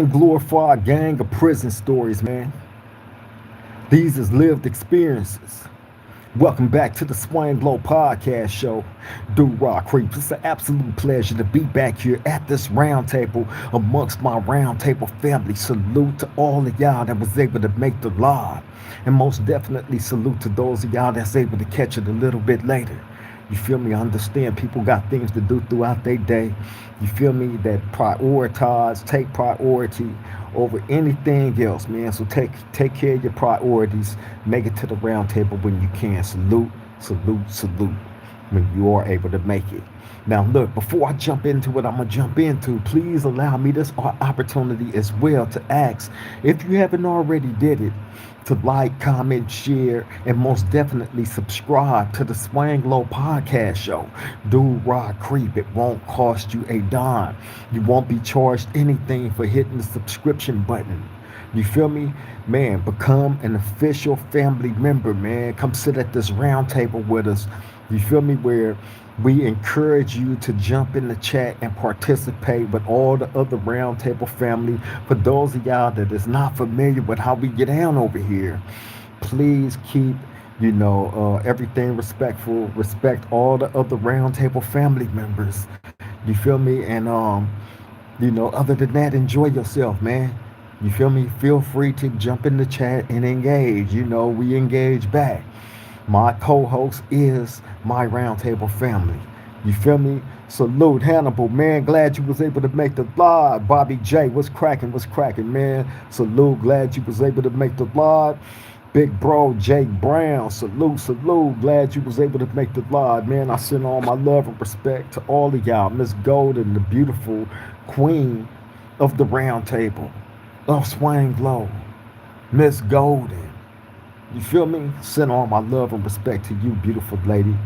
Glorified gang of prison stories, man. These is lived experiences. Welcome back to the Swing Blow Podcast Show. Do Rock Crips. It's an absolute pleasure to be back here at this round table amongst my round table family. Salute to all of y'all that was able to make the live. And most definitely salute to those of y'all that's able to catch it a little bit later. You feel me? I understand people got things to do throughout their day. You feel me? That prioritize, take priority over anything else, man. So take care of your priorities. Make it to the round table when you can. Salute, salute, salute when you are able to make it. Now, look, before I jump into what I'm going to jump into, please allow me this opportunity as well to ask, if you haven't already did it, to like, comment, share, and most definitely subscribe to the Swang Low Podcast Show. Do Rock Creep. It won't cost you a dime. You won't be charged anything for hitting the subscription button. You feel me? Man, become an official family member, man. Come sit at this round table with us. You feel me? Where we encourage you to jump in the chat and participate with all the other roundtable family. For those of y'all that is not familiar with how we get down over here, please keep, everything respectful. Respect all the other roundtable family members. You feel me? And other than that, enjoy yourself, man. You feel me? Feel free to jump in the chat and engage. We engage back. My co-host is my roundtable family. You feel me? Salute, Hannibal, man. Glad you was able to make the live. Bobby J, what's cracking, man? Salute, glad you was able to make the live. Big bro, Jake Brown, salute. Glad you was able to make the live, man. I send all my love and respect to all of y'all. Miss Golden, the beautiful queen of the roundtable of Swang Low. Miss Golden. You feel me? Send all my love and respect to you, beautiful lady.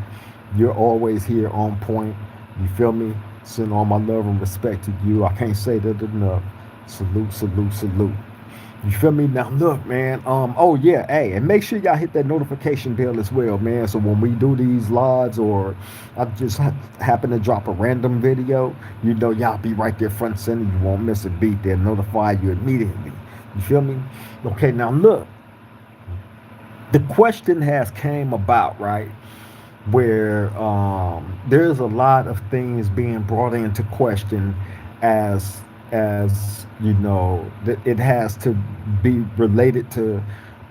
You're always here on point. You feel me? Send all my love and respect to you. I can't say that enough. Salute. You feel me? Now look, man. Oh yeah, hey, and make sure y'all hit that notification bell as well, man. So when we do these lives or I just happen to drop a random video, y'all be right there front center. You won't miss a beat. They'll notify you immediately. You feel me? Okay, now look. The question has came about, right, where there's a lot of things being brought into question as that it has to be related to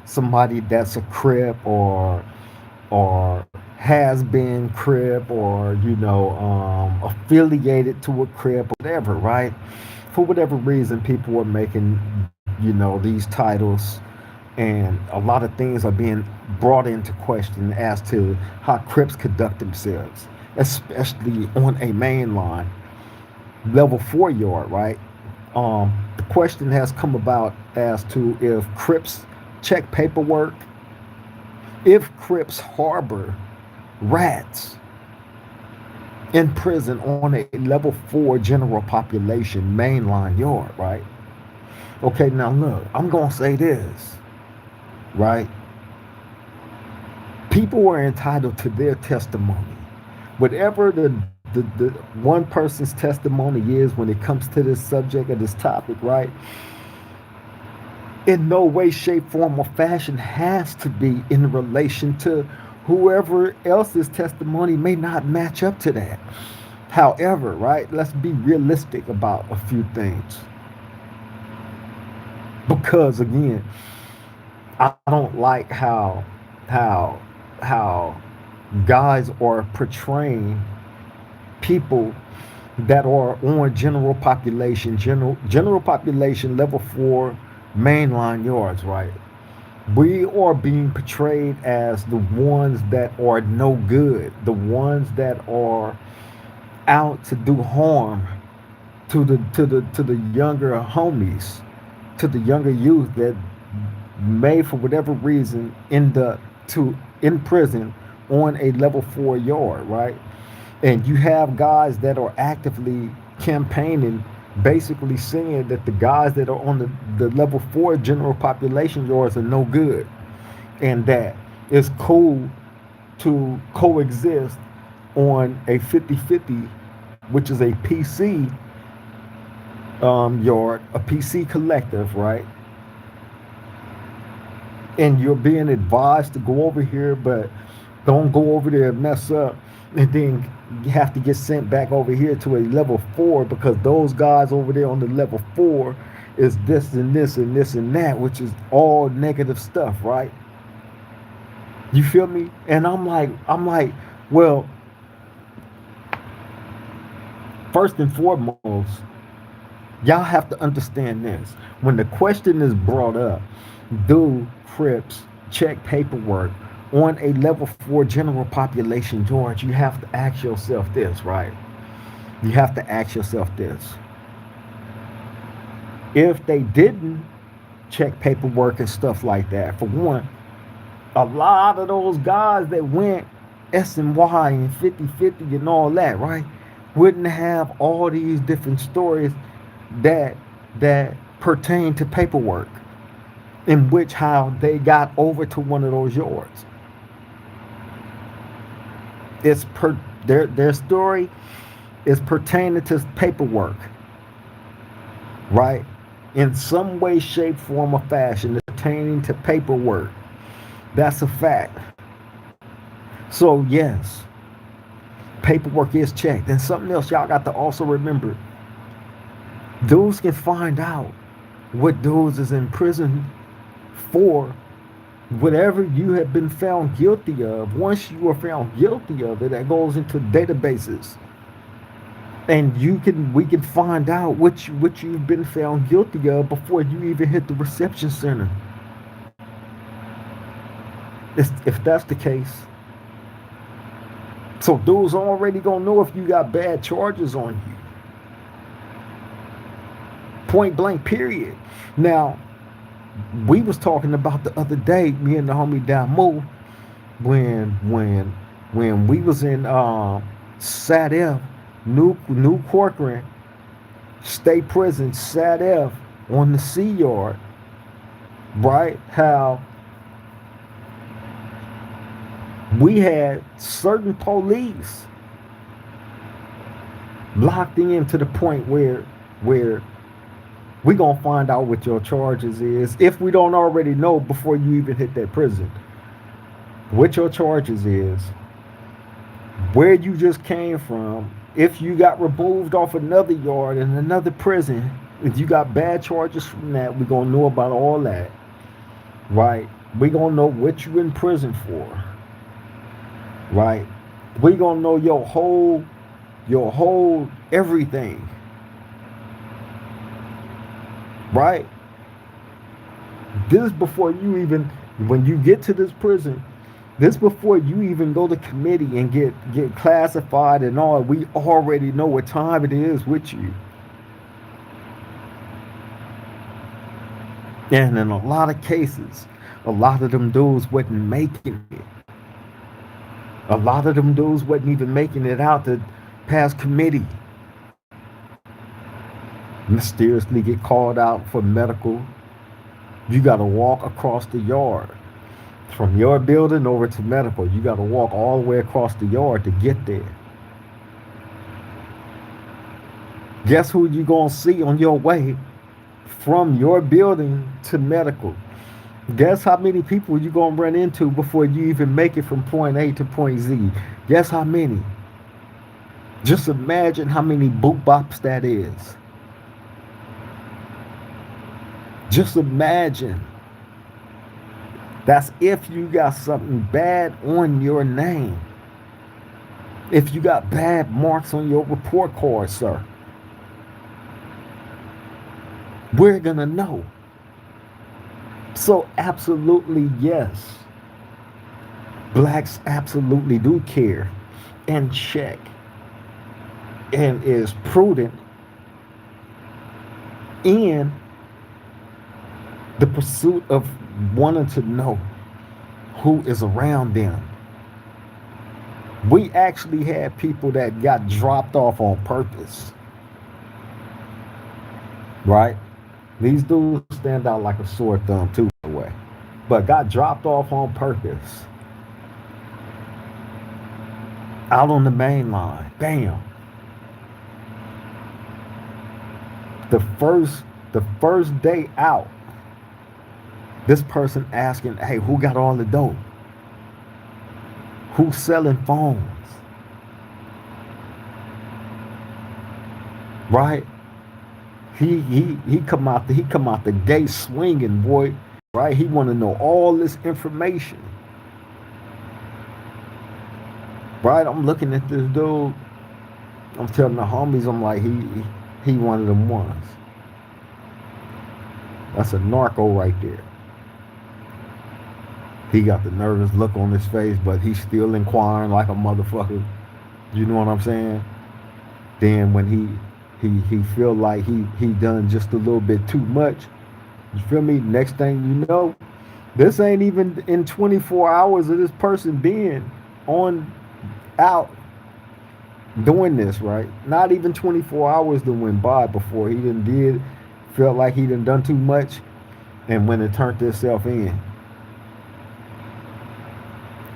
somebody that's a Crip or has been Crip or affiliated to a Crip, whatever, right? For whatever reason, people are making these titles, and a lot of things are being brought into question as to how Crips conduct themselves, especially on a mainline level 4 yard, right? The question has come about as to if Crips check paperwork, if Crips harbor rats in prison on a level 4 general population mainline yard, right? Okay, now look, I'm gonna say this, right? People are entitled to their testimony. Whatever the one person's testimony is when it comes to this subject or this topic, right? In no way, shape, form, or fashion has to be in relation to whoever else's testimony may not match up to that. However, right, let's be realistic about a few things. Because again, I don't like how how guys are portraying people that are on general population level 4 mainline yards, right? We are being portrayed as the ones that are no good, the ones that are out to do harm to the younger homies, to the younger youth that may for whatever reason end up to in prison on a level 4 yard, right? And you have guys that are actively campaigning, basically saying that the guys that are on the level 4 general population yards are no good, and that it's cool to coexist on a 50-50, which is a PC you're a PC collective, right? And you're being advised to go over here, but don't go over there and mess up, and then you have to get sent back over here to a level 4 because those guys over there on the level 4 is this and this and this and that, which is all negative stuff, right? You feel me? And I'm like, well, first and foremost, y'all have to understand this. When the question is brought up, do Crips check paperwork on a level 4 general population, George? You have to ask yourself this, right? You have to ask yourself this. If they didn't check paperwork and stuff like that, for one, a lot of those guys that went S&Y and 50-50 and all that, right, wouldn't have all these different stories that pertain to paperwork, in which how they got over to one of those yards. It's their story is pertaining to paperwork, right? In some way, shape, form, or fashion, it's pertaining to paperwork. That's a fact. So yes, paperwork is checked. And something else y'all got to also remember: dudes can find out what dudes is in prison for whatever you have been found guilty of. Once you are found guilty of it, that goes into databases, and we can find out what you've been found guilty of before you even hit the reception center. If that's the case, so dudes already gonna know if you got bad charges on you. Point blank, period. Now, we was talking about the other day, me and the homie Damu, when we was in Sat F, New Corcoran State Prison, Sat F, on the C yard, right? How we had certain police locked in to the point where we gonna find out what your charges is, if we don't already know before you even hit that prison. What your charges is, where you just came from, if you got removed off another yard in another prison, if you got bad charges from that, we gonna know about all that, right? We gonna know what you in prison for, right? We gonna know your whole everything, right? This before you even, when you get to this prison, this before you even go to committee and get classified and all. We already know what time it is with you. And in a lot of cases, a lot of them dudes wasn't making it. A lot of them dudes wasn't even making it out to pass committee. Mysteriously get called out for medical. You got to walk across the yard. From your building over to medical, you got to walk all the way across the yard to get there. Guess who you going to see on your way from your building to medical? Guess how many people you going to run into before you even make it from point A to point Z? Guess how many? Just imagine how many boop bops that is. Just imagine. That's if you got something bad on your name. If you got bad marks on your report card, sir. We're going to know. So absolutely yes. Blacks absolutely do care and check and is prudent in the pursuit of wanting to know who is around them. We actually had people that got dropped off on purpose. Right? These dudes stand out like a sore thumb too, by the way. But got dropped off on purpose. Out on the main line. Bam. The first the first day out, this person asking, hey, who got all the dope? Who's selling phones? Right? He come out the gate swinging, boy. Right? He want to know all this information. Right? I'm looking at this dude. I'm telling the homies, I'm like, he one of them ones. That's a narco right there. He got the nervous look on his face, but he's still inquiring like a motherfucker. You know what I'm saying? Then when he feel like he done just a little bit too much, you feel me? Next thing you know, this ain't even in 24 hours of this person being on out doing this, right? Not even 24 hours that went by before he felt like he done too much, and when it turned itself in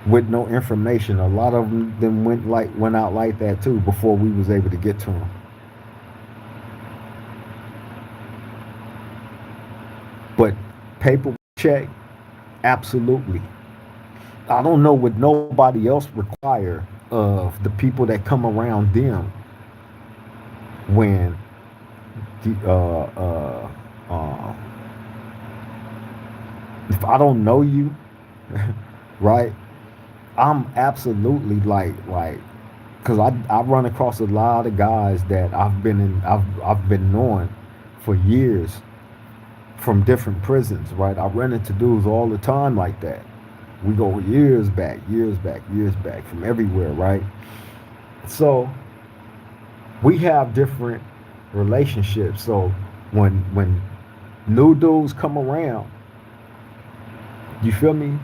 with no information. A lot of them went out like that too before we was able to get to them. But paper check, absolutely. I don't know what nobody else require of the people that come around them when the if I don't know you, right? I'm absolutely because I run across a lot of guys that I've been knowing for years from different prisons, right? I run into dudes all the time like that. We go years back from everywhere, right? So we have different relationships. So when new dudes come around, you feel me?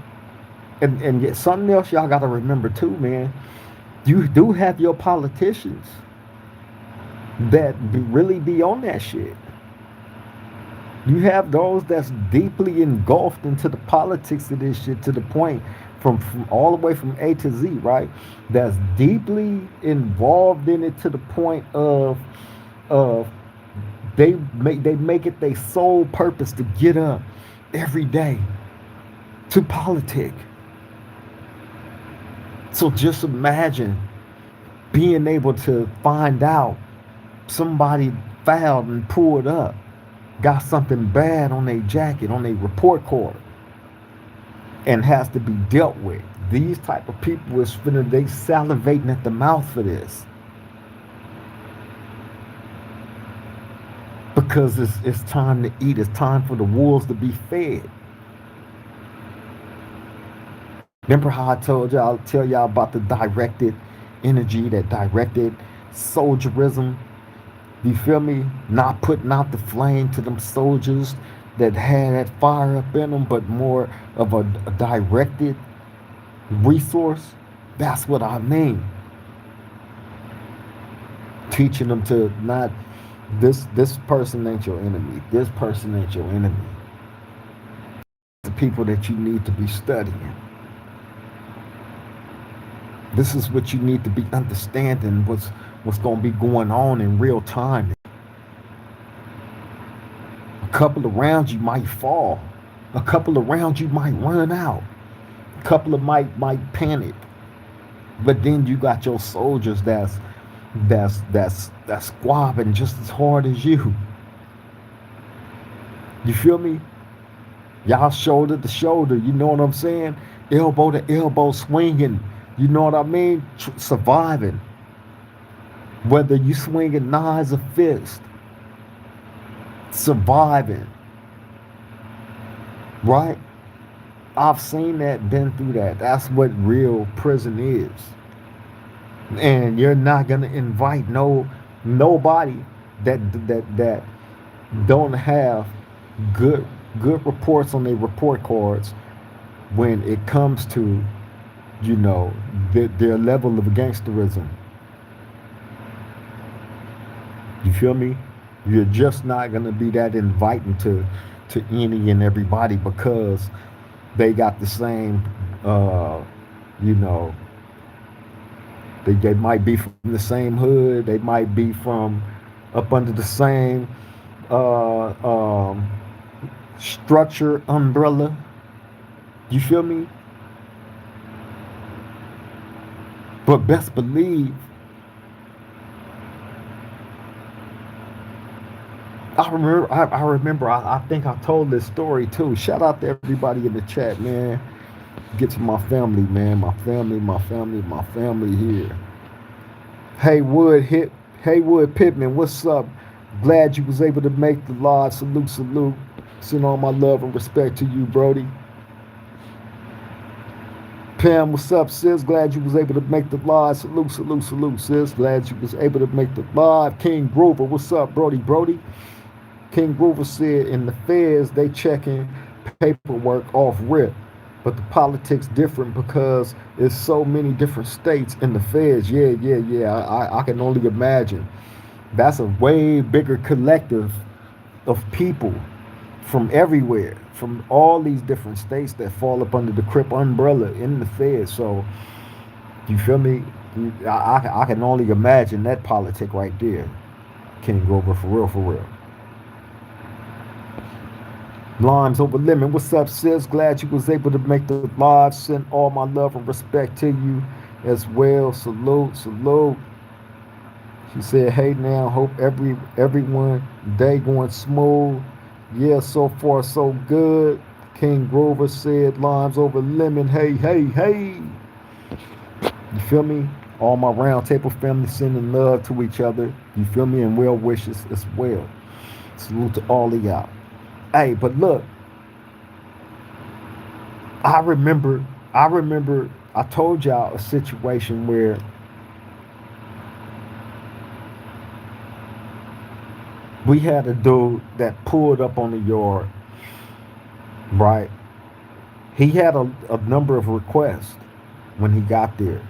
And yet something else y'all gotta remember too, man. You do have your politicians that really be on that shit. You have those that's deeply engulfed into the politics of this shit to the point from all the way from A to Z, right? That's deeply involved in it to the point of they make it their sole purpose to get up every day to politic. So just imagine being able to find out somebody fouled and pulled up, got something bad on their jacket, on their report card, and has to be dealt with. These type of people is finna, they salivating at the mouth for this. Because it's time to eat. It's time for the wolves to be fed. Remember how I tell y'all about the directed energy, that directed soldierism? You feel me? Not putting out the flame to them soldiers that had that fire up in them, but more of a directed resource. That's what I mean. Teaching them to not, this person ain't your enemy. This person ain't your enemy. The people that you need to be studying. This is what you need to be understanding, what's going to be going on in real time. A couple of rounds you might fall. A couple of rounds you might run out. A couple of might panic. But then you got your soldiers that's squabbing just as hard as you. You feel me? Y'all shoulder to shoulder, you know what I'm saying? Elbow to elbow swinging. You know what I mean? Surviving. Whether you swinging knives or fists. Surviving. Right? I've seen that, been through that. That's what real prison is. And you're not gonna invite nobody that don't have good reports on their report cards when it comes to, you know, their level of gangsterism. You feel me? You're just not gonna be that inviting to any and everybody because they got the same, you know, they might be from the same hood, they might be from up under the same uh, structure umbrella. You feel me? But best believe, I think I told this story too. Shout out to everybody in the chat, man. Get to my family, man. My family here. Haywood hit Haywood Pittman, what's up? Glad you was able to make the live. Salute, salute. Send all my love and respect to you, Brody. Pam, what's up, sis? Glad you was able to make the live. Salute, salute, salute, sis. Glad you was able to make the live. King Grover, what's up, Brody? Brody. King Grover said in the feds they checking paperwork off rip, but the politics different because there's so many different states in the feds. Yeah. I can only imagine. That's a way bigger collective of people from everywhere, from all these different states that fall up under the Crip umbrella in the Fed. So you feel me? I can only imagine that politic right there. Can't go over for real, for real. Limes over lemon. What's up, sis? Glad you was able to make the live. Send all my love and respect to you as well. Salute, salute. She said, "Hey now, hope everyone day going smooth. Yeah, so far so good." King Grover said, "Limes over lemon. Hey. You feel me? All my round table family sending love to each other. You feel me? And well wishes as well. Salute to all of y'all. Hey, but look, I remember, I told y'all a situation where we had a dude that pulled up on the yard, right? He had a number of requests when he got there.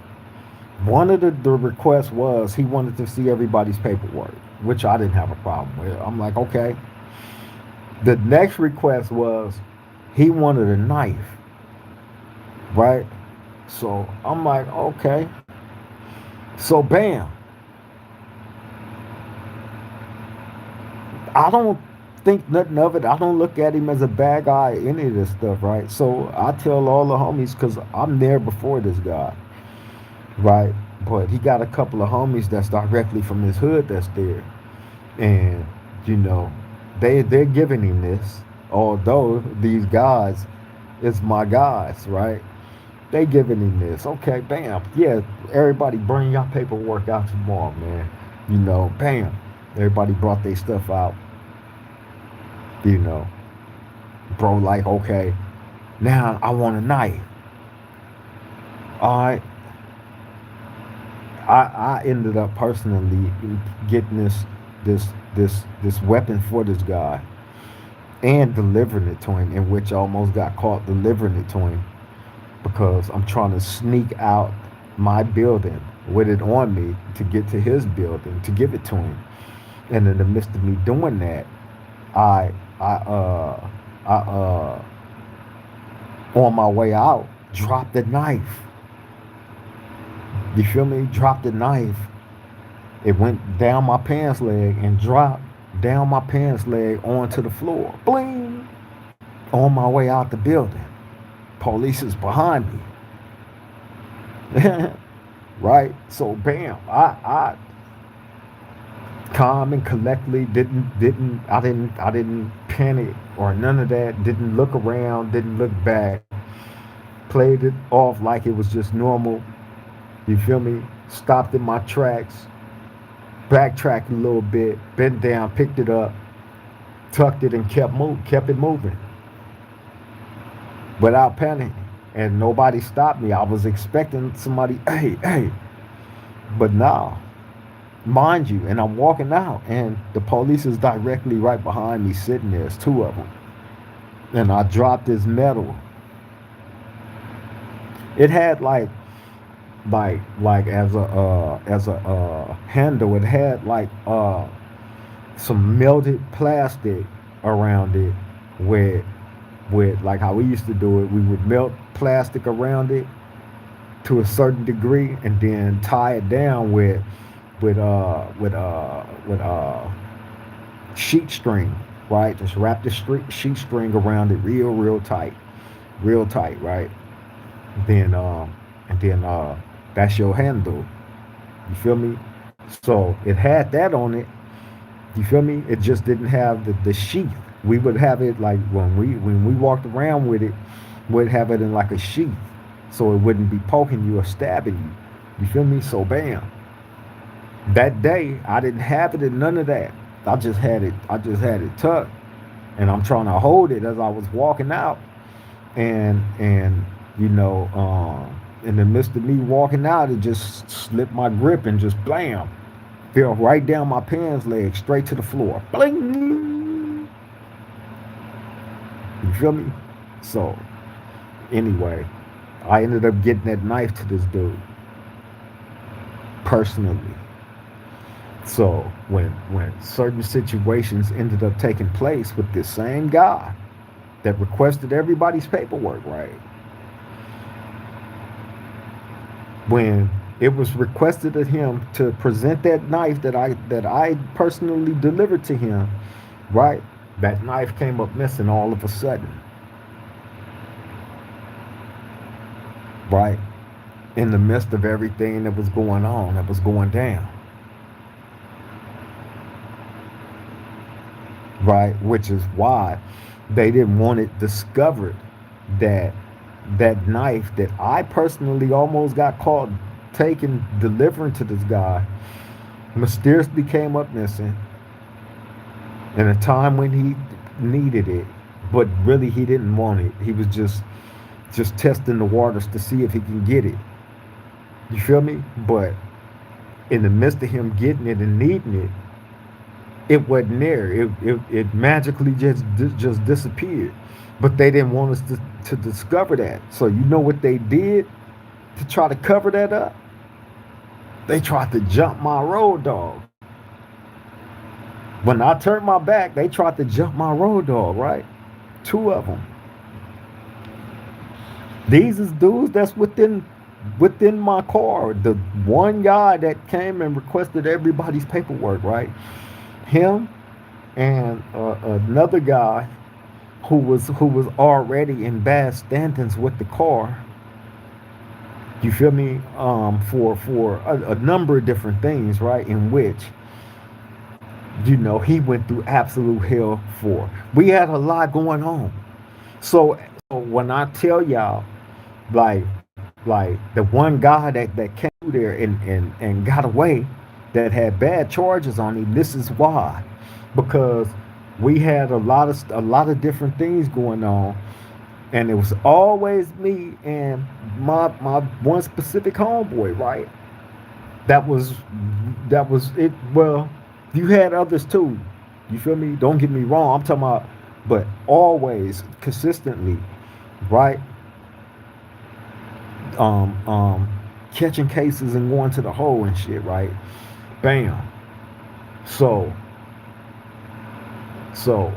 One of the requests was he wanted to see everybody's paperwork, which I didn't have a problem with. I'm like, okay. The next request was he wanted a knife, right? So I'm like, okay. So bam. I don't think nothing of it. I don't look at him as a bad guy, any of this stuff, right? So I tell all the homies, because I'm there before this guy, right? But he got a couple of homies that's directly from his hood that's there. And, you know, they're giving him this. Although these guys is my guys, right? They giving him this. Okay, bam. Yeah, everybody bring your paperwork out tomorrow, man. You know, bam. Everybody brought their stuff out. You know, bro, like, okay, now I want a knife. All right. I ended up personally getting this weapon for this guy and delivering it to him, in which I almost got caught delivering it to him because I'm trying to sneak out my building with it on me to get to his building to give it to him. And in the midst of me doing that, I on my way out dropped the knife. You feel me? Dropped the knife. It went down my pants leg and dropped down my pants leg onto the floor. Bling! On my way out the building. Police is behind me. Right? So bam, I calm and collectly I didn't panic or none of that. Didn't look around, didn't look back. Played it off like it was just normal. You feel me? Stopped in my tracks, backtracked a little bit, bent down, picked it up, tucked it, and kept it moving without panicking. And nobody stopped me. I was expecting somebody, hey, but now, mind you, and I'm walking out, and the police is directly right behind me, sitting there. There's two of them, and I dropped this metal. It had like as a handle, it had like some melted plastic around it, with like how we used to do it. We would melt plastic around it to a certain degree, and then tie it down with sheet string, right? Just wrap the sheet string around it real tight, right? Then and then that's your handle. You feel me? So it had that on it. You feel me? It just didn't have the sheath. We would have it like when we walked around with it, we'd have it in like a sheath, so it wouldn't be poking you or stabbing you. You feel me? So bam. That day I didn't have it in none of that. I just had it. I just had it tucked, and I'm trying to hold it as I was walking out, and you know, in the midst of me walking out, it just slipped my grip and just blam, fell right down my pants leg, straight to the floor. Bling. You feel me? So anyway, I ended up getting that knife to this dude personally. So when certain situations ended up taking place with this same guy that requested everybody's paperwork, right? When it was requested of him to present that knife that I personally delivered to him, right? That knife came up missing all of a sudden, right? In the midst of everything that was going on, that was going down, right? Which is why they didn't want it discovered that that knife that I personally almost got caught taking, delivering to this guy, mysteriously came up missing in a time when he needed it, but really he didn't want it. He was just testing the waters to see if he can get it. You feel me? But in the midst of him getting it and needing it, it wasn't there. It magically just disappeared. But they didn't want us to discover that. So you know what they did to try to cover that up? They tried to jump my road dog. When I turned my back, they tried to jump my road dog, right? Two of them. These is dudes that's within my car. The one guy that came and requested everybody's paperwork, right? Him and another guy who was already in bad standings with the car. You feel me? For a number of different things, right? In which, you know, he went through absolute hell for. We had a lot going on. So when I tell y'all, like like the one guy that came through there and got away, that had bad charges on him, this is why. Because we had a lot of different things going on, and it was always me and my one specific homeboy, right? That was that was it. Well, you had others too. You feel me? Don't get me wrong. I'm talking about, but always consistently, right? Um, um, Catching cases and going to the hole and shit, right? Bam. So so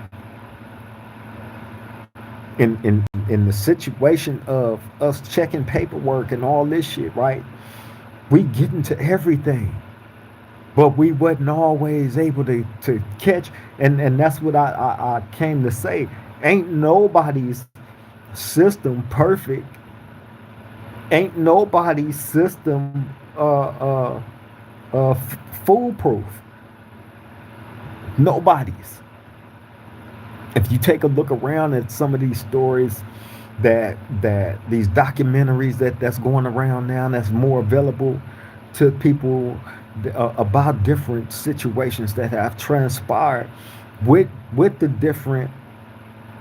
in the situation of us checking paperwork and all this shit, right? We get into everything, but we wasn't always able to catch, and that's what I came to say. Ain't nobody's system perfect. Ain't nobody's system foolproof. Nobody's. If you take a look around at some of these stories, that these documentaries that's going around now, that's more available to people, about different situations that have transpired with the different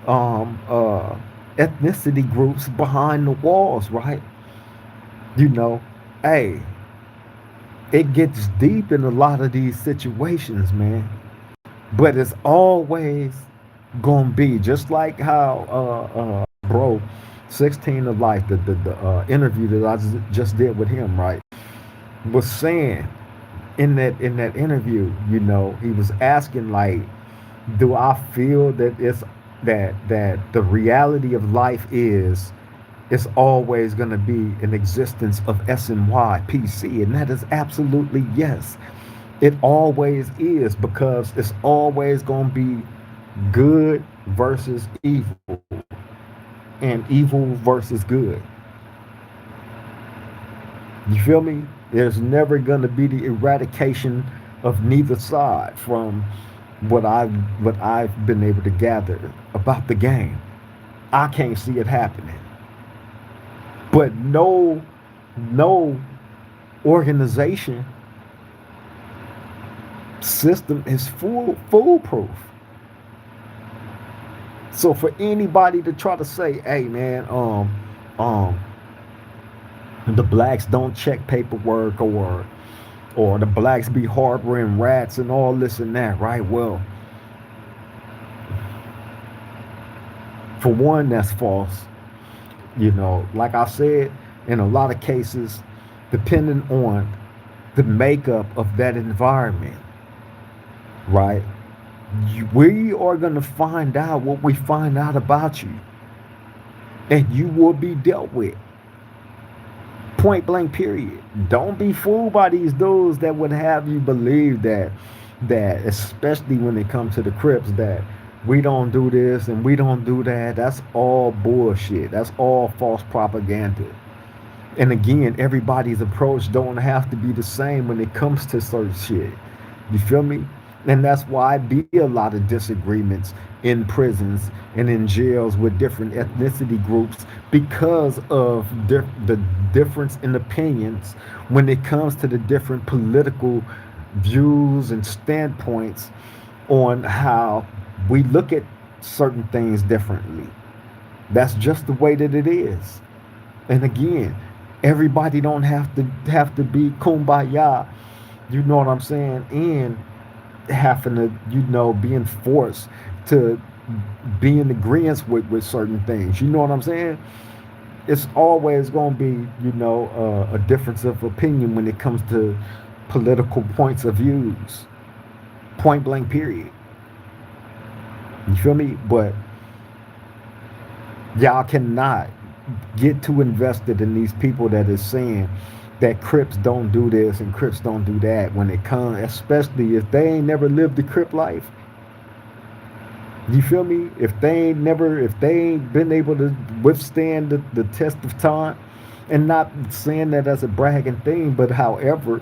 um, uh, ethnicity groups behind the walls, right? You know, hey, it gets deep in a lot of these situations, man. But it's always gonna be just like how bro 16 of life, the interview that I just did with him, right, was saying in that interview, you know, he was asking, like, do I feel that that the reality of life is it's always going to be an existence of SNYPC, and that is absolutely yes. It always is, because it's always going to be good versus evil and evil versus good. You feel me? There's never going to be the eradication of neither side from what I've been able to gather about the game. I can't see it happening. But no organization system is foolproof. So for anybody to try to say, "Hey man, um, the blacks don't check paperwork, or the blacks be harboring rats and all this and that," right? Well, for one, that's false. Like I said, in a lot of cases, depending on the makeup of that environment, right? We are going to find out what we find out about you, and you will be dealt with. Point blank, period. Don't be fooled by these dudes that would have you believe that especially when it comes to the Crips, that we don't do this and we don't do that. That's all bullshit. That's all false propaganda. And again, everybody's approach don't have to be the same when it comes to certain shit. You feel me? And that's why I be a lot of disagreements in prisons and in jails with different ethnicity groups, because of the difference in opinions when it comes to the different political views and standpoints on how we look at certain things differently. That's just the way that it is. And again, everybody don't have to be kumbaya, you know what I'm saying, and having to, being forced to be in agreement with certain things. You know what I'm saying? It's always going to be, a difference of opinion when it comes to political points of views. Point blank, period. You feel me? But y'all cannot get too invested in these people that is saying that Crips don't do this and Crips don't do that when it comes, especially if they ain't never lived the Crip life. You feel me? If they ain't been able to withstand the test of time, and not saying that as a bragging thing, but however,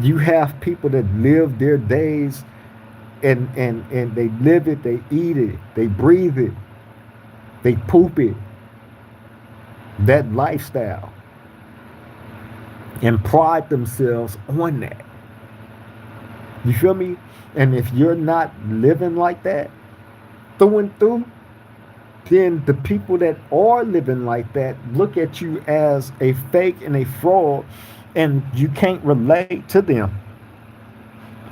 you have people that live their days, and they live it, they eat it, they breathe it, they poop it, that lifestyle, and pride themselves on that. You feel me? And if you're not living like that through and through, then the people that are living like that look at you as a fake and a fraud, and you can't relate to them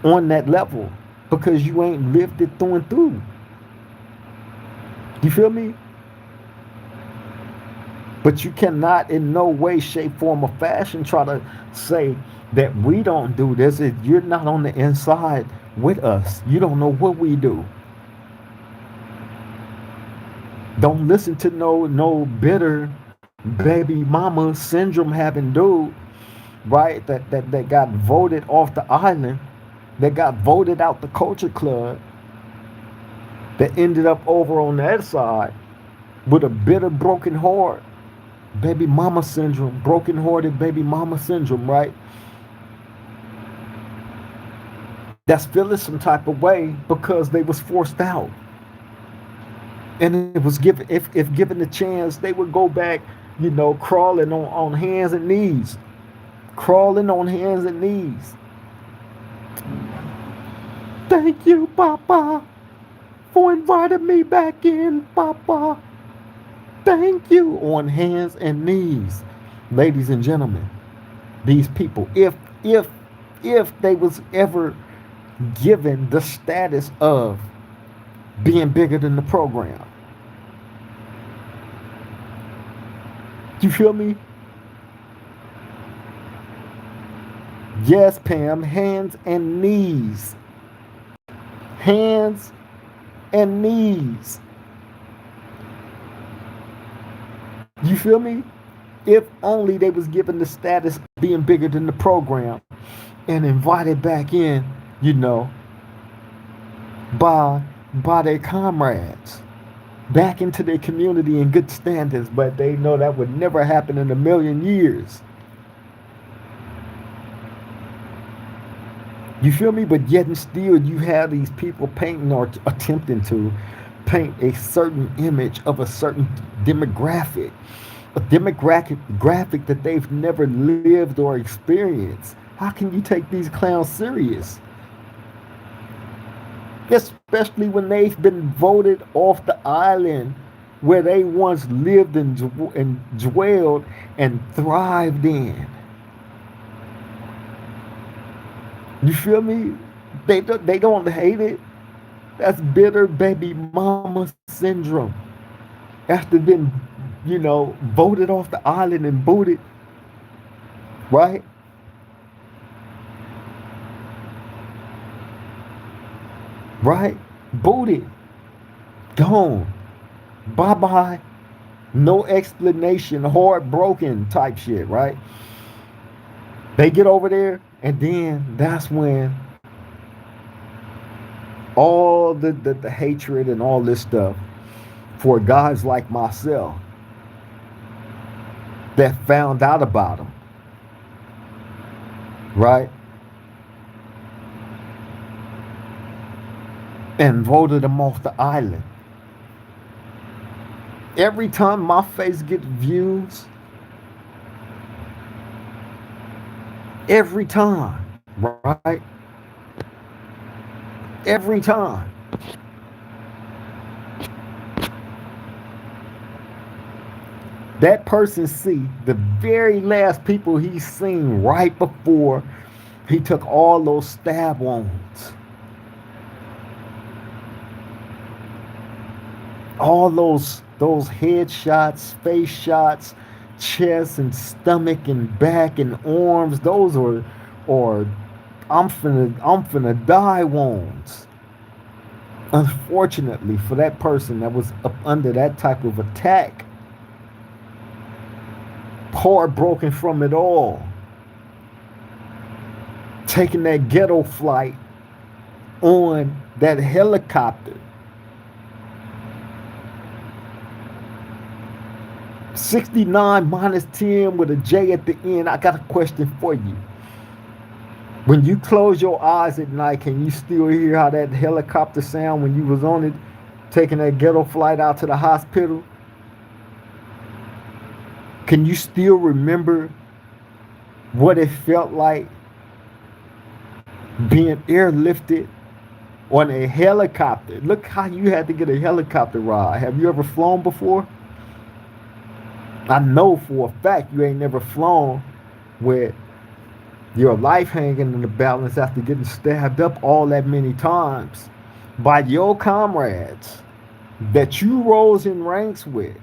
on that level because you ain't lived it through and through. You feel me? But you cannot in no way, shape, form, or fashion try to say that we don't do this. If you're not on the inside with us, you don't know what we do. Don't listen to no bitter baby mama syndrome having dude, right? That got voted off the island, that got voted out the culture club, that ended up over on that side with a bitter broken heart. Baby mama syndrome, broken hearted baby mama syndrome, right? That's feeling some type of way because they was forced out. And it was given, if given the chance, they would go back, crawling on hands and knees. Crawling on hands and knees. Thank you, Papa, for inviting me back in, Papa. Thank you, on hands and knees. Ladies and gentlemen, these people, if they was ever given the status of being bigger than the program. You feel me? Yes, Pam, hands and knees. Hands and knees. You feel me? If only they was given the status of being bigger than the program, and invited back in, you know, by their comrades back into their community in good standards, but they know that would never happen in a million years. You feel me? But yet and still you have these people painting or attempting to paint a certain image of a certain demographic, a demographic graphic that they've never lived or experienced. How can you take these clowns serious? Especially when they've been voted off the island where they once lived and dwelled and thrived in. You feel me? They don't hate it. That's bitter baby mama syndrome. After being, you know, voted off the island and booted, right? Right? Booted. Gone. Bye-bye. No explanation. Heartbroken type shit, right? They get over there, and then that's when all the hatred and all this stuff for guys like myself that found out about them, right? And voted them off the island. Every time my face gets views, every time, right? Every time. That person see the very last people he's seen right before he took all those stab wounds. All those headshots, face shots, chest and stomach and back and arms, those are I'm finna die wounds. Unfortunately for that person that was up under that type of attack, heartbroken from it all, taking that ghetto flight on that helicopter, 69 minus 10 with a J at the end. I got a question for you. When you close your eyes at night, can you still hear how that helicopter sound when you was on it, taking that ghetto flight out to the hospital? Can you still remember what it felt like being airlifted on a helicopter? Look how you had to get a helicopter ride. Have you ever flown before? I know for a fact you ain't never flown with your life hanging in the balance after getting stabbed up all that many times by your comrades that you rose in ranks with.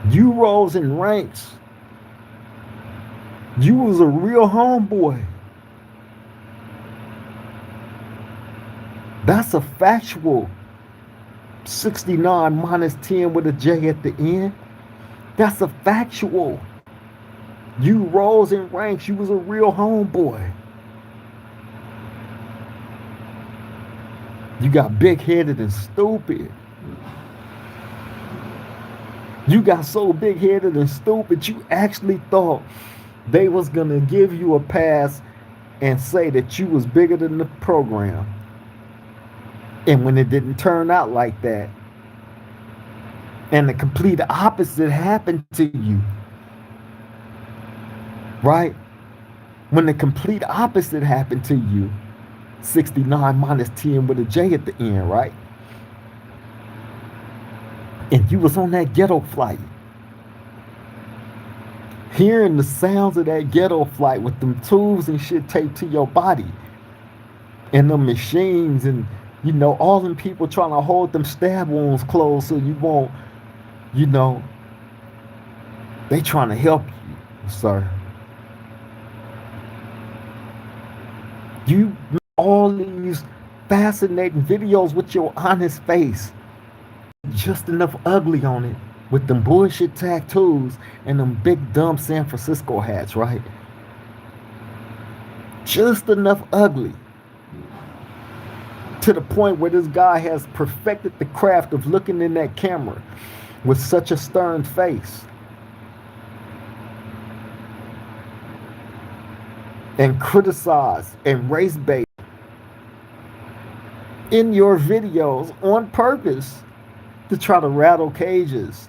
You rose in ranks. You was a real homeboy. That's a factual 69 minus 10 with a J at the end. That's a factual. You rose in ranks. You was a real homeboy. You got big-headed and stupid. You got so big-headed and stupid, you actually thought they was going to give you a pass and say that you was bigger than the program. And when it didn't turn out like that, and the complete opposite happened to you, right? When the complete opposite happened to you, 69 minus 10 with a J at the end, right? And you was on that ghetto flight, hearing the sounds of that ghetto flight with them tubes and shit taped to your body, and the machines, and you know, all them people trying to hold them stab wounds closed so you won't, you know, they trying to help you, sir. You make all these fascinating videos with your honest face, just enough ugly on it, with them bullshit tattoos and them big dumb San Francisco hats, right? Just enough ugly to the point where this guy has perfected the craft of looking in that camera with such a stern face and criticize and race bait in your videos on purpose to try to rattle cages.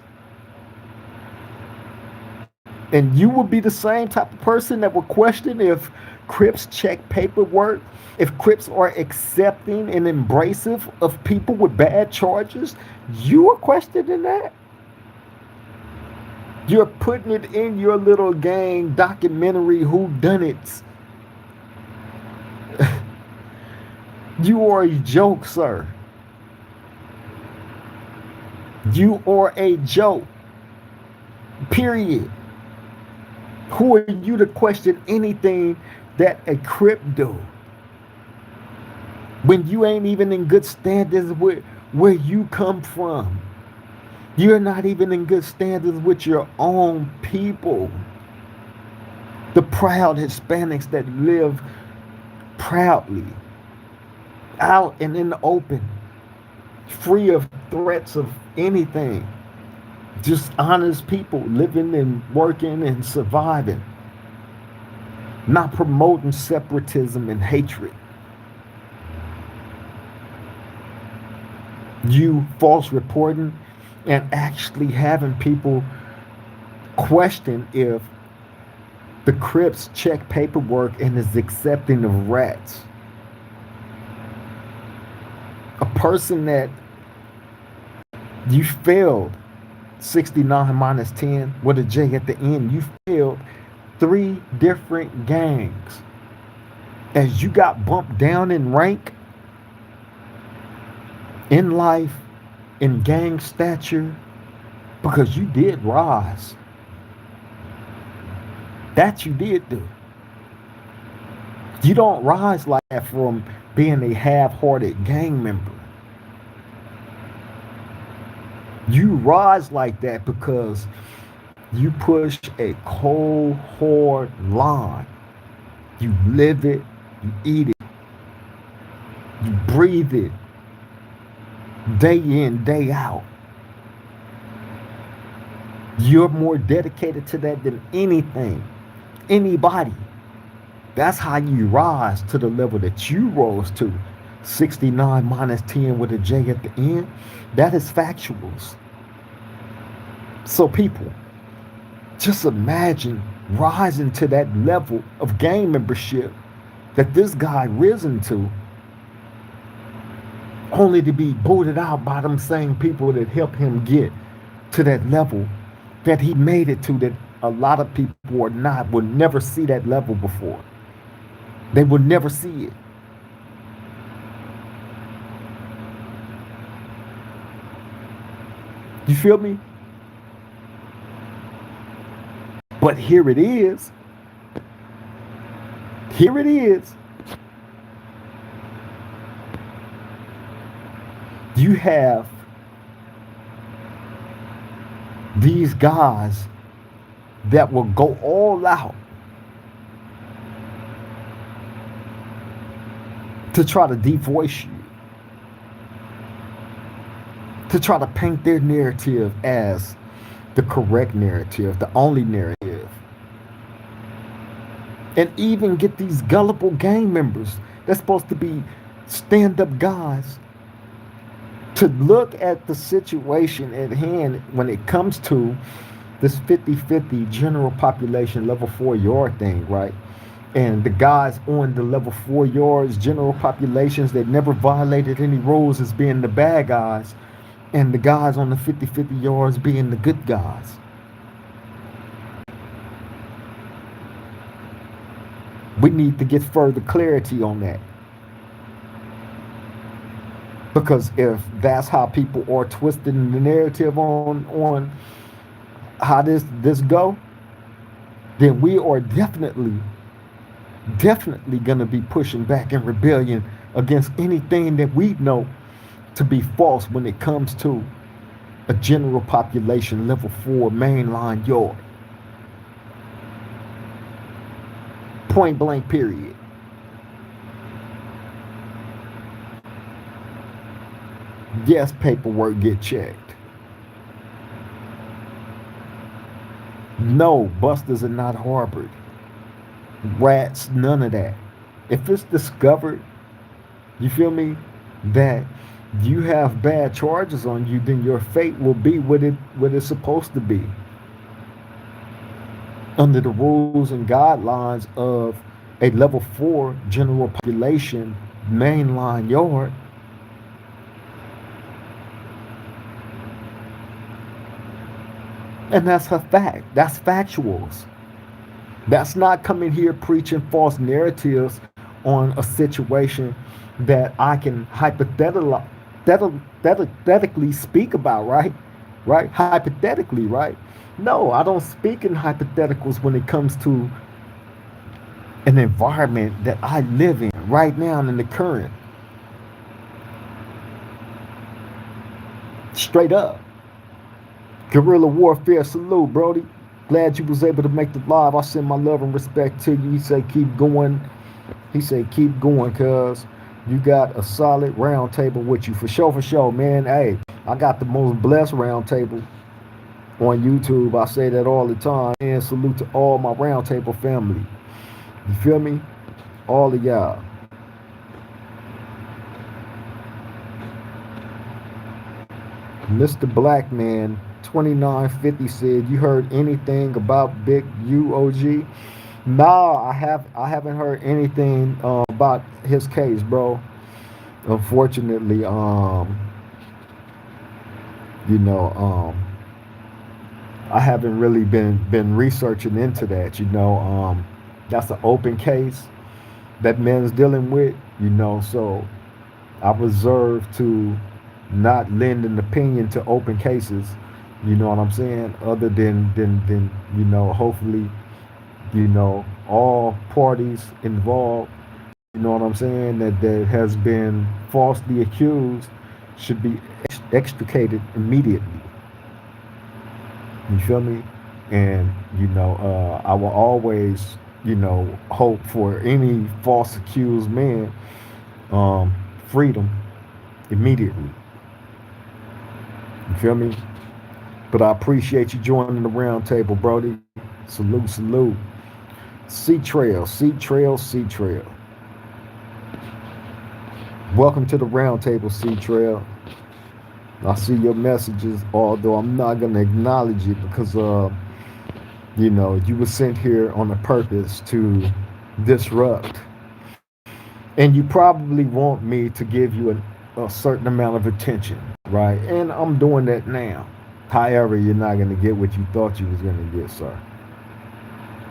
And you will be the same type of person that will question if Crips check paperwork, if Crips are accepting and embracive of people with bad charges. You are questioning that. You're putting it in your little gang documentary whodunits. You are a joke, sir. You are a joke. Period. Who are you to question anything that a Crip do? When you ain't even in good standards with where you come from. You're not even in good standards with your own people. The proud Hispanics that live proudly out and in the open, free of threats of anything. Just honest people living and working and surviving. Not promoting separatism and hatred. You false reporting and actually having people question if the Crips check paperwork and is accepting of rats. A person that you failed 69 minus 10 with a J at the end. You failed 3 different gangs. As you got bumped down in rank, in life, in gang stature, because you did rise. That you did do. You don't rise like that from being a half-hearted gang member. You rise like that because you push a cold, hard line. You live it, you eat it, you breathe it, day in, day out. You're more dedicated to that than anything, anybody. That's how you rise to the level that you rose to. 69 minus 10 with a J at the end. That is factuals. So people, just imagine rising to that level of gang membership that this guy risen to, only to be booted out by them same people that helped him get to that level that he made it to, that a lot of people will never see that level before. They will never see it. You feel me? But here it is. Here it is. You have these guys that will go all out to try to devoice you, to try to paint their narrative as the correct narrative, the only narrative. And even get these gullible gang members that's supposed to be stand-up guys to look at the situation at hand when it comes to this 50-50 general population level 4 yard thing, right? And the guys on the level 4 yards general populations that never violated any rules as being the bad guys, and the guys on the 50-50 yards being the good guys. We need to get further clarity on that. Because if that's how people are twisting the narrative on how this go, then we are definitely gonna be pushing back in rebellion against anything that we know to be false when it comes to a general population level 4 mainline yard. Point blank period. Yes, paperwork get checked. No, busters are not harbored. Rats, none of that. If it's discovered, you feel me, that you have bad charges on you, then your fate will be what it's supposed to be under the rules and guidelines of a level 4 general population mainline yard. And that's a fact. That's factuals. That's not coming here preaching false narratives on a situation that I can hypothetically speak about, right? Right? Hypothetically, right? No, I don't speak in hypotheticals when it comes to an environment that I live in right now in the current. Straight up. Guerrilla warfare salute, Brody. Glad you was able to make the live. I send my love and respect to you. He say keep going. He said, keep going, cuz you got a solid round table with you. For sure, man. Hey, I got the most blessed round table on YouTube. I say that all the time. And salute to all my round table family. You feel me? All of y'all. Mr. Blackman 2950 said, you heard anything about Big UOG? No, I haven't heard anything about his case, bro. Unfortunately, you know, I haven't really been researching into that. That's an open case that man's dealing with. So I reserve to not lend an opinion to open cases. You know what I'm saying? Other than hopefully, all parties involved, you know what I'm saying, that has been falsely accused should be extricated immediately. You feel me? And I will always, hope for any false accused man freedom immediately. You feel me? But I appreciate you joining the round table, Brody. Salute, salute. Sea Trail, Sea Trail, Sea Trail. Welcome to the round table, Sea Trail. I see your messages, although I'm not gonna acknowledge it because you were sent here on a purpose to disrupt. And you probably want me to give you a certain amount of attention, right? And I'm doing that now. However, you're not gonna get what you thought you was gonna get, sir.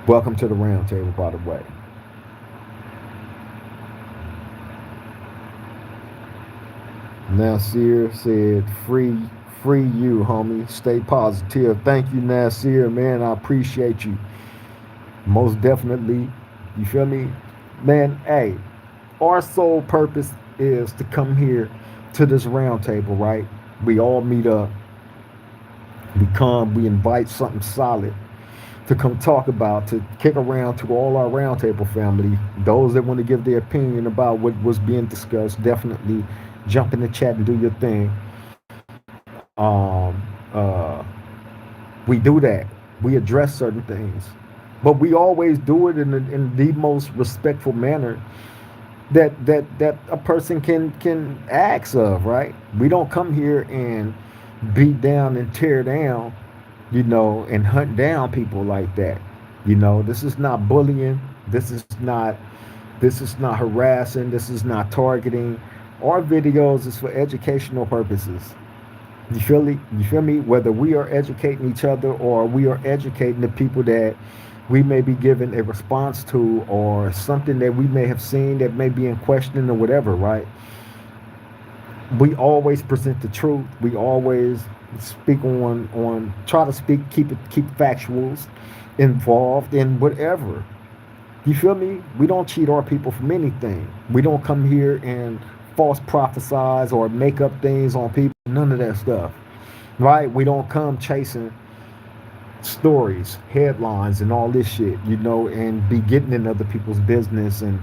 Welcome to the round table, by the way. Nasir said, free you, homie. Stay positive. Thank you, Nasir, man. I appreciate you. Most definitely. You feel me? Man, hey, our sole purpose is to come here to this round table, right? We all meet up. We invite something solid to come talk about, to kick around to all our roundtable family. Those that want to give their opinion about what was being discussed, definitely jump in the chat and do your thing. Um, uh, we do that. We address certain things, but we always do it in the most respectful manner that a person can ask of. Right? We don't come here and beat down and tear down, and hunt down people like that. This is not bullying. This is not harassing. This is not targeting. Our videos is for educational purposes. You feel me? You feel me? Whether we are educating each other or we are educating the people that we may be giving a response to, or something that we may have seen that may be in question or whatever, right? We always present the truth. We always speak on try to keep factuals involved in whatever. You feel me? We don't cheat our people from anything. We don't come here and false prophesize or make up things on people. None of that stuff. Right? We don't come chasing stories, headlines, and all this shit, and be getting in other people's business and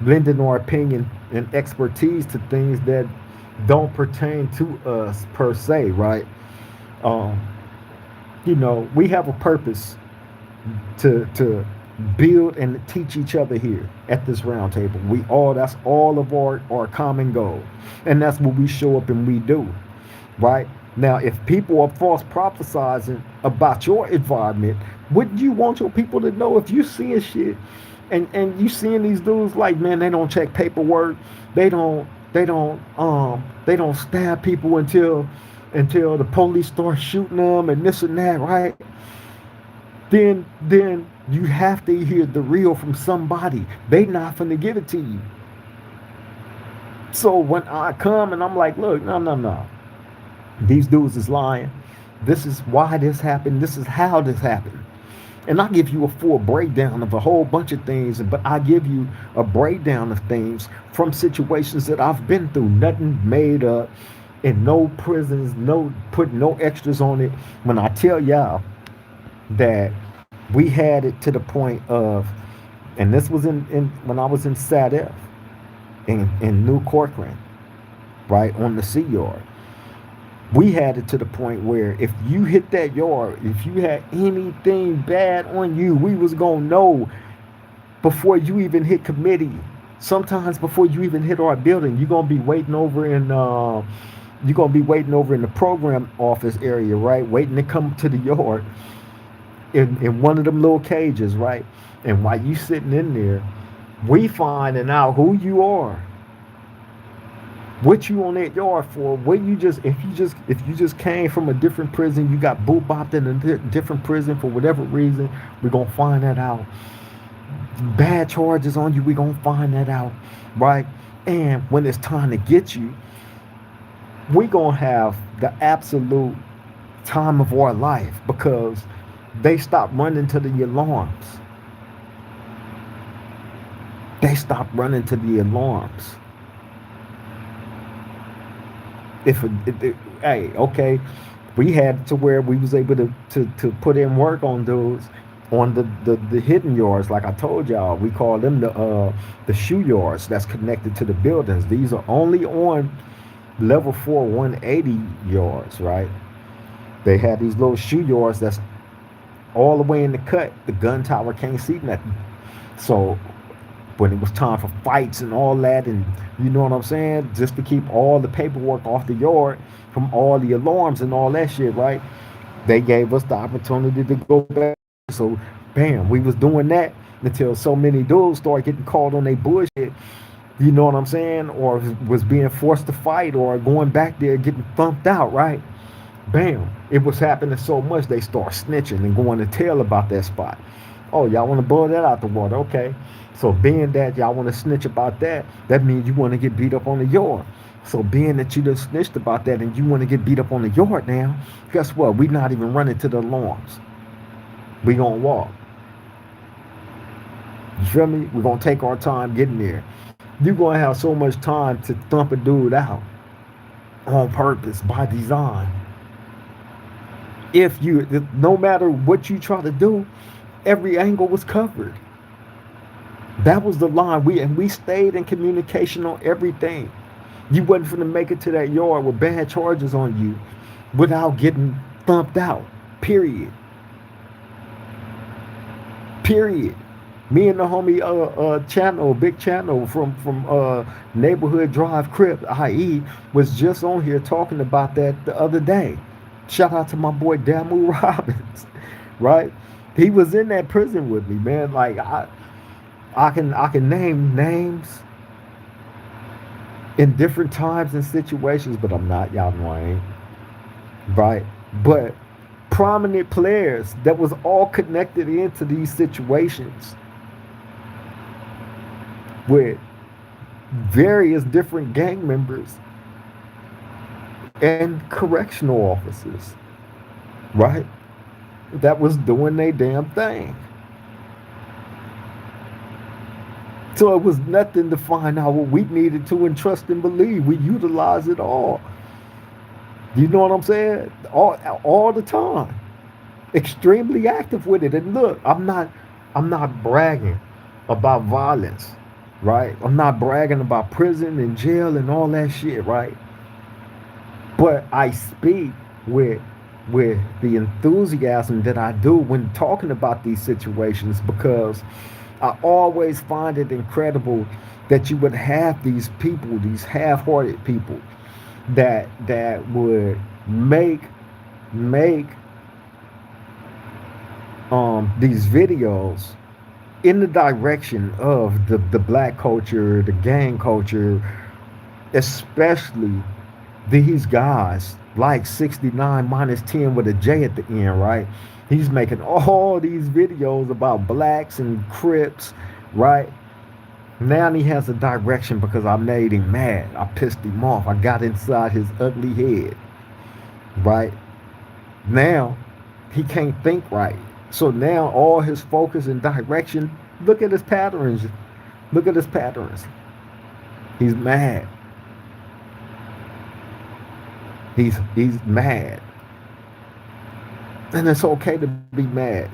lending our opinion and expertise to things that don't pertain to us per se, right? Um, we have a purpose to build and teach each other here at this round table. That's all of our common goal. And that's what we show up and we do. Right? Now, if people are false prophesizing about your environment, wouldn't you want your people to know if you seeing shit and you seeing these dudes like, man, they don't check paperwork, they don't stab people until the police start shooting them and this and that, right? Then you have to hear the real from somebody. They not finna give it to you. So when I come and I'm like, look, no, no, no. These dudes is lying. This is why this happened. This is how this happened. And I give you a full breakdown of a whole bunch of things, but I give you a breakdown of things from situations that I've been through. Nothing made up, and no prisons, no put no extras on it. When I tell y'all that we had it to the point of, and this was in when I was in SADF in New Corcoran, right on the Sea Yard. We had it to the point where if you hit that yard, if you had anything bad on you, we was gonna know before you even hit committee. Sometimes before you even hit our building, you're gonna be waiting over in the program office area, right? Waiting to come to the yard in one of them little cages, right? And while you sitting in there, we finding out who you are, what you on that yard for, what you just if you just came from a different prison, you got boot bopped in a different prison for whatever reason, we're gonna find that out. Bad charges on you, we're gonna find that out, right? And when it's time to get you, we're gonna have the absolute time of our life because they stopped running to the alarms. They stopped running to the alarms. Hey, okay, we had to where we was able to put in work on those on the hidden yards. Like I told y'all, we call them the shoe yards that's connected to the buildings. These are only on level 4 180 yards, right? They had these little shoe yards that's all the way in the cut. The gun tower can't see nothing. So when it was time for fights and all that, and you know what I'm saying, just to keep all the paperwork off the yard from all the alarms and all that shit, right? They gave us the opportunity to go back. So, bam, we was doing that until so many dudes started getting caught on their bullshit. You know what I'm saying? Or was being forced to fight or going back there getting thumped out, right? Bam, it was happening so much they start snitching and going to tell about that spot. Oh, y'all want to blow that out the water? Okay. So being that y'all want to snitch about that, that means you want to get beat up on the yard. So being that you just snitched about that and you want to get beat up on the yard now, guess what? We not even running to the alarms. We gonna walk. You feel me? We're gonna take our time getting there. You're gonna have so much time to thump a dude out on purpose by design. No matter what you try to do, every angle was covered. That was the line. We stayed in communication on everything. You wasn't finna make it to that yard with bad charges on you without getting thumped out. Period. Period. Me and the homie channel, big channel from Neighborhood Drive Crips, i.e., was just on here talking about that the other day. Shout out to my boy Damu Robbins, right? He was in that prison with me, man. Like I can name names in different times and situations, but I'm not. Y'all know I ain't. Right? But prominent players that was all connected into these situations with various different gang members and correctional officers, right? That was doing their damn thing. So it was nothing to find out what we needed to and trust and believe. We utilized it all. You know what I'm saying? All the time. Extremely active with it. And look, I'm not bragging about violence, right? I'm not bragging about prison and jail and all that shit, right? But I speak with the enthusiasm that I do when talking about these situations, because I always find it incredible that you would have these people, these half-hearted people, that would make these videos in the direction of the black culture, the gang culture, especially these guys like 69 minus 10 with a J at the end, right? He's making all these videos about blacks and Crips, right? Now he has a direction because I made him mad. I pissed him off. I got inside his ugly head, right? Now he can't think right. So now all his focus and direction, look at his patterns. Look at his patterns. He's mad. He's mad. And it's okay to be mad.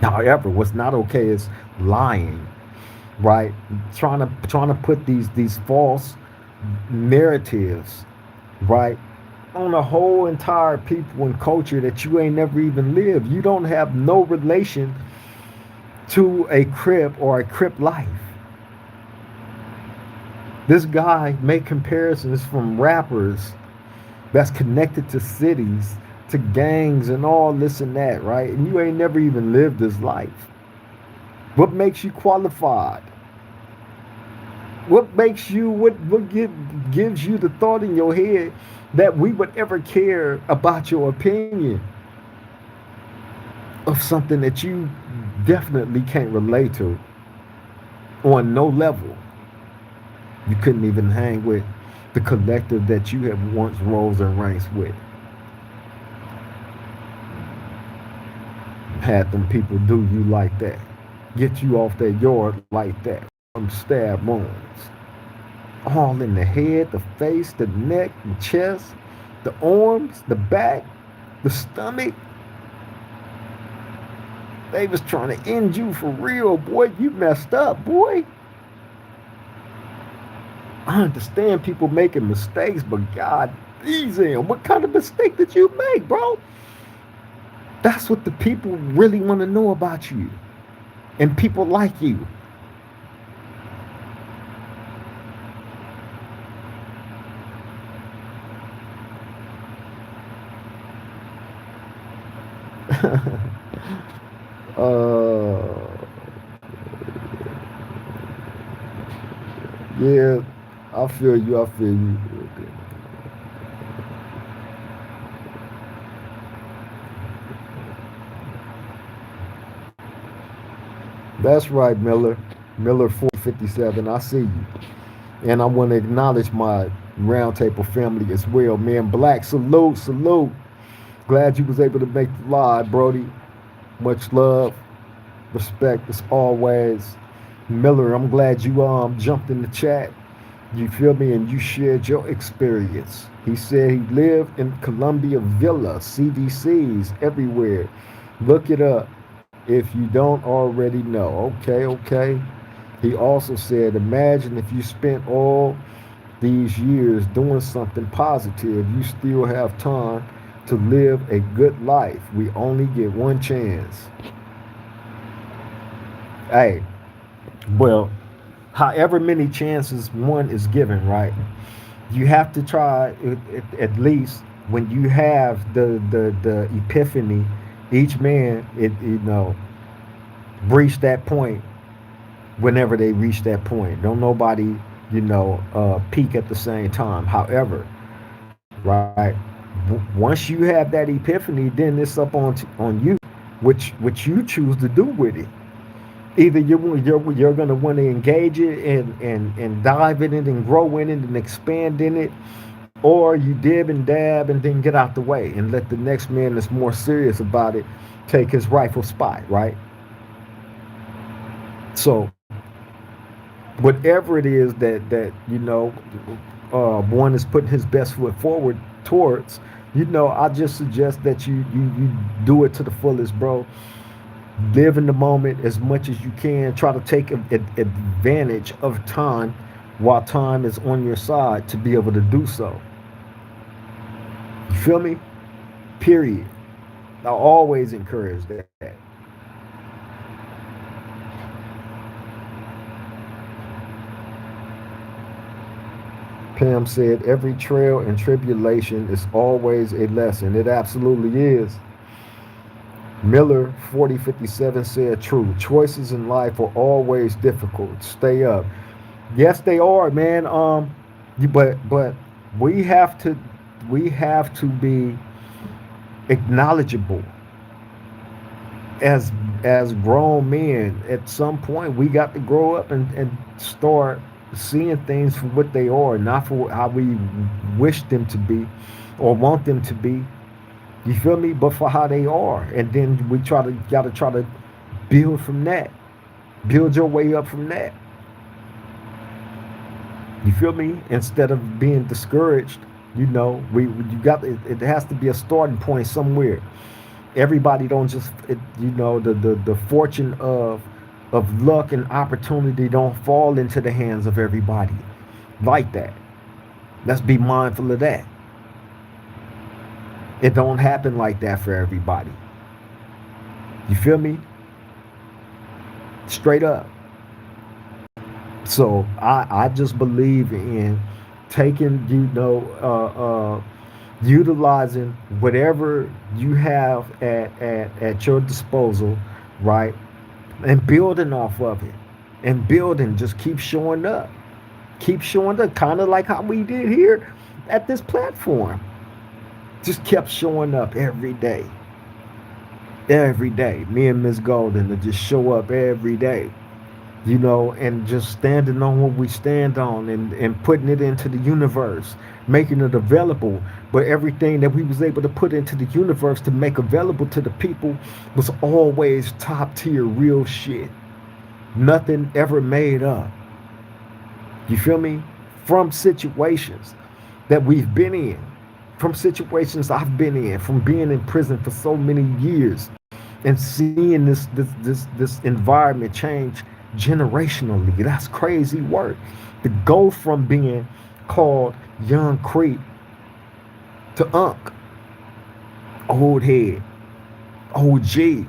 However, what's not okay is lying, right? Trying to put these false narratives, right, on a whole entire people and culture that you ain't never even lived. You don't have no relation to a Crip or a Crip life. This guy make comparisons from rappers that's connected to cities, to gangs and all this and that, right? And you ain't never even lived this life. What makes you qualified? What makes you, gives you the thought in your head that we would ever care about your opinion of something that you definitely can't relate to on no level? You couldn't even hang with the collective that you have once rose and ranks with. Had them people do you like that, get you off their yard like that, from stab wounds, all in the head, the face, the neck, the chest, the arms, the back, the stomach. They was trying to end you for real, boy. You messed up, boy. I understand people making mistakes, but God, what kind of mistake did you make, bro? That's what the people really want to know about you, and people like you. Yeah, I feel you. I feel you. That's right, Miller. Miller 457. I see you. And I want to acknowledge my roundtable family as well, man. Black, salute, salute. Glad you was able to make the live, Brody. Much love, respect as always. Miller, I'm glad you jumped in the chat. You feel me? And you shared your experience. He said he lived in Columbia Villa, CDCs everywhere. Look it up if you don't already know. Okay, okay. He also said, imagine if you spent all these years doing something positive, you still have time to live a good life. We only get one chance. Hey, well, however many chances one is given, right? You have to try at least when you have the epiphany. Each man, reach that point whenever they reach that point. Don't nobody, peak at the same time. However, right, once you have that epiphany, then it's up on you, which you choose to do with it. Either you're going to want to engage it and dive in it and grow in it and expand in it, or you dib and dab and then get out the way and let the next man that's more serious about it take his rightful spot, right? So whatever it is that one is putting his best foot forward towards, I just suggest that you do it to the fullest, bro. Live in the moment as much as you can. Try to take advantage of time while time is on your side to be able to do so. You feel me? Period. I always encourage that. Pam said, every trail and tribulation is always a lesson. It absolutely is. Miller 4057 said, true. Choices in life are always difficult. Stay up. Yes, they are, man. But we have to be acknowledgeable as as grown men. At some point, we got to grow up and start seeing things for what they are, not for how we wish them to be or want them to be. You feel me? But for how they are, and then we gotta try to build from that. Build your way up from that. You feel me? Instead of being discouraged, you got it has to be a starting point somewhere. Everybody don't just the fortune of luck and opportunity don't fall into the hands of everybody like that. Let's be mindful of that. It don't happen like that for everybody. You feel me? Straight up. So I just believe in taking, utilizing whatever you have at your disposal, right? And building off of it. And building, just keep showing up. Keep showing up, kind of like how we did here at this platform. Just kept showing up every day. Every day. Me and Miss Golden to just show up every day. And just standing on what we stand on and putting it into the universe, making it available. But everything that we was able to put into the universe to make available to the people was always top tier real shit. Nothing ever made up. You feel me? From situations that we've been in, from situations I've been in, from being in prison for so many years and seeing this environment change generationally. That's crazy work. To go from being called young Creep to Unc, old head, OG,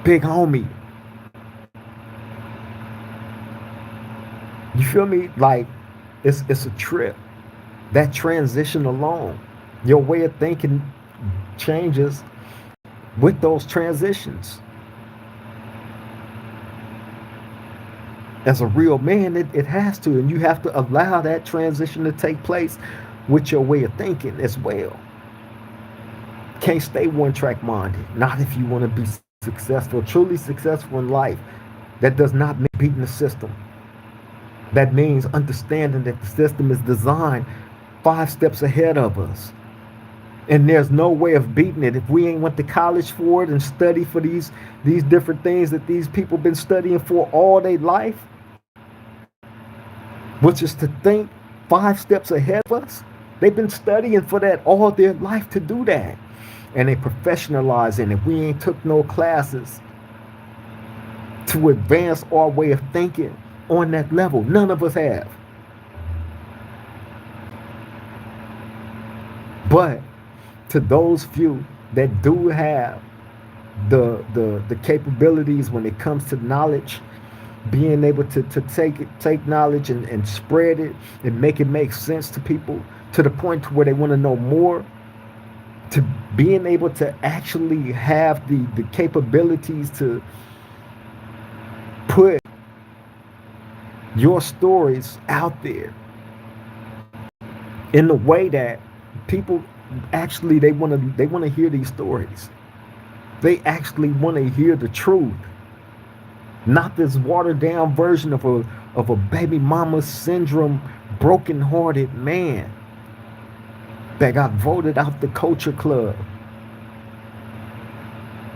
big homie. You feel me? Like it's a trip. That transition alone, your way of thinking changes with those transitions. As a real man, it has to, and you have to allow that transition to take place with your way of thinking as well. Can't stay one track minded. Not if you want to be successful, truly successful in life. That does not mean beating the system. That means understanding that the system is designed 5 steps ahead of us. And there's no way of beating it if we ain't went to college for it and study for these different things that these people been studying for all their life, which is to think 5 steps ahead of us. They've been studying for that all their life to do that. And they professionalize in it. We ain't took no classes to advance our way of thinking on that level. None of us have. But to those few that do have the capabilities when it comes to knowledge, being able to take knowledge and spread it and make it make sense to people to the point to where they want to know more, to being able to actually have the capabilities to put your stories out there in the way that people actually they want to hear these stories. They actually want to hear the truth, not this watered down version of a baby mama syndrome broken hearted man that got voted out the culture club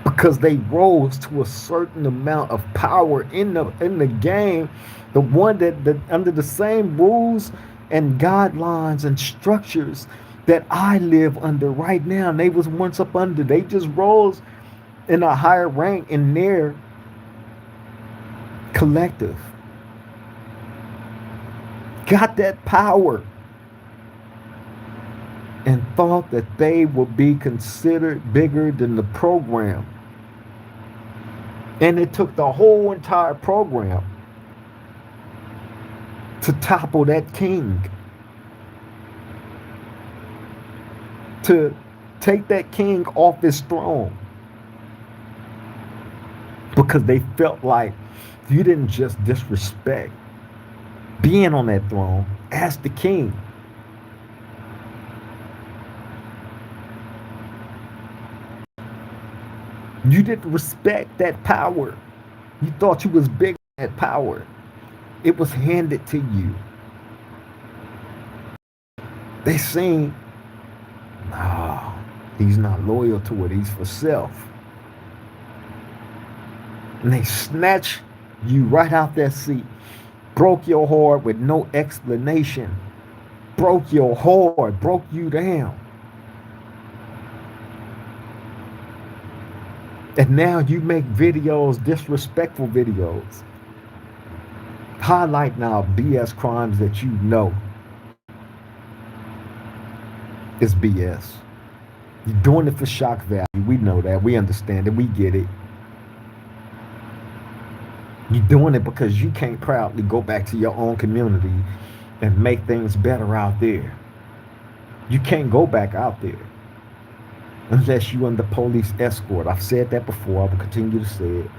because they rose to a certain amount of power in the game, the one that under the same rules and guidelines and structures that I live under right now, and they was once up under. They just rose in a higher rank in their collective. Got that power. and thought that they would be considered bigger than the program. And it took the whole entire program to topple that king, to take that king off his throne, because they felt like you didn't just disrespect being on that throne as the king. You didn't respect that power. You thought you was big on that power. It was handed to you. They seen, nah, he's not loyal to it. He's for self. And they snatched you right out that seat. Broke your heart with no explanation. Broke your heart. Broke you down. And now you make videos, disrespectful videos, highlighting our BS crimes that you know is BS. You're doing it for shock value. We know that. We understand it. We get it. You're doing it because you can't proudly go back to your own community and make things better out there. You can't go back out there unless you under police escort. I've said that before. I will continue to say it.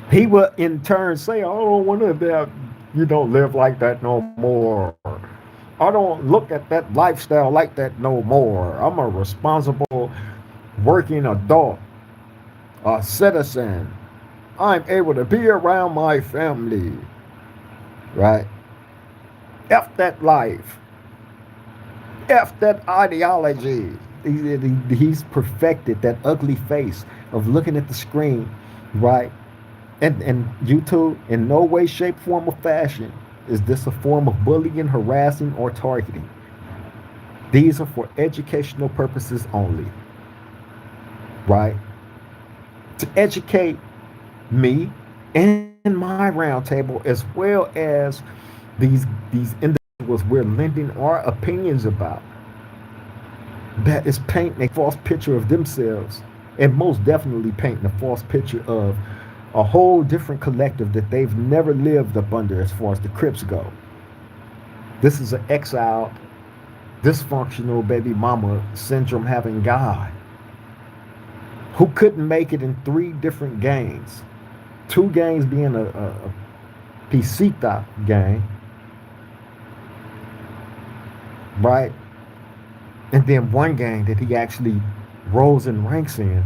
He will in turn say, I don't want to live like that no more. I don't look at that lifestyle like that no more. I'm a responsible working adult, a citizen. I'm able to be around my family. Right? F that life. F that ideology. He's perfected that ugly face of looking at the screen, right? And YouTube, in no way, shape, form, or fashion, is this a form of bullying, harassing, or targeting. These are for educational purposes only, right? To educate me and my roundtable, as well as these individuals we're lending our opinions about, that is painting a false picture of themselves, and most definitely painting a false picture of a whole different collective that they've never lived up under as far as the Crips go. This is an exiled, dysfunctional baby mama syndrome having guy who couldn't make it in 3 different gangs. 2 gangs being a Pisita gang, right? And then 1 gang that he actually rose in ranks in,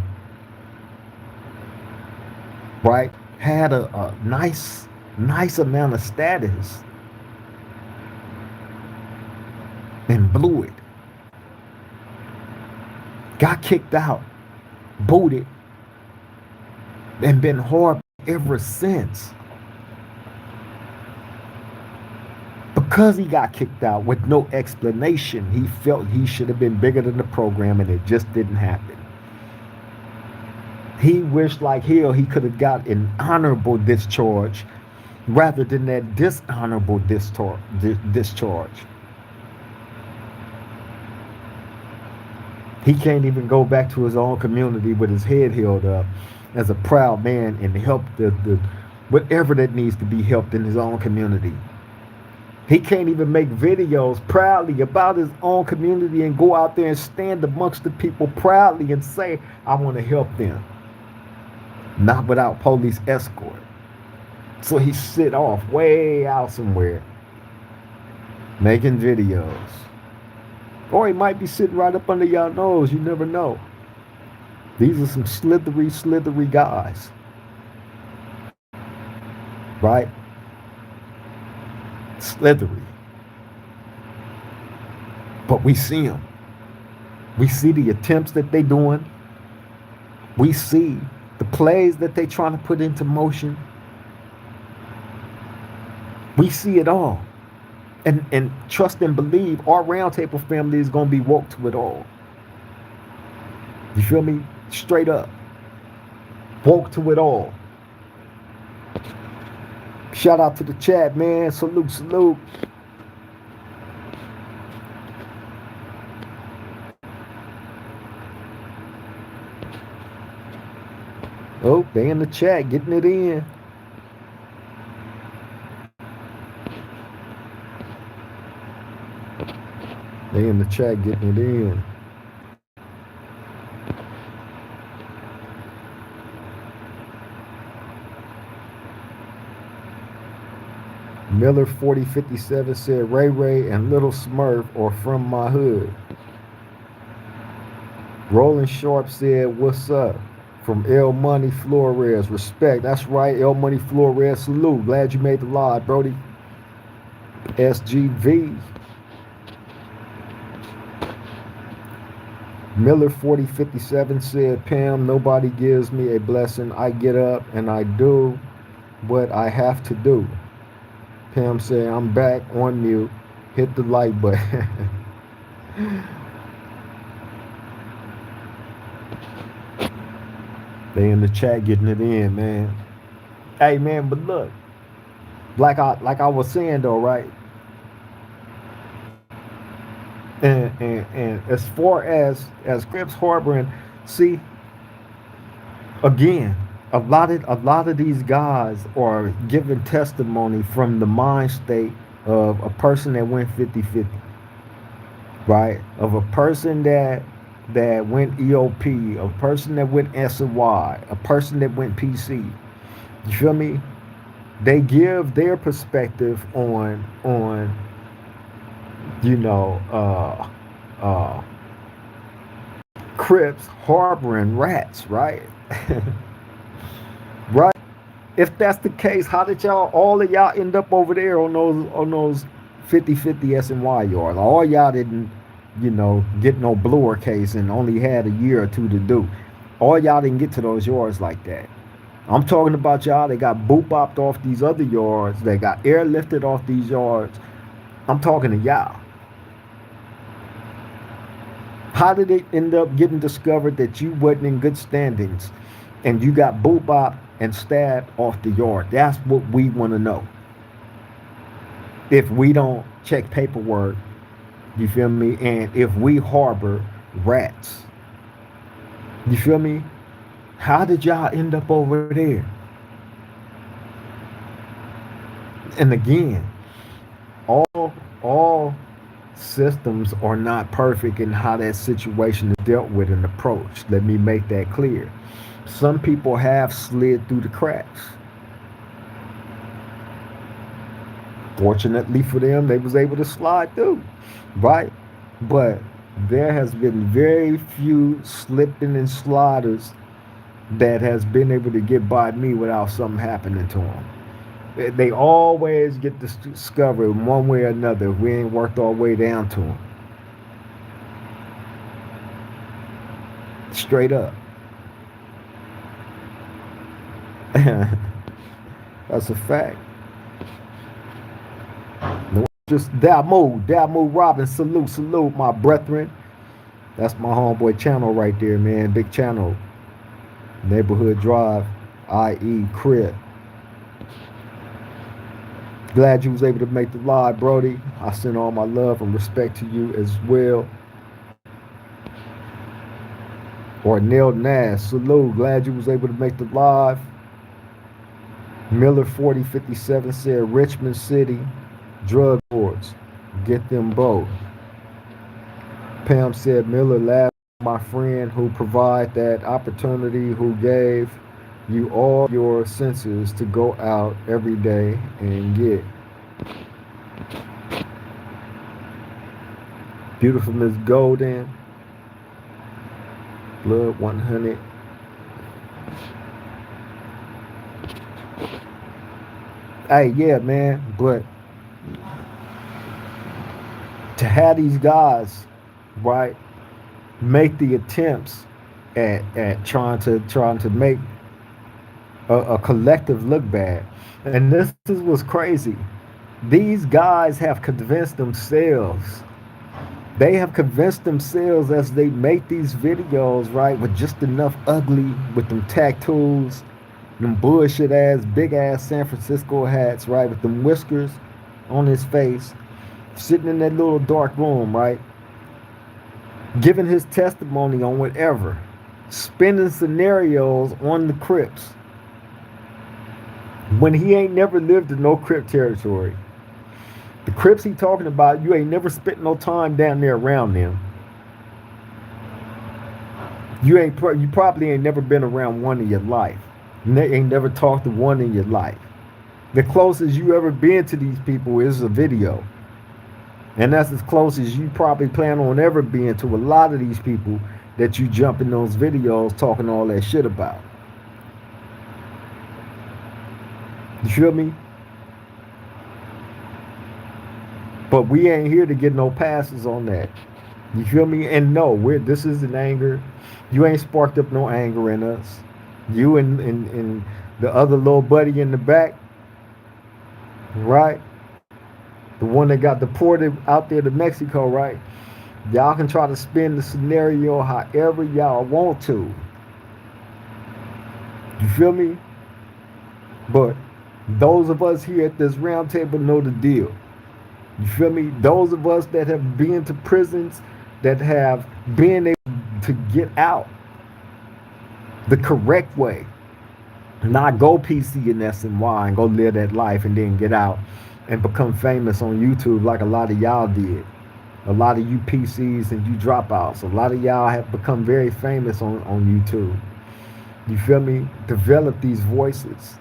right? Had a nice amount of status and blew it. Got kicked out, booted, and been hard ever since. Because he got kicked out with no explanation, he felt he should have been bigger than the program, and it just didn't happen. He wished like hell he could have got an honorable discharge rather than that dishonorable discharge. He can't even go back to his own community with his head held up as a proud man and help the whatever that needs to be helped in his own community. He can't even make videos proudly about his own community and go out there and stand amongst the people proudly and say, I want to help them. Not without police escort. So he sit off way out somewhere making videos. Or he might be sitting right up under y'all nose. You never know. These are some slithery guys. Right? Slithery. But we see them. We see the attempts that they doing. We see the plays that they trying to put into motion. We see it all. And trust and believe our roundtable family is going to be woke to it all. You feel me? Straight up. Woke to it all. Shout out to the chat, man. Salute. Oh, they in the chat getting it in. They in the chat getting it in. Miller 4057 said Ray Ray and Little Smurf are from my hood. Roland Sharp said, what's up? From El Money Flores. Respect. That's right, El Money Flores. Salute. Glad you made the live, Brody. SGV. Miller 4057 said, Pam, nobody gives me a blessing. I get up and I do what I have to do. Pam said, I'm back on mute. Hit the like button. They in the chat getting it in, man. Hey, man, but look, like I was saying though, right? And as far as Crips harboring, see, again, a lot of these guys are giving testimony from the mind state of a person that went 50-50, right? Of a person that went EOP, a person that went SY, a person that went PC. You feel me? They give their perspective on you know Crips harboring rats, right? Right? If that's the case, how did all of y'all end up over there on those 50-50 SNY yards? All y'all didn't, get no blower case and only had a year or two to do. All y'all didn't get to those yards like that. I'm talking about y'all that got boop bopped off these other yards, that got airlifted off these yards. I'm talking to y'all. How did it end up getting discovered that you wasn't in good standings and you got boop bopped and stabbed off the yard? That's what we want to know. If we don't check paperwork, you feel me? And if we harbor rats, you feel me? How did y'all end up over there? And again, all systems are not perfect in how that situation is dealt with and approached. Let me make that clear. Some people have slid through the cracks. Fortunately for them, they was able to slide through, right? But there has been very few slipping and sliders that has been able to get by me without something happening to them. They always get discovered one way or another if we ain't worked our way down to them. Straight up. That's a fact. Just Damu Robin, salute, my brethren. That's my homeboy channel right there, man. Big channel. Neighborhood Drive, i.e. Crip. Glad you was able to make the live, Brody. I send all my love and respect to you as well. Or Neil Nash, salute. Glad you was able to make the live. Miller 4057 said Richmond City drug lords, get them both. Pam said Miller laughed at my friend who provide that opportunity, who gave you all your senses to go out every day and get. Beautiful Miss Golden, Blood 100. Hey, yeah, man, but to have these guys, right, make the attempts at trying to make a collective look bad. And this is what's crazy. These guys have convinced themselves. They have convinced themselves as they make these videos, right, with just enough ugly, with them tattoos, them bullshit ass, big ass San Francisco hats, right, with them whiskers on his face, sitting in that little dark room, right, giving his testimony on whatever, spinning scenarios on the Crips when he ain't never lived in no Crip territory. The Crips he talking about, you ain't never spent no time down there around them. You probably ain't never been around one in your life. Ain't never talked to one in your life. The closest you ever been to these people is a video. And that's as close as you probably plan on ever being to a lot of these people that you jump in those videos talking all that shit about. You feel me? But we ain't here to get no passes on that. You feel me? And no, this isn't anger. You ain't sparked up no anger in us. You and the other little buddy in the back, right? The one that got deported out there to Mexico, right? Y'all can try to spin the scenario however y'all want to. You feel me? But those of us here at this round table know the deal. You feel me? Those of us that have been to prisons, that have been able to get out the correct way, not go PC and SNY and go live that life and then get out and become famous on YouTube like a lot of y'all did. A lot of you PCs and you dropouts, a lot of y'all have become very famous on YouTube. You feel me? Develop these voices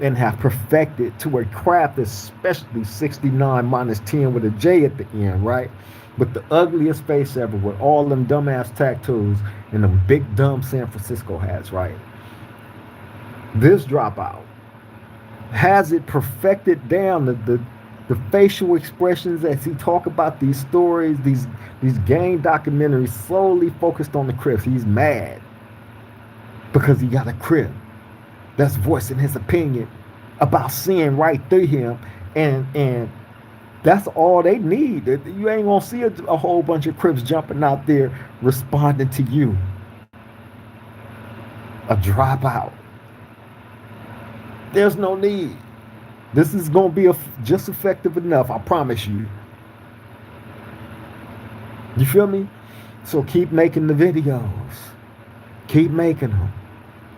and have perfected to a craft, especially 69 minus 10 with a J at the end, right? With the ugliest face ever, with all them dumbass tattoos and them big dumb San Francisco hats, right? This dropout has it perfected down the facial expressions as he talk about these stories, these gang documentaries solely focused on the Crips. He's mad because he got a Crip that's voicing his opinion about seeing right through him, and that's all they need. You ain't gonna see a whole bunch of Crips jumping out there responding to you. A dropout. There's no need. This is gonna be just effective enough, I promise you. You feel me? So keep making the videos. Keep making them.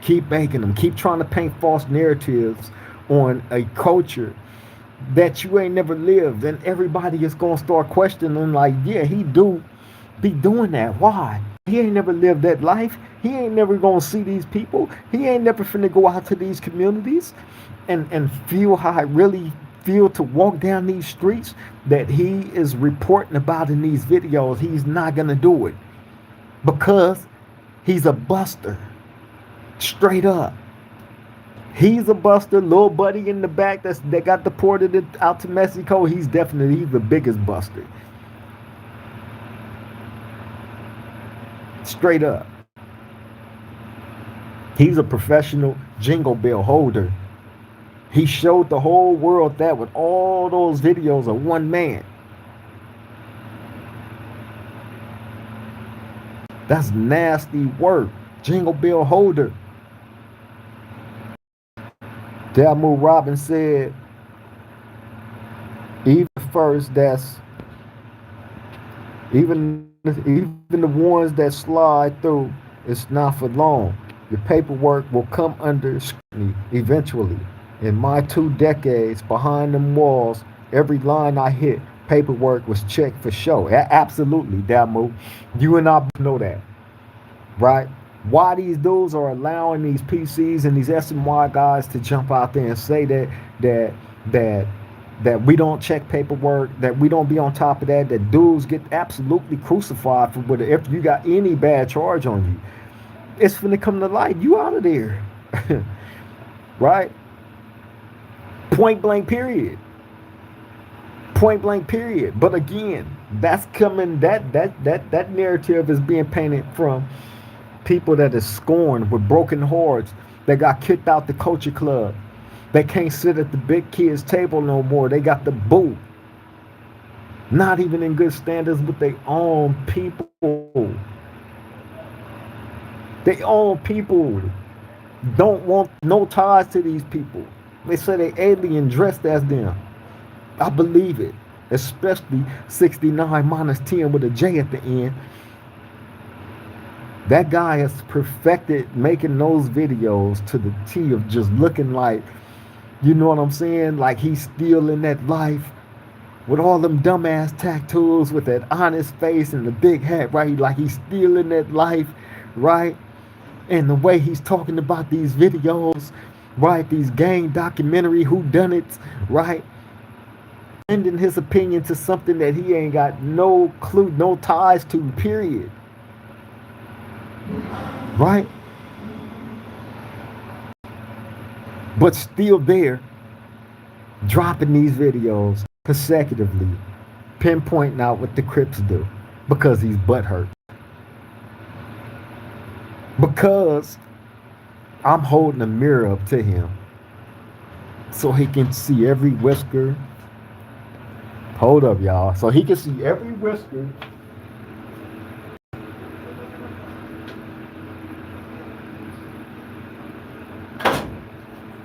Keep making them. Keep trying to paint false narratives on a culture that you ain't never lived, and everybody is gonna start questioning, like, yeah, he do be doing that. Why? He ain't never lived that life. He ain't never gonna see these people. He ain't never finna go out to these communities and feel how I really feel to walk down these streets that he is reporting about in these videos. He's not gonna do it because he's a buster. Straight up. He's a buster. Little buddy in the back that got deported out to Mexico, he's the biggest buster. Straight up. He's a professional jingle bell holder. He showed the whole world that with all those videos of one man. That's nasty work. Jingle bell holder. Delmu Robin said, even the ones that slide through, it's not for long. Your paperwork will come under scrutiny eventually. In my 2 decades behind them walls, every line I hit, paperwork was checked for show. Absolutely, Delmu. You and I know that, right? Why these dudes are allowing these PCs and these SNY guys to jump out there and say that we don't check paperwork, that we don't be on top of that dudes get absolutely crucified for whether if you got any bad charge on you. It's finna come to light. You out of there. Right? Point blank period. Point blank period. But again, that's coming, that narrative is being painted from people that is scorned with broken hearts, that got kicked out the culture club. They can't sit at the big kids table no more. They got the boot. Not even in good standards with their own people. Their own people don't want no ties to these people. They say they alien dressed as them. I believe it. Especially 69 minus 10 with a J at the end. That guy has perfected making those videos to the T of just looking like, you know what I'm saying? Like he's still in that life with all them dumbass tattoos with that honest face and the big hat, right? Like he's still in that life, right? And the way he's talking about these videos, right? These gang documentary whodunits, right? Ending his opinion to something that he ain't got no clue, no ties to, period. Right? But still there, dropping these videos consecutively, pinpointing out what the Crips do because he's butthurt. Because I'm holding a mirror up to him so he can see every whisker. Hold up, y'all. So he can see every whisker.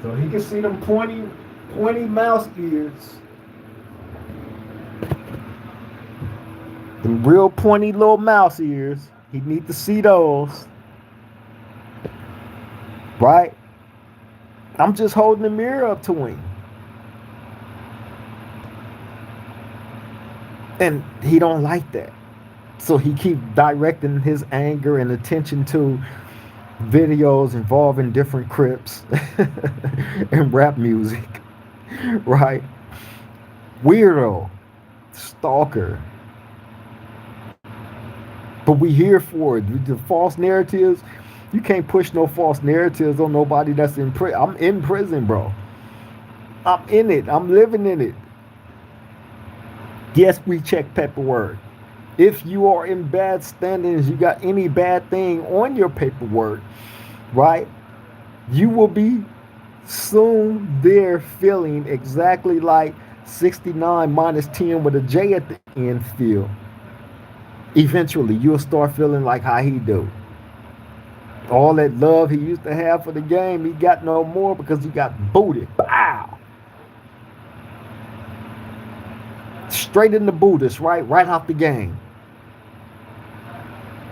So he can see them pointy mouse ears. Them real pointy little mouse ears. He need to see those. Right? I'm just holding the mirror up to him. And he don't like that. So he keep directing his anger and attention to videos involving different Crips and rap music. Right? Weirdo. Stalker. But we here for it. The false narratives, you can't push no false narratives on nobody that's in prison. I'm in prison, bro. I'm in it. I'm living in it. Yes, we check paperwork. If you are in bad standings, you got any bad thing on your paperwork, right? You will be soon there feeling exactly like 69 minus 10 with a J at the end feel. Eventually, you'll start feeling like how he do. All that love he used to have for the game, he got no more because he got booted. Bow! Straight in the Buddhist, right? Right off the game.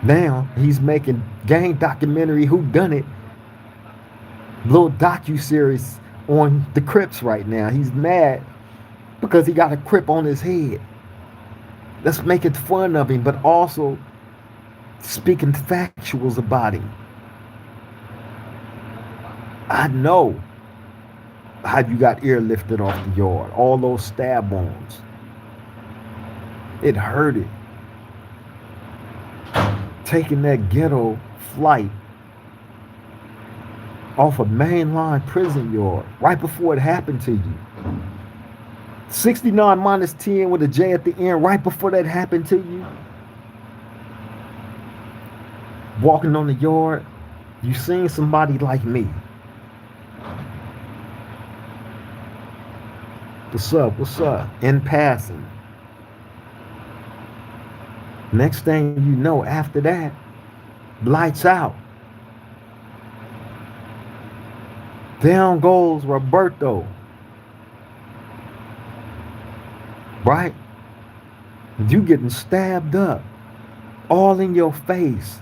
Now he's making gang documentary whodunit, little docu-series on the Crips right now. He's mad because he got a Crip on his head. Let's make it fun of him, but also speaking factuals about him. I know how you got airlifted off the yard. All those stab wounds. It hurted. Taking that ghetto flight off a mainline prison yard right before it happened to you. 69 minus 10 with a J at the end right before that happened to you. Walking on the yard, you seen somebody like me. What's up? What's up? In passing. Next thing you know, after that, lights out. Down goes Roberto. Right? You getting stabbed up. All in your face.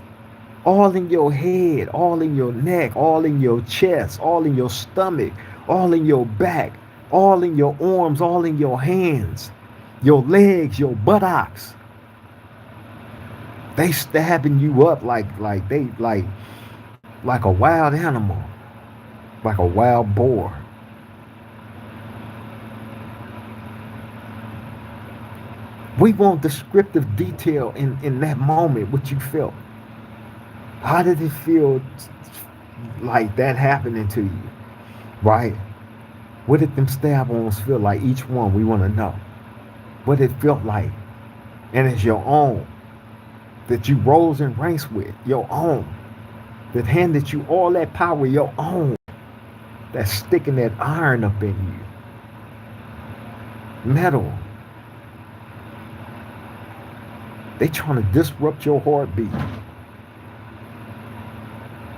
All in your head. All in your neck. All in your chest. All in your stomach. All in your back. All in your arms. All in your hands. Your legs. Your buttocks. They stabbing you up like a wild animal. Like a wild boar. We want descriptive detail in that moment, what you felt. How did it feel like that happening to you? Right? What did them stab wounds feel like? Each one, we want to know. What it felt like. And it's your own. That you rose in ranks with. Your own. That handed you all that power, your own. That's sticking that iron up in you. Metal. They trying to disrupt your heartbeat.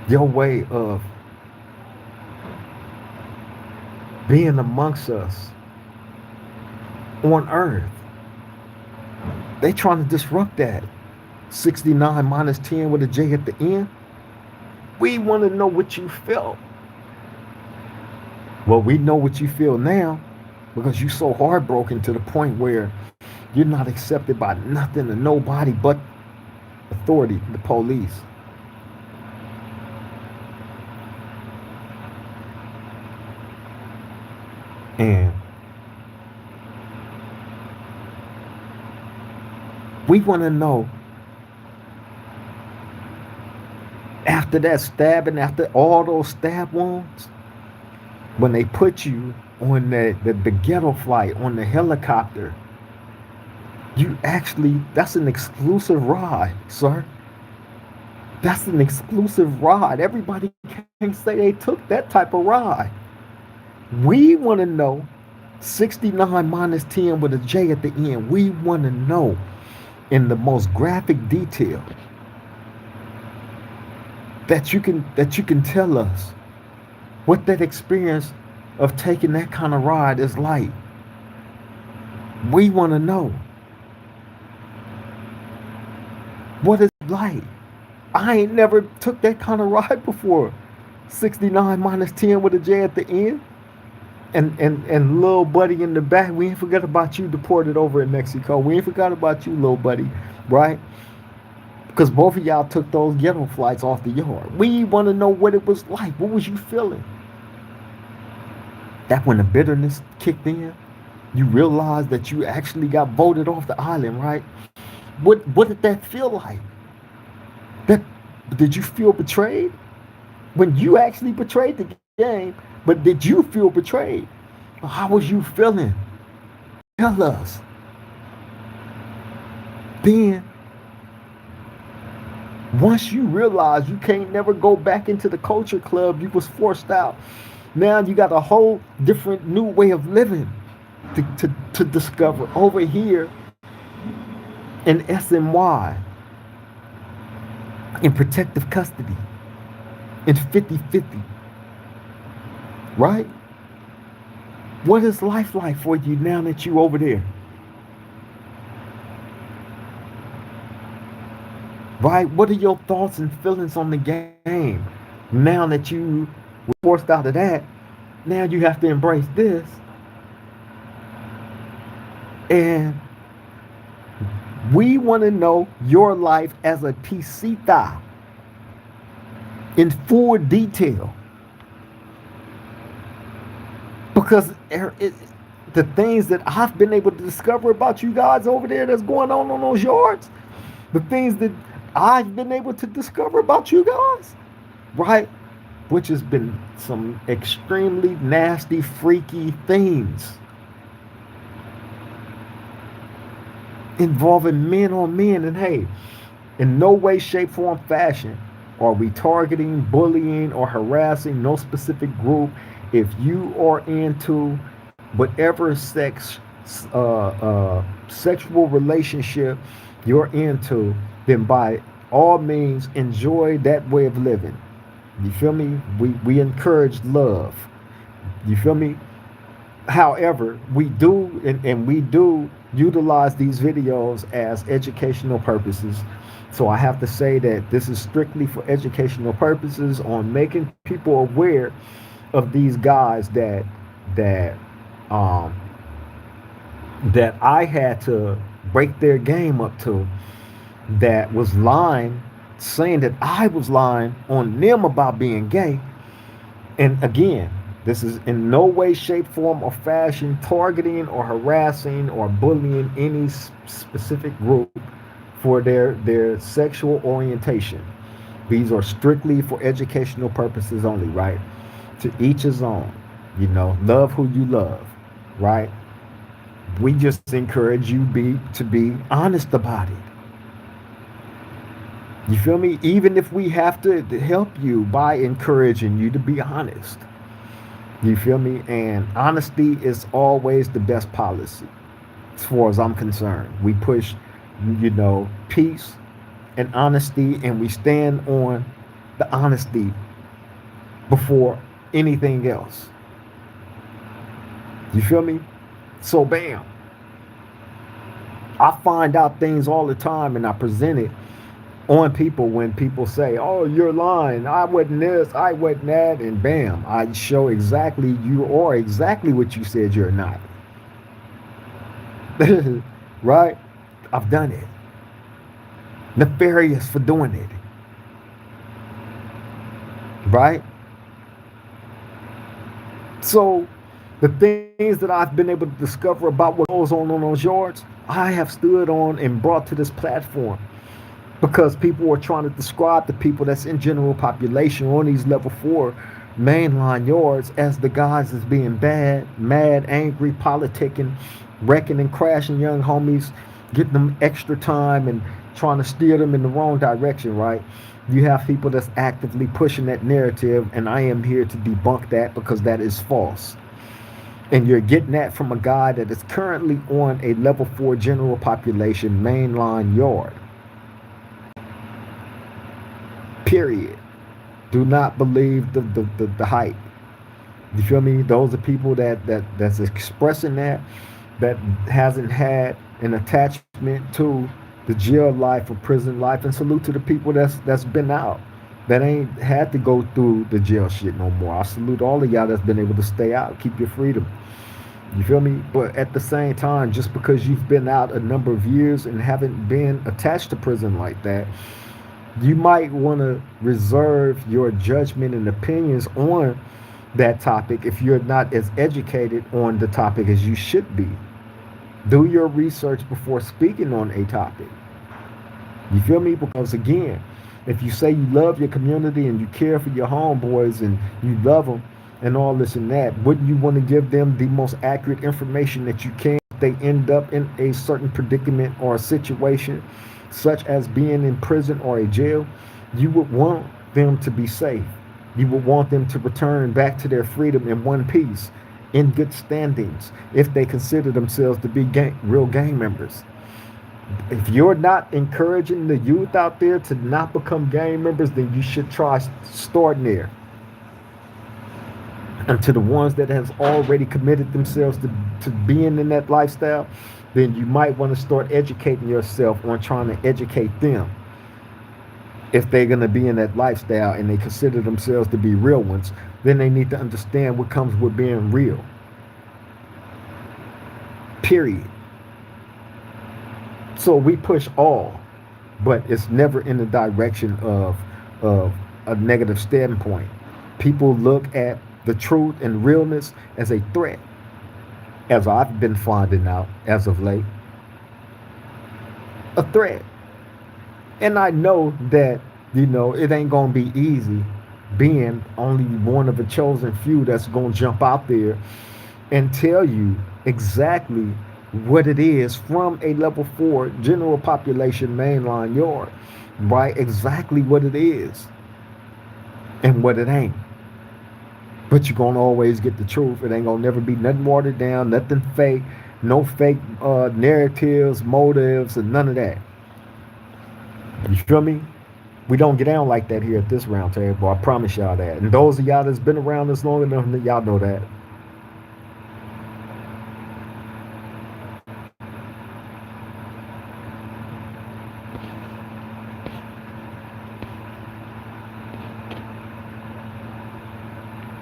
Your way of being amongst us on earth. They trying to disrupt that. 69 minus 10 with a J at the end. We want to know what you felt. Well, we know what you feel now because you're so heartbroken to the point where you're not accepted by nothing or nobody but authority, the police. And we want to know, after that stabbing, after all those stab wounds, when they put you on the ghetto flight, on the helicopter, you actually, that's an exclusive ride, sir. That's an exclusive ride. Everybody can't say they took that type of ride. We want to know 69 minus 10 with a J at the end. We want to know in the most graphic detail that you can tell us what that experience of taking that kind of ride is like. We want to know what it's like. I ain't never took that kind of ride before. 69 minus 10 with a J at the end. And little buddy in the back, we ain't forgot about you deported over in Mexico. We ain't forgot about you, little buddy, right? Because both of y'all took those ghetto flights off the yard. We want to know what it was like. What was you feeling? That when the bitterness kicked in, you realized that you actually got voted off the island, right? What did that feel like? That, did you feel betrayed? When you actually betrayed the game, but did you feel betrayed? How was you feeling? Tell us. Then, once you realize you can't never go back into the culture club, you was forced out. Now you got a whole different new way of living to discover over here in SNY, in protective custody, in 50-50. Right? What is life like for you now that you over there? Right? What are your thoughts and feelings on the game? Now that you were forced out of that, now you have to embrace this. And we want to know your life as a pisita in full detail. Because the things that I've been able to discover about you guys over there that's going on those yards, the things that I've been able to discover about you guys, right? Which has been some extremely nasty, freaky things involving men on men. And hey, in no way, shape, form, fashion are we targeting, bullying, or harassing no specific group. If you are into whatever sexual relationship you're into, then by all means enjoy that way of living. You feel me? We encourage love. You feel me? However, we do and we do utilize these videos as educational purposes. So I have to say that this is strictly for educational purposes on making people aware of these guys that I had to break their game up to, that was lying, saying that I was lying on them about being gay. And again, this is in no way, shape, form, or fashion targeting or harassing or bullying any specific group for their sexual orientation. These are strictly for educational purposes only, right? To each his own. You know, love who you love, right? We just encourage you to be honest about it. You feel me? Even if we have to help you by encouraging you to be honest. You feel me? And honesty is always the best policy, as far as I'm concerned. We push, peace and honesty, and we stand on the honesty before anything else. You feel me? So bam. I find out things all the time and I present it on people when people say, "Oh, you're lying. I wasn't this. I wasn't that," and bam, I show exactly you are exactly what you said you're not. Right? I've done it. Nefarious for doing it. Right? So the things that I've been able to discover about what goes on those yards, I have stood on and brought to this platform because people are trying to describe the people that's in general population on these level 4 mainline yards as the guys as being bad, mad, angry, politicking, wrecking and crashing young homies, getting them extra time and trying to steer them in the wrong direction, right? You have people that's actively pushing that narrative, and I am here to debunk that because that is false. And you're getting that from a guy that is currently on a level 4 general population mainline yard. Period. Do not believe the hype. You feel me? Those are people that's expressing that hasn't had an attachment to the jail life or prison life. And salute to the people that's been out, that ain't had to go through the jail shit no more. I salute all of y'all that's been able to stay out, keep your freedom. You feel me? But at the same time, just because you've been out a number of years and haven't been attached to prison like that, you might want to reserve your judgment and opinions on that topic if you're not as educated on the topic as you should be. Do your research before speaking on a topic. You feel me? Because again, if you say you love your community and you care for your homeboys and you love them and all this and that, wouldn't you want to give them the most accurate information that you can if they end up in a certain predicament or a situation, such as being in prison or a jail? You would want them to be safe. You would want them to return back to their freedom in one piece, in good standings, if they consider themselves to be real gang members. If you're not encouraging the youth out there to not become gang members, then you should try starting there. And to the ones that has already committed themselves to being in that lifestyle, then you might want to start educating yourself on trying to educate them. If they're going to be in that lifestyle and they consider themselves to be real ones, then they need to understand what comes with being real. Period. So we push all, but it's never in the direction of a negative standpoint. People look at the truth and realness as a threat, as I've been finding out as of late. A threat. And I know that, it ain't gonna be easy being only one of a chosen few that's gonna jump out there and tell you exactly what it is from a level 4 general population mainline yard, right? Exactly what it is and what it ain't. But you're gonna always get the truth. It ain't gonna never be nothing watered down, nothing fake, no fake narratives, motives, and none of that. You feel me? We don't get down like that here at this round table. I promise y'all that. And those of y'all that's been around this long enough, y'all know that.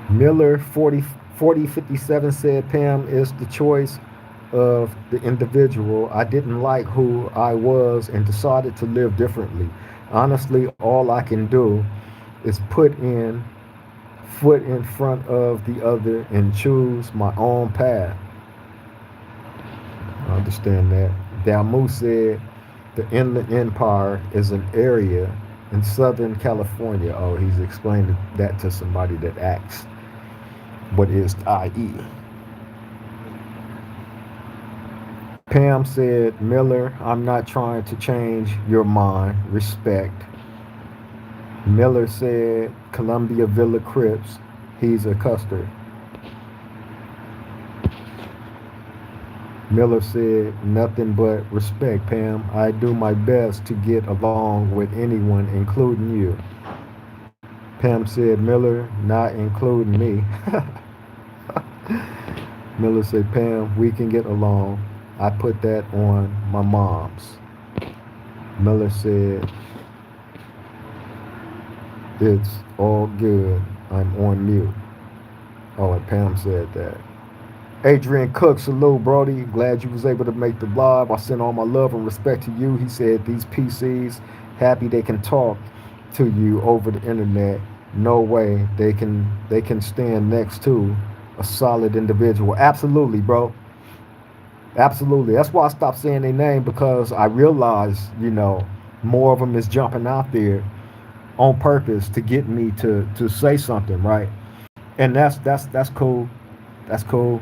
Miller 4057 said Pam is the choice of the individual. I didn't like who I was and decided to live differently. Honestly, all I can do is put in foot in front of the other and choose my own path. I understand that. Damu said the Inland Empire is an area in Southern California. Oh, he's explaining that to somebody that asked what is IE. Pam said, Miller, I'm not trying to change your mind. Respect. Miller said, Columbia Villa Crips, he's a custard. Miller said, nothing but respect, Pam. I do my best to get along with anyone, including you. Pam said, Miller, not including me. Miller said, Pam, we can get along. I put that on my mom's. Miller said, It's all good. I'm on mute. Oh, and Pam said that. Adrian Cook, salute, Brody. Glad you was able to make the live. I send all my love and respect to you. He said these PCs happy they can talk to you over the internet. No way they can stand next to a solid individual. Absolutely, bro. Absolutely. That's why I stopped saying their name because I realized, more of them is jumping out there on purpose to get me to say something, right? And that's cool. That's cool.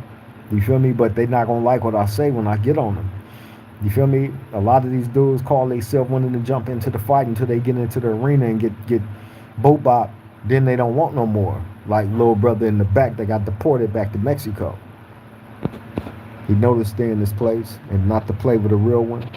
You feel me? But they not gonna like what I say when I get on them. You feel me? A lot of these dudes call themselves wanting to jump into the fight until they get into the arena and get boot bop. Then they don't want no more. Like little brother in the back that got deported back to Mexico. He noticed stay in this place and not to play with a real one.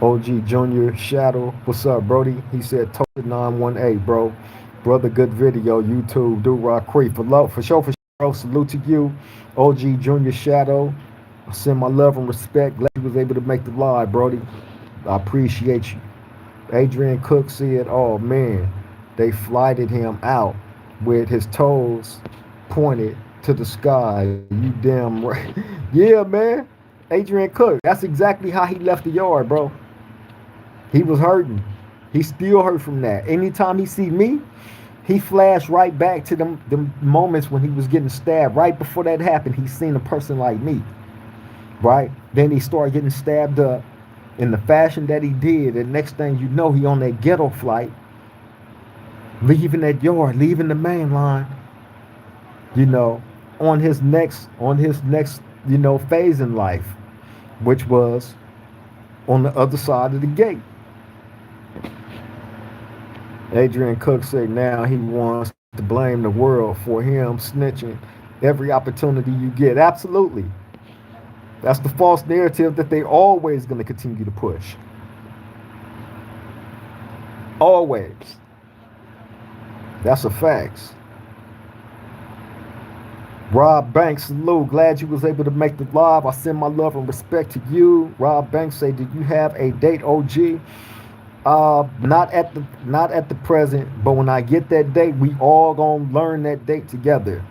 OG Junior Shadow, what's up, Brody? He said, Total 918, bro. Brother, good video. YouTube, do rock creep. For sure, bro. Salute to you. OG Junior Shadow. I send my love and respect. Glad you was able to make the live, Brody. I appreciate you. Adrian Cook said, oh, man, they flighted him out with his toes pointed to the sky. You damn right. Yeah, man. Adrian Cook. That's exactly how he left the yard, bro. He was hurting. He still hurt from that. Anytime he see me, he flashed right back to them moments when he was getting stabbed. Right before that happened, he seen a person like me. Right? Then he started getting stabbed up in the fashion that he did. And next thing you know, he on that ghetto flight, leaving that yard, leaving the main line, on his next, phase in life, which was on the other side of the gate. Adrian Cook said now he wants to blame the world for him snitching every opportunity you get. Absolutely. That's the false narrative that they always going to continue to push. Always. That's a fact. Rob Banks, salute. Glad you was able to make the live. I send my love and respect to you. Rob Banks say, did you have a date, OG? Not at the present, but when I get that date, we all gonna learn that date together.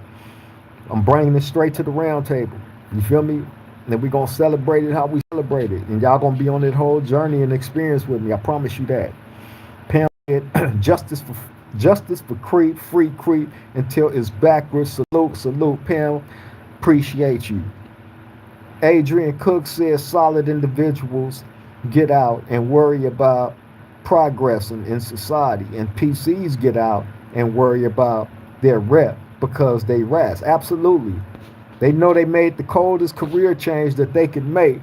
I'm bringing it straight to the round table. You feel me? And we gonna celebrate it how we celebrate it, and y'all gonna be on that whole journey and experience with me. I promise you that. Pam said, justice for creep, free creep until it's backwards. Salute, Pam. Appreciate you. Adrian Cook says solid individuals get out and worry about progressing in society, and PCs get out and worry about their rep because they rats. Absolutely. They know they made the coldest career change that they could make,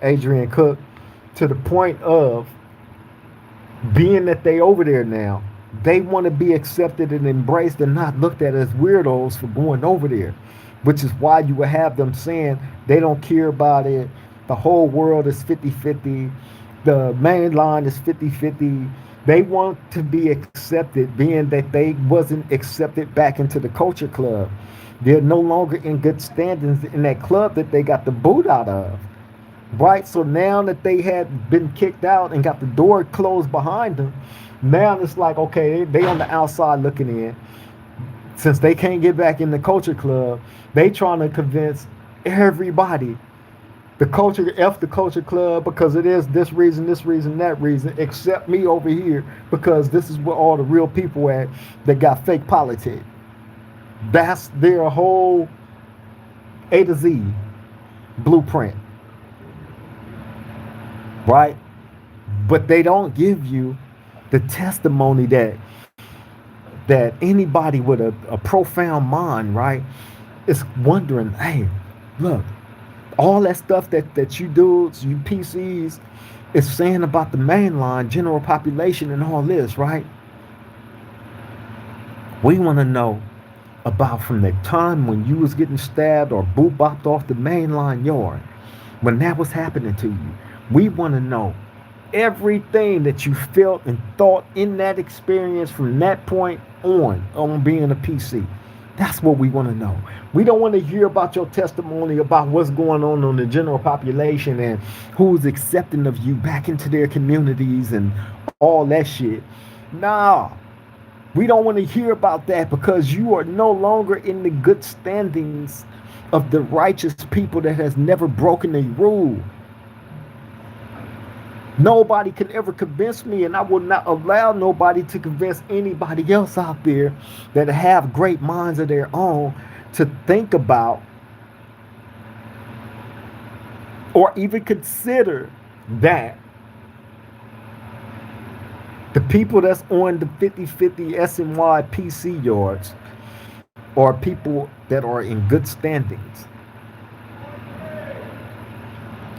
Adrian Cook, to the point of being that they over there now. They want to be accepted and embraced and not looked at as weirdos for going over there, which is why you will have them saying they don't care about it. The whole world is 50-50. The main line is 50-50. They want to be accepted, being that they wasn't accepted back into the culture club. They're no longer in good standings in that club that they got the boot out of. Right? So now that they had been kicked out and got the door closed behind them, now it's like, okay, they on the outside looking in. Since they can't get back in the culture club, they trying to convince everybody the culture club because it is this reason, that reason, except me over here because this is where all the real people at that got fake politics. That's their whole A to Z blueprint. Right? But they don't give you the testimony that anybody with a profound mind, right, is wondering, hey, look, all that stuff that you dudes, you PCs, is saying about the mainline, general population and all this, right? We want to know about from the time when you was getting stabbed or boot bopped off the mainline yard, when that was happening to you. We want to know everything that you felt and thought in that experience from that point on being a PC. That's what we want to know. We don't want to hear about your testimony about what's going on the general population and who's accepting of you back into their communities and all that shit. Nah, we don't want to hear about that because you are no longer in the good standings of the righteous people that has never broken a rule. Nobody can ever convince me, and I will not allow nobody to convince anybody else out there that have great minds of their own to think about or even consider that the people that's on the 50-50 SNY PC yards are people that are in good standings.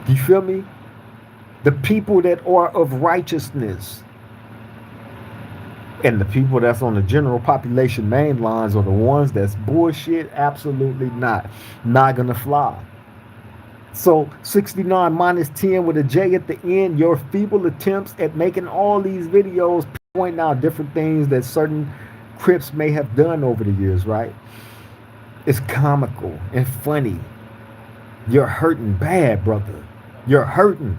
You feel me? The people that are of righteousness and the people that's on the general population main lines are the ones that's bullshit. Absolutely not. Not gonna fly. So 69 minus 10 with a J at the end, your feeble attempts at making all these videos pointing out different things that certain Crips may have done over the years, right? It's comical and funny. You're hurting bad, brother. You're hurting.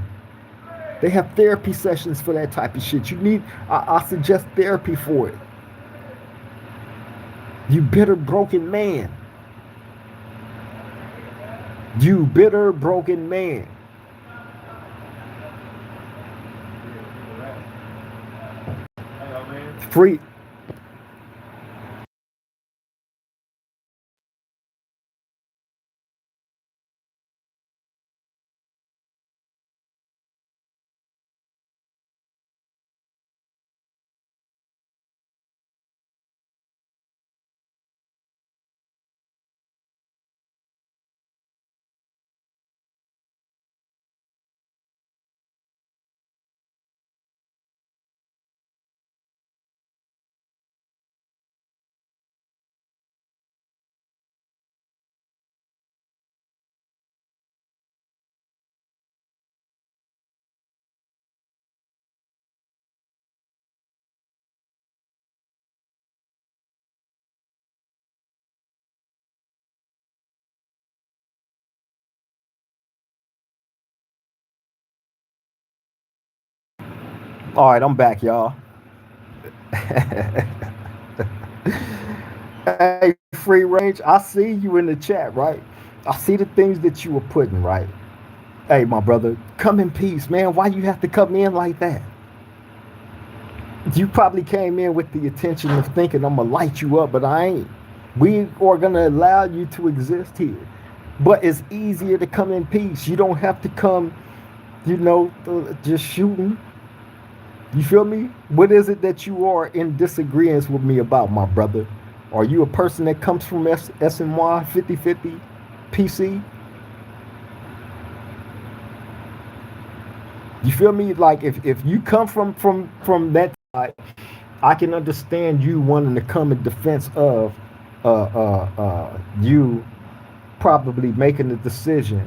They have therapy sessions for that type of shit. You need, I suggest therapy for it. You bitter, broken man. You bitter, broken man. Free. All right, I'm back, y'all. Hey, free range. I see you in the chat, right? I see the things that you were putting, right? Hey, my brother, come in peace, man. Why you have to come in like that? You probably came in with the intention of thinking I'm gonna light you up, but I ain't. We are gonna allow you to exist here, but it's easier to come in peace. You don't have to come, just shooting. You feel me? What is it that you are in disagreement with me about, my brother? Are you a person that comes from SNY 50-50 PC? You feel me? Like if you come from that side, I can understand you wanting to come in defense of you probably making the decision.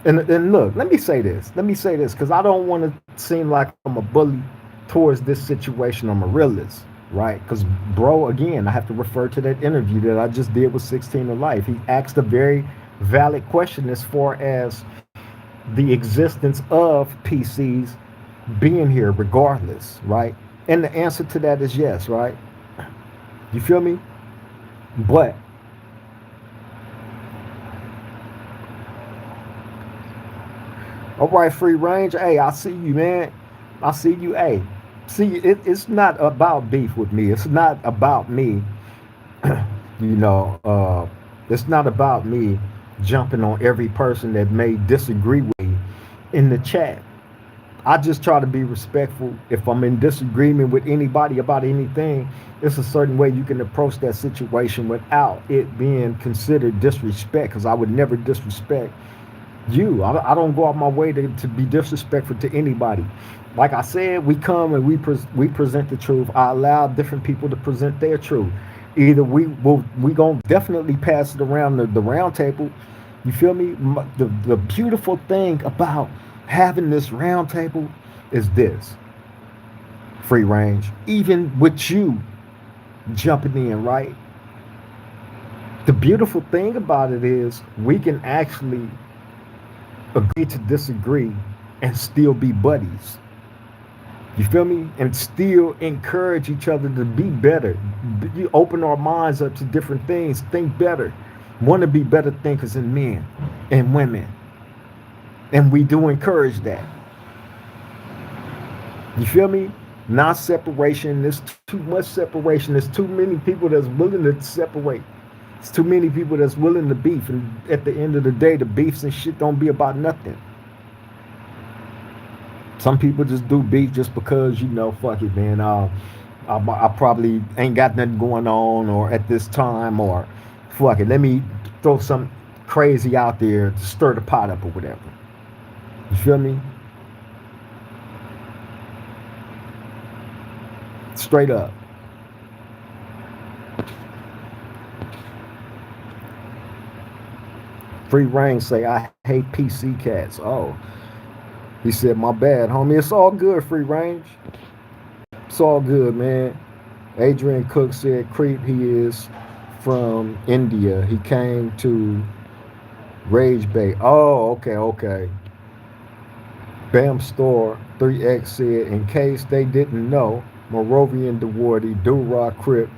And look, let me say this. Let me say this because I don't want to seem like I'm a bully towards this situation. I'm a realist, right? Because, bro, again, I have to refer to that interview that I just did with 16 of Life. He asked a very valid question as far as the existence of PCs being here regardless, right? And the answer to that is yes, right? You feel me? But all right, free range. Hey, I see you, man. I see you. Hey, see, it's not about beef with me. It's not about me. you know, it's not about me jumping on every person that may disagree with me in the chat. I just try to be respectful. If I'm in disagreement with anybody about anything, it's a certain way you can approach that situation without it being considered disrespect, because I would never disrespect you. I don't go out my way to be disrespectful to anybody. Like I said, we come and we present the truth. I allow different people to present their truth. Either we gonna definitely pass it around the round table. You feel me? The beautiful thing about having this round table is this: free range. Even with you jumping in, right? The beautiful thing about it is we can actually agree to disagree and still be buddies. You feel me? And still encourage each other to be better. You open our minds up to different things, think better, want to be better thinkers in men and women. And we do encourage that. You feel me? Not separation. There's too much separation. There's too many people that's willing to separate. It's too many people that's willing to beef. And at the end of the day, the beefs and shit don't be about nothing. Some people just do beef just because, fuck it, man. I probably ain't got nothing going on or at this time or fuck it. Let me throw some crazy out there to stir the pot up or whatever. You feel me? Straight up. Free Reign say, I hate PC cats. Oh, he said, my bad, homie. It's all good, Free Range. It's all good, man. Adrian Cook said, Creep, he is from India. He came to Rage Bay. Oh, okay, okay. Bam Store 3X said, in case they didn't know, Moravian Dewarty, Do-Rock Crip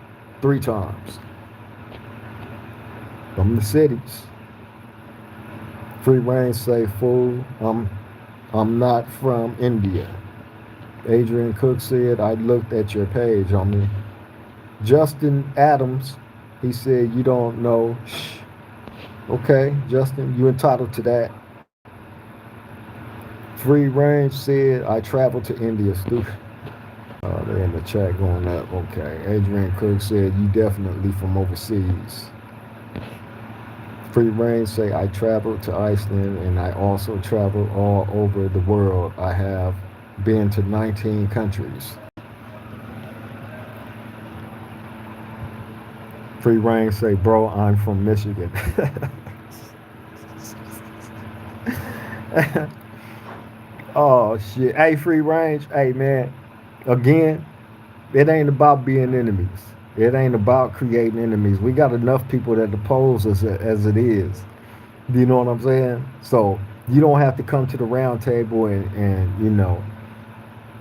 3 times. From the cities. Free Reign say, fool, I'm not from India. Adrian Cook said, I looked at your page on me. Justin Adams, he said, you don't know. Shh. Okay, Justin, you entitled to that. Free Range said, I traveled to India, stupid. They're in the chat going up. Okay. Adrian Cook said, you definitely from overseas. Free Range say, I traveled to Iceland and I also traveled all over the world. I have been to 19 countries. Free Range say, bro, I'm from Michigan. Oh shit. Hey, Free Range. Hey man. Again, it ain't about being enemies. It ain't about creating enemies. We got enough people that oppose us as it is. You know what I'm saying? So you don't have to come to the round table and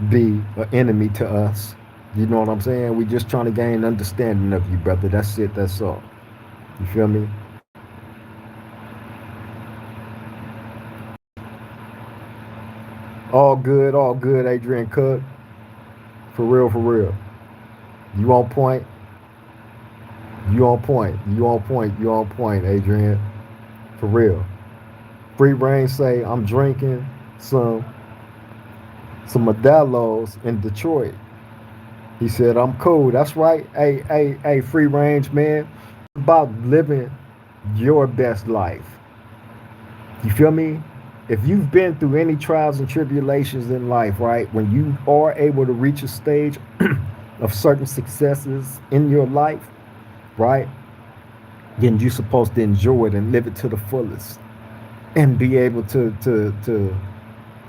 be an enemy to us. You know what I'm saying? We just trying to gain understanding of you, brother. That's it. That's all. You feel me? all good, Adrian Cook. For real, for real. You on point. You on point. You on point. You on point, Adrian. For real. Free Reign say I'm drinking some Modelo's in Detroit. He said I'm cool. That's right. Hey, Free Range man. About living your best life. You feel me? If you've been through any trials and tribulations in life, right, when you are able to reach a stage of certain successes in your life, right, then you're supposed to enjoy it and live it to the fullest and be able to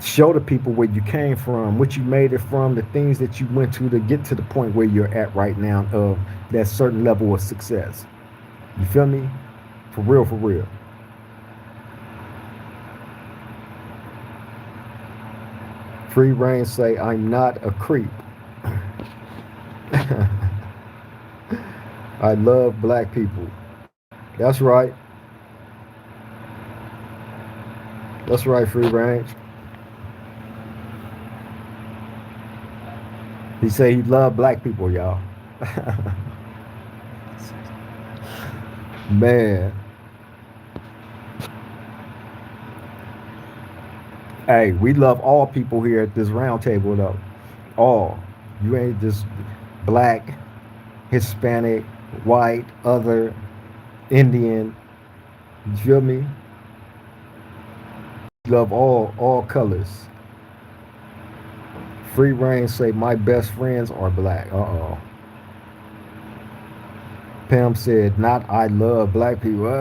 show the people where you came from, what you made it from, the things that you went to get to the point where you're at right now of that certain level of success. You feel me? For real, for real. Free Reign say, I'm not a creep. I love black people. That's right. That's right, Free Range. He say he love black people, y'all. Man. Hey, we love all people here at this round table, though. All. You ain't just black, Hispanic, white, other, Indian. You feel me? Love all colors. Free Reign say my best friends are black. Uh-oh. Pam said, not I love black people.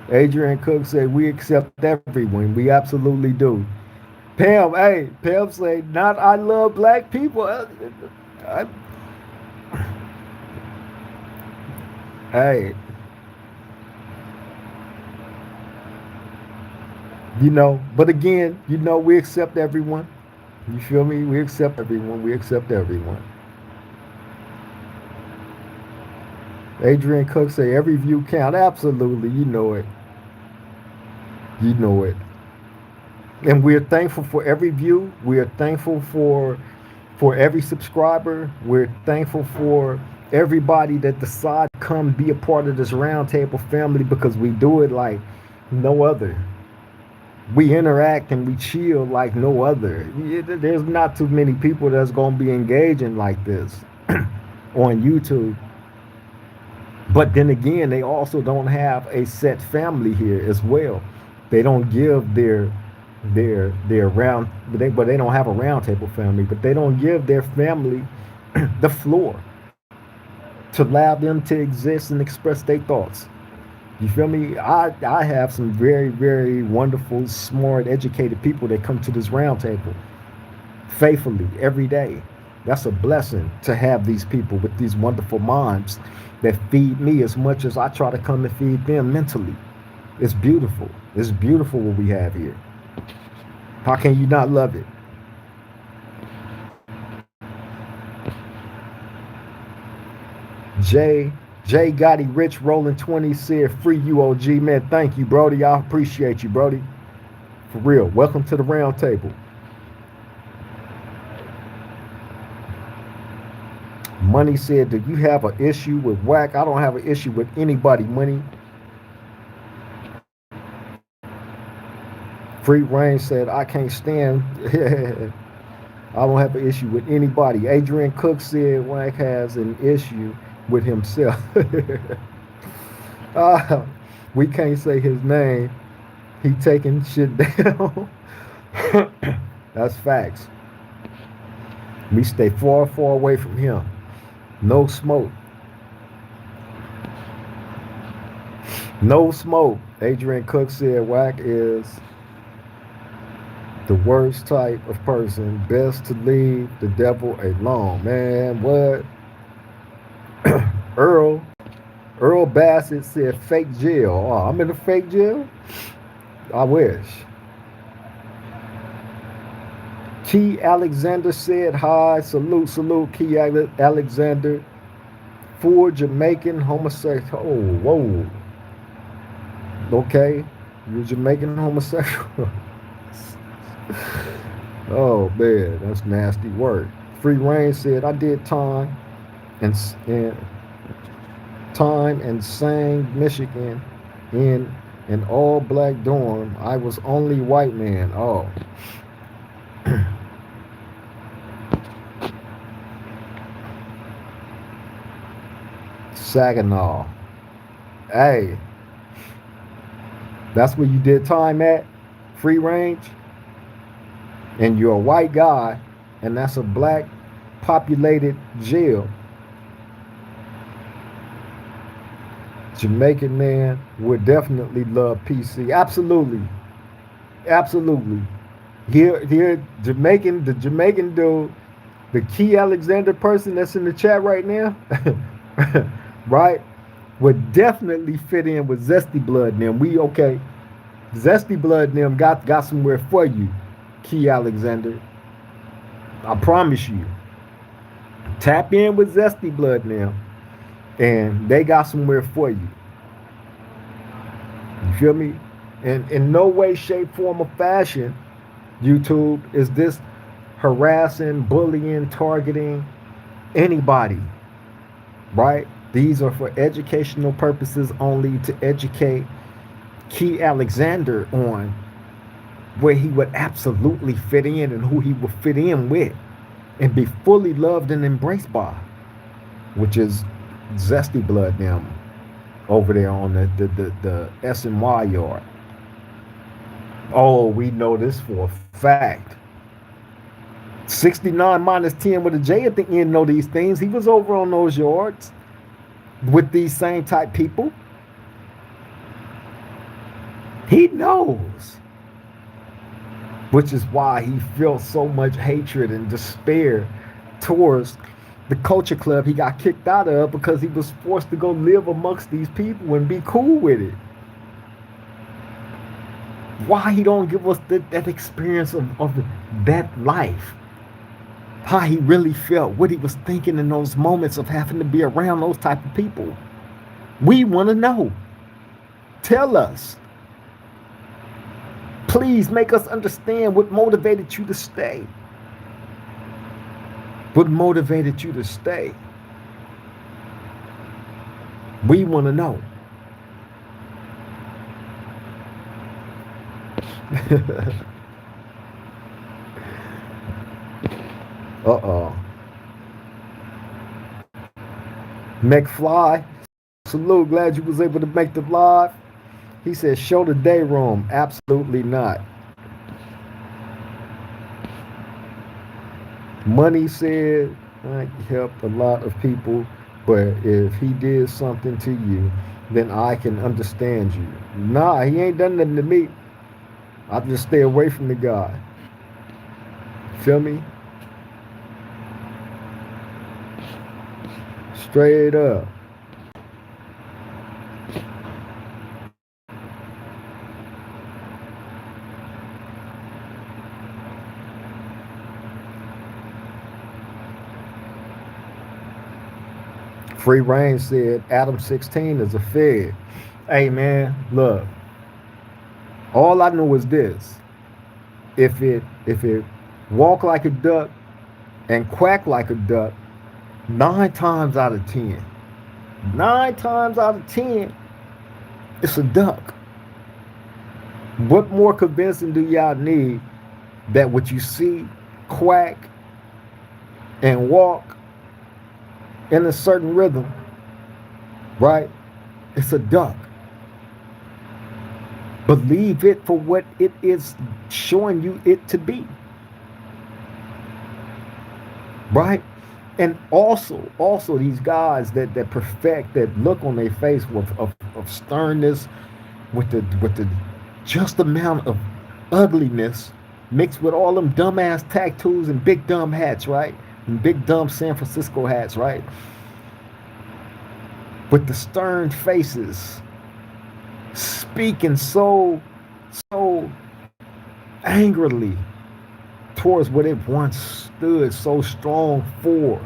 Adrian Cook said, we accept everyone. We absolutely do. Pam say, not I love black people. Hey, but again, we accept everyone. You feel me? We accept everyone. We accept everyone. Adrian Cook say every view count. Absolutely, you know it. You know it. And we're thankful for every view. We are thankful for every subscriber. We're thankful for everybody that decide to come be a part of this roundtable family because we do it like no other. We interact and we chill like no other. There's not too many people that's gonna be engaging like this on YouTube. But then again, they also don't have a set family here as well. They don't give their round, but they don't have a roundtable family. But they don't give their family the floor to allow them to exist and express their thoughts. You feel me? I have some very, very wonderful, smart, educated people that come to this roundtable faithfully every day. That's a blessing to have these people with these wonderful minds that feed me as much as I try to come and feed them mentally. It's beautiful. It's beautiful what we have here. How can you not love it? Jay Jay Gotti Rich Rolling 20 said free UOG. Man, thank you, Brody. I appreciate you, Brody. For real. Welcome to the round table. Money said, do you have an issue with whack? I don't have an issue with anybody, Money. Free Range said, I can't stand. I don't have an issue with anybody. Adrian Cook said Whack has an issue with himself. We can't say his name. He taking shit down. That's facts. We stay far, far away from him. No smoke. No smoke. Adrian Cook said Whack is the worst type of person. Best to leave the devil alone. Man, what? Earl Bassett said fake jail. Oh, I'm in a fake jail? I wish. Key Alexander said hi. Salute, salute, Key Alexander. Full Jamaican homosexual. Oh, whoa. Okay. You're Jamaican homosexual. Oh, man. That's nasty work. Free Reign said, I did time and sang Michigan in an all-black dorm. I was only white man. Oh. Saginaw. Hey, that's where you did time at? Free Range? And you're a white guy, and that's a black populated jail. Jamaican man would definitely love PC. Absolutely. Absolutely. Here, the Jamaican dude, the Key Alexander person that's in the chat right now, right, would definitely fit in with Zesty Blood and them. We okay. Zesty Blood and them got somewhere for you, Key Alexander. I promise you. Tap in with Zesty Blood now, and they got somewhere for you. You feel me? And in no way, shape, form, or fashion, YouTube is this harassing, bullying, targeting anybody, right? These are for educational purposes only, to educate Key Alexander on where he would absolutely fit in and who he would fit in with and be fully loved and embraced by, which is Zesty Blood now over there on the S&Y yard. Oh, we know this for a fact. 69 minus 10 with a J at the end know these things. He was over on those yards with these same type people. He knows. Which is why he felt so much hatred and despair towards The culture club he got kicked out of because he was forced to go live amongst these people and be cool with it. Why he don't give us that experience of that life? How he really felt, what he was thinking in those moments of having to be around those type of people. We want to know. Tell us. Please make us understand what motivated you to stay. What motivated you to stay? We want to know. Uh-oh. McFly, salute, glad you was able to make the live. He said, show the day room. Absolutely not. Money said, I helped a lot of people, but if he did something to you, then I can understand you. Nah, he ain't done nothing to me. I just stay away from the guy. Feel me? Straight up. Free Reign said Adam 16 is a fed. Hey man, look. All I know is this. If it walk like a duck and quack like a duck, 9 times out of 10, 9 times out of 10, it's a duck. What more convincing do y'all need that what you see quack and walk in a certain rhythm, right? It's a duck. Believe it for what it is showing you it to be. Right? And also these guys that perfect that look on their face of sternness with the just amount of ugliness mixed with all them dumbass tattoos and big dumb hats, right? And big dumb San Francisco hats, right? With the stern faces, speaking so angrily towards what it once stood so strong for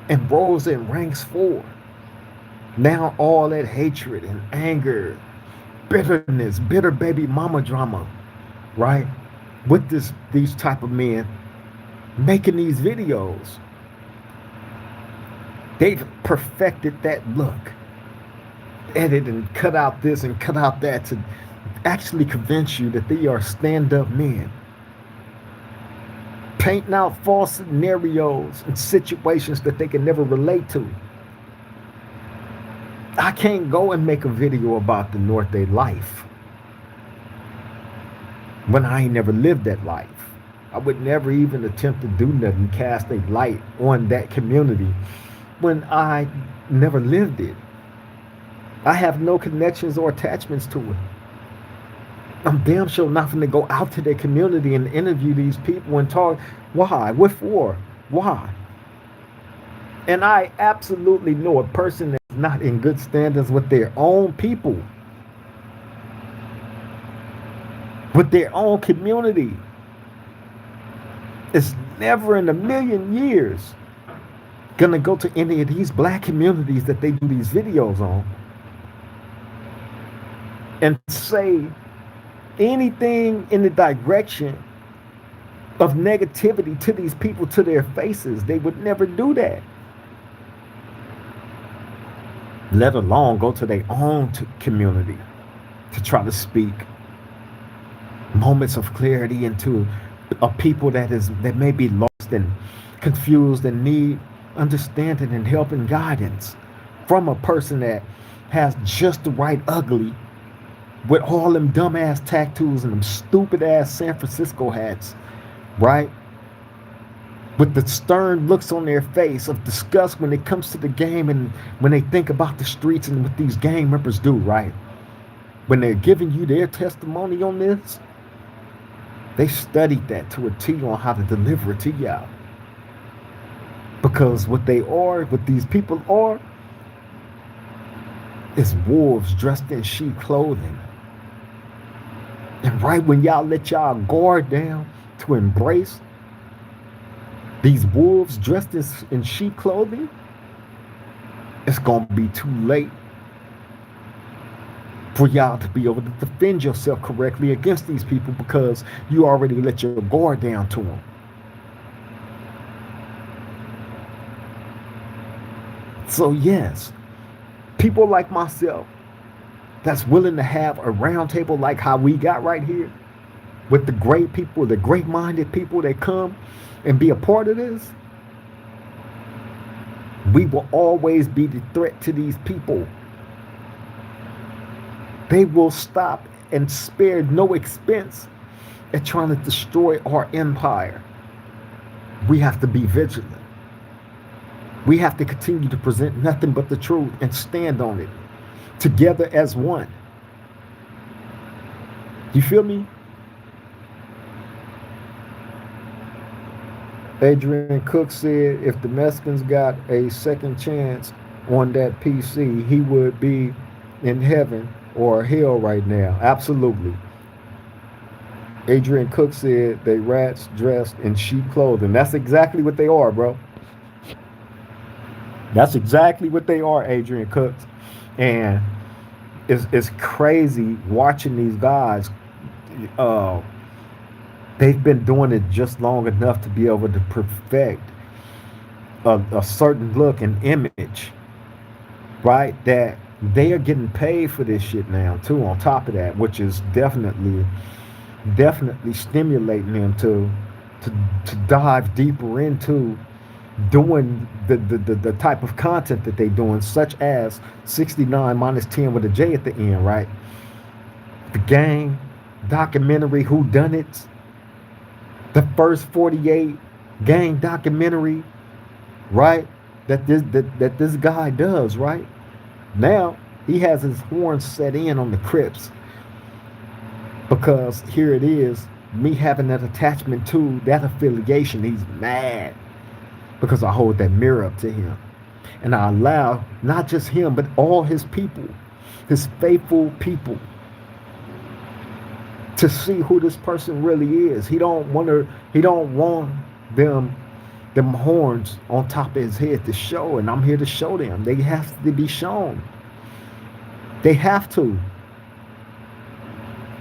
and rose in ranks for. Now all that hatred and anger, bitterness, bitter baby mama drama, right? With these type of men making these videos, they've perfected that look. Edit and cut out this and cut out that to actually convince you that they are stand-up men. Painting out false scenarios and situations that they can never relate to. I can't go and make a video about the Norte life when I ain't never lived that life. I would never even attempt to do nothing, cast a light on that community when I never lived it. I have no connections or attachments to it. I'm damn sure not going to go out to their community and interview these people and talk. Why? What for? Why? And I absolutely know a person that's not in good standings with their own people, with their own community, is never in a million years gonna go to any of these black communities that they do these videos on and say anything in the direction of negativity to these people, to their faces. They would never do that. Let alone go to their own community to try to speak moments of clarity into a people that may be lost and confused and need understanding and help and guidance from a person that has just the right ugly with all them dumbass tattoos and them stupid ass San Francisco hats, right? With the stern looks on their face of disgust when it comes to the game and when they think about the streets and what these gang members do, right? When they're giving you their testimony on this, they studied that to a T on how to deliver it to y'all. Because what these people are, is wolves dressed in sheep clothing. And right when y'all let y'all guard down to embrace these wolves dressed in sheep clothing, it's going to be too late for y'all to be able to defend yourself correctly against these people because you already let your guard down to them. So yes, people like myself that's willing to have a round table like how we got right here with the great people, the great-minded people that come and be a part of this, we will always be the threat to these people. They will stop and spare no expense at trying to destroy our empire. We have to be vigilant. We have to continue to present nothing but the truth and stand on it together as one. You feel me? Adrian Cook said if the Mexicans got a second chance on that PC, he would be in heaven or hell right now. Absolutely. Adrian Cook said they rats dressed in sheep clothing. That's exactly what they are, bro. That's exactly what they are, Adrian Cooks. And it's crazy watching these guys. They've been doing it just long enough to be able to perfect a certain look and image, right? That they are getting paid for this shit now too. On top of that, which is definitely stimulating them to dive deeper into doing the type of content that they're doing, such as 69 minus 10 with a J at the end, right? The Gang documentary, Who Done It, the first 48 Gang documentary, right? That this guy does, right? Now he has his horns set in on the Crips because here it is, me having that attachment to that affiliation. He's mad because I hold that mirror up to him. And I allow not just him, but all his people, his faithful people, to see who this person really is. He don't want them horns on top of his head to show, and I'm here to show them. They have to be shown. They have to.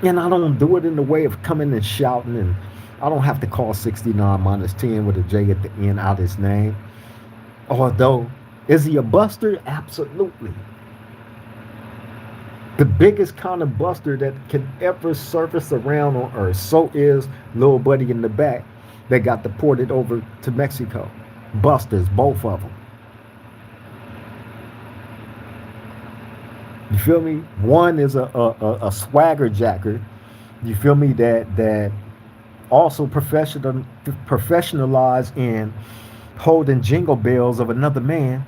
And I don't do it in the way of coming and shouting, and I don't have to call 69 minus 10 with a J at the end out his name. Although, is he a buster? Absolutely. The biggest kind of buster that can ever surface around on earth. So is Lil Buddy in the back that got deported over to Mexico. Busters, both of them. You feel me? One is a swagger jacker. You feel me? That also professionalized in holding jingle bells of another man.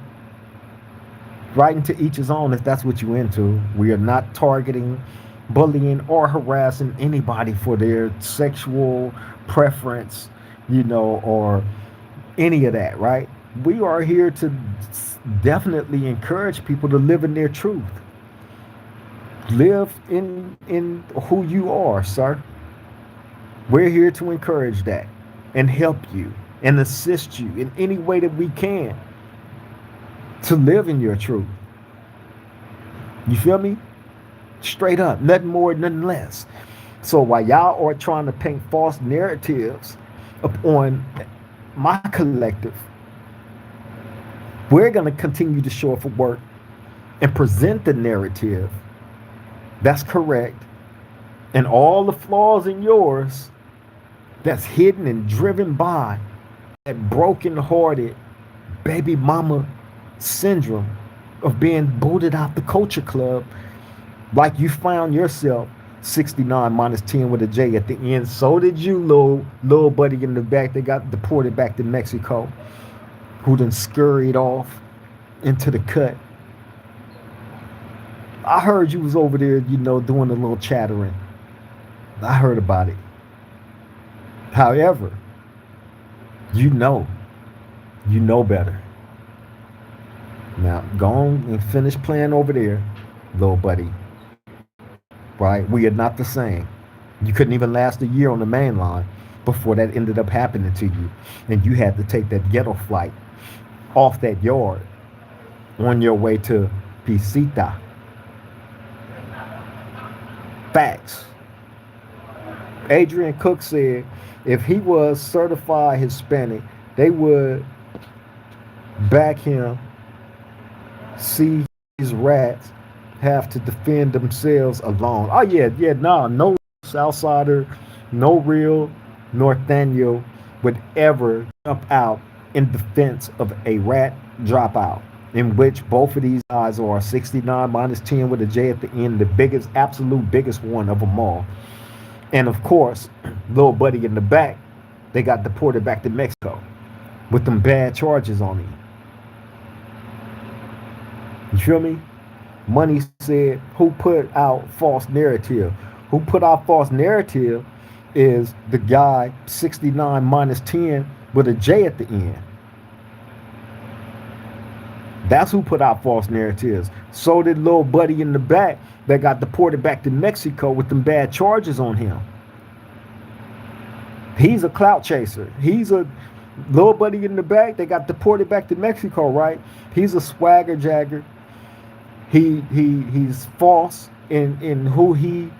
Right into each his own if that's what you're into. We are not targeting, bullying, or harassing anybody for their sexual preference, or any of that, right? We are here to definitely encourage people to live in their truth. Live in who you are, sir. We're here to encourage that and help you and assist you in any way that we can to live in your truth. You feel me? Straight up, nothing more, nothing less. So while y'all are trying to paint false narratives upon my collective, we're going to continue to show up for work and present the narrative that's correct, and all the flaws in yours that's hidden and driven by that broken-hearted baby mama syndrome of being booted out the culture club, like you found yourself 69 minus 10 with a J at the end. So did you, little buddy in the back. They got deported back to Mexico, who then scurried off into the cut. I heard you was over there, doing a little chattering. I heard about it. However, You know better. Now, go on and finish playing over there, little buddy. Right? We are not the same. You couldn't even last a year on the main line before that ended up happening to you. And you had to take that ghetto flight off that yard on your way to Pisita. Facts. Adrian Cook said if he was certified Hispanic, they would back him. See, these rats have to defend themselves alone. Oh yeah, yeah, nah, no Southsider, no real Northaniel would ever jump out in defense of a rat dropout, in which both of these guys are 69 minus 10 with a J at the end, the biggest, absolute biggest one of them all. And of course, little buddy in the back, they got deported back to Mexico with them bad charges on him. You feel me? Money said, who put out false narrative? Who put out false narrative is the guy 69 minus 10 with a J at the end. That's who put out false narratives. So did little buddy in the back that got deported back to Mexico with them bad charges on him. He's a clout chaser. He's a little buddy in the back that got deported back to Mexico, right? He's a swagger jagger. He's false in who he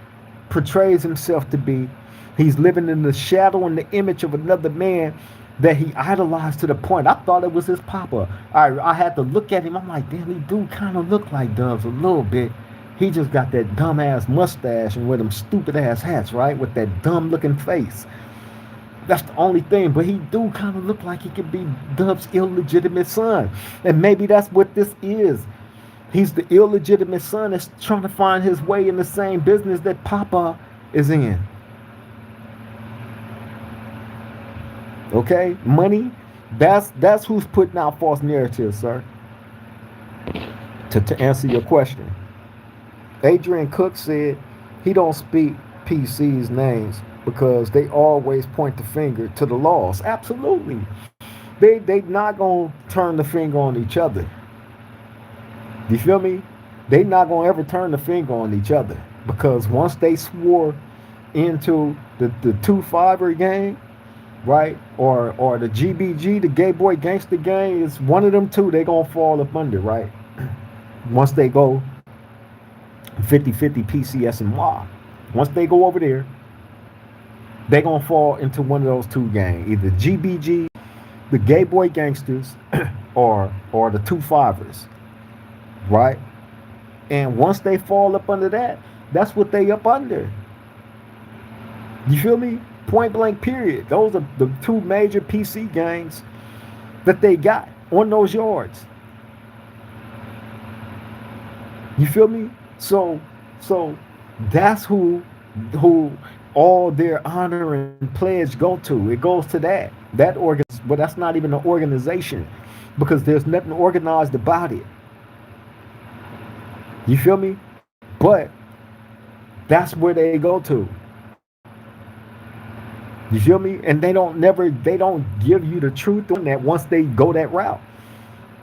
portrays himself to be. He's living in the shadow and the image of another man that he idolized to the point I thought it was his papa. I had to look at him. I'm like, damn, he do kind of look like Dubs a little bit. He just got that dumbass mustache and wear them stupid ass hats, right? With that dumb looking face. That's the only thing. But he do kind of look like he could be Dub's illegitimate son. And maybe that's what this is. He's the illegitimate son that's trying to find his way in the same business that Papa is in. Okay? Money, that's who's putting out false narratives, sir. To answer your question. Adrian Cook said he don't speak PC's names because they always point the finger to the laws. Absolutely. They not going to turn the finger on each other. You feel me? They not going to ever turn the finger on each other because once they swore into the 2-5er gang, right, or the GBG, the gay boy gangster gang, is one of them two they going to fall up under, right? Once they go 50-50 PCS and Y. Once they go over there, they going to fall into one of those two gangs, either GBG, the gay boy gangsters, or the 2-5ers. Right? And once they fall up under that, that's what they up under. You feel me? Point blank period. Those are the two major PC gangs that they got on those yards. You feel me? So that's who all their honor and pledge go to. It goes to that organ, but that's not even an organization because there's nothing organized about it. You feel me? But that's where they go to. You feel me? And they don't give you the truth on that once they go that route.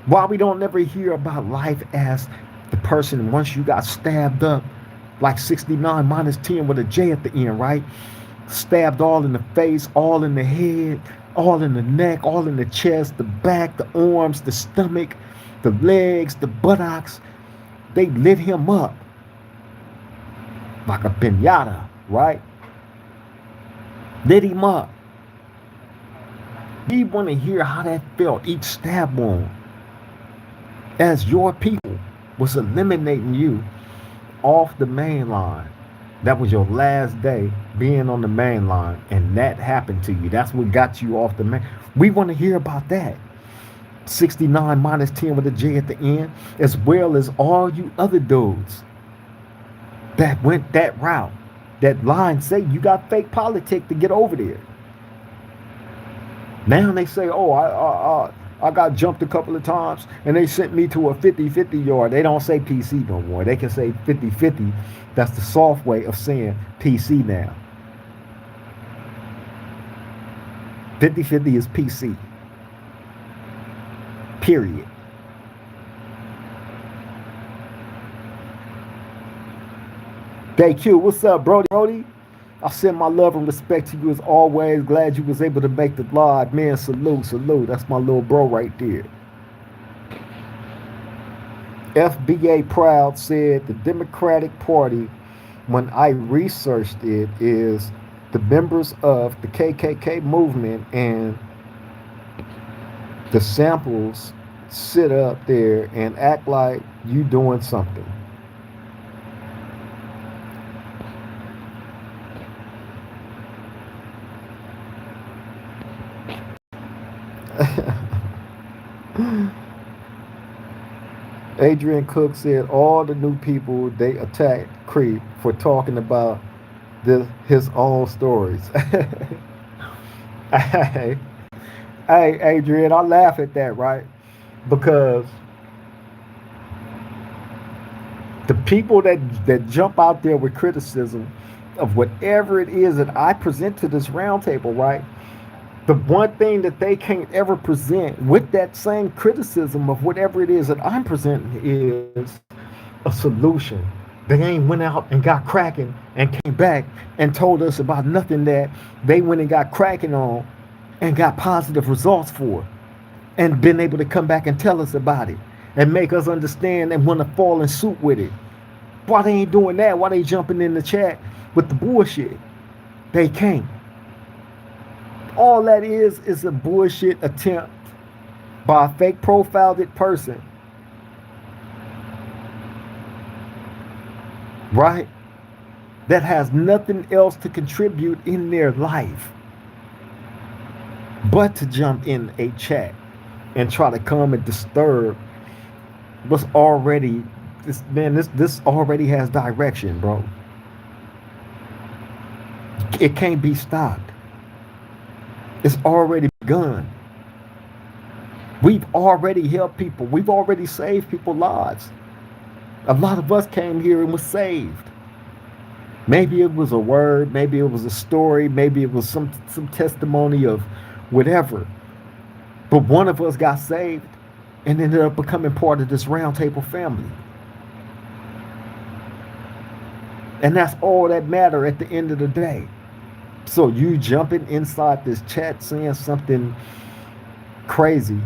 Why we don't never hear about life as the person once you got stabbed up like 69 minus 10 with a J at the end, right? Stabbed all in the face, all in the head, all in the neck, all in the chest, the back, the arms, the stomach, the legs, the buttocks. They lit him up like a piñata, right? Lit him up. We want to hear how that felt, each stab wound. As your people was eliminating you off the main line. That was your last day being on the main line, and that happened to you. That's what got you off the main. We want to hear about that. 69 minus 10 with a J at the end, as well as all you other dudes that went that route. That line say you got fake politics to get over there. Now they say, oh, I got jumped a couple of times and they sent me to a 50-50 yard. They don't say PC no more. They can say 50-50. That's the soft way of saying PC now. 50-50 is PC. Period. DQ, what's up, Brody? Brody, I send my love and respect to you as always. Glad you was able to make the live. Man, salute, salute. That's my little bro right there. FBA Proud said the Democratic Party, when I researched it, is the members of the KKK movement, and the samples sit up there and act like you doing something. Adrian Cook said all the new people they attacked Creep for talking about his own stories. hey, hey, Adrian, I laugh at that, right? Because the people that jump out there with criticism of whatever it is that I present to this roundtable, right? The one thing that they can't ever present with that same criticism of whatever it is that I'm presenting is a solution. They ain't went out and got cracking and came back and told us about nothing that they went and got cracking on and got positive results for, and been able to come back and tell us about it and make us understand and want to fall in suit with it. Why they ain't doing that? Why they jumping in the chat with the bullshit? They can't. All that is a bullshit attempt by a fake profiled person, right? That has nothing else to contribute in their life but to jump in a chat and try to come and disturb what's already this already has direction, bro. It can't be stopped. It's already begun. We've already helped people. We've already saved people's lives. A lot of us came here and was saved. Maybe it was a word, maybe it was a story, maybe it was some testimony of whatever. But one of us got saved and ended up becoming part of this roundtable family. And that's all that matters at the end of the day. So you jumping inside this chat saying something crazy,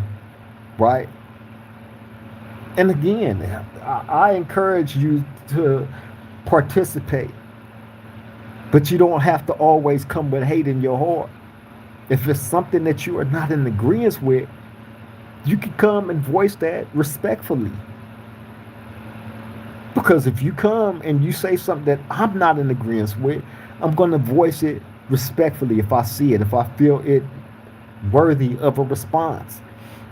right? And again, I encourage you to participate, but you don't have to always come with hate in your heart. If it's something that you are not in agreement with, you can come and voice that respectfully. Because if you come and you say something that I'm not in agreement with, I'm going to voice it respectfully if I see it, if I feel it worthy of a response.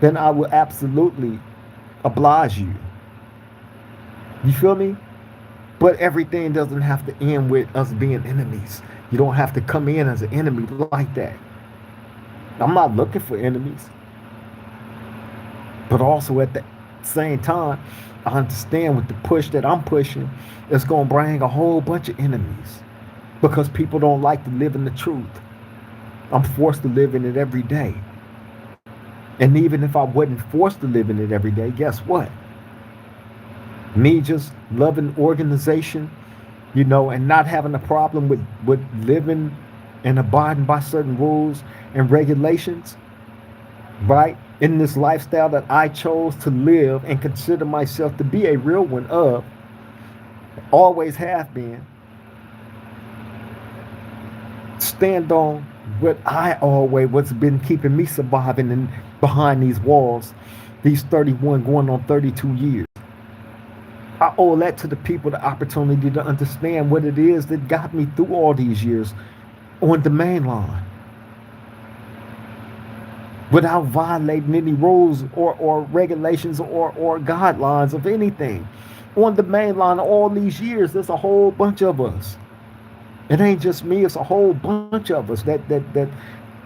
Then I will absolutely oblige you. You feel me? But everything doesn't have to end with us being enemies. You don't have to come in as an enemy like that. I'm not looking for enemies. But also at the same time, I understand with the push that I'm pushing, it's going to bring a whole bunch of enemies. Because people don't like to live in the truth. I'm forced to live in it every day. And even if I wasn't forced to live in it every day, guess what? Me just loving organization, and not having a problem with living and abiding by certain rules and regulations, right? In this lifestyle that I chose to live and consider myself to be a real one of, always have been. Stand on what I always what's been keeping me surviving and behind these walls, these 31 going on 32 years. I owe that to the people the opportunity to understand what it is that got me through all these years on the main line without violating any rules or regulations or guidelines of anything. On the main line all these years, there's a whole bunch of us. It ain't just me, it's a whole bunch of us that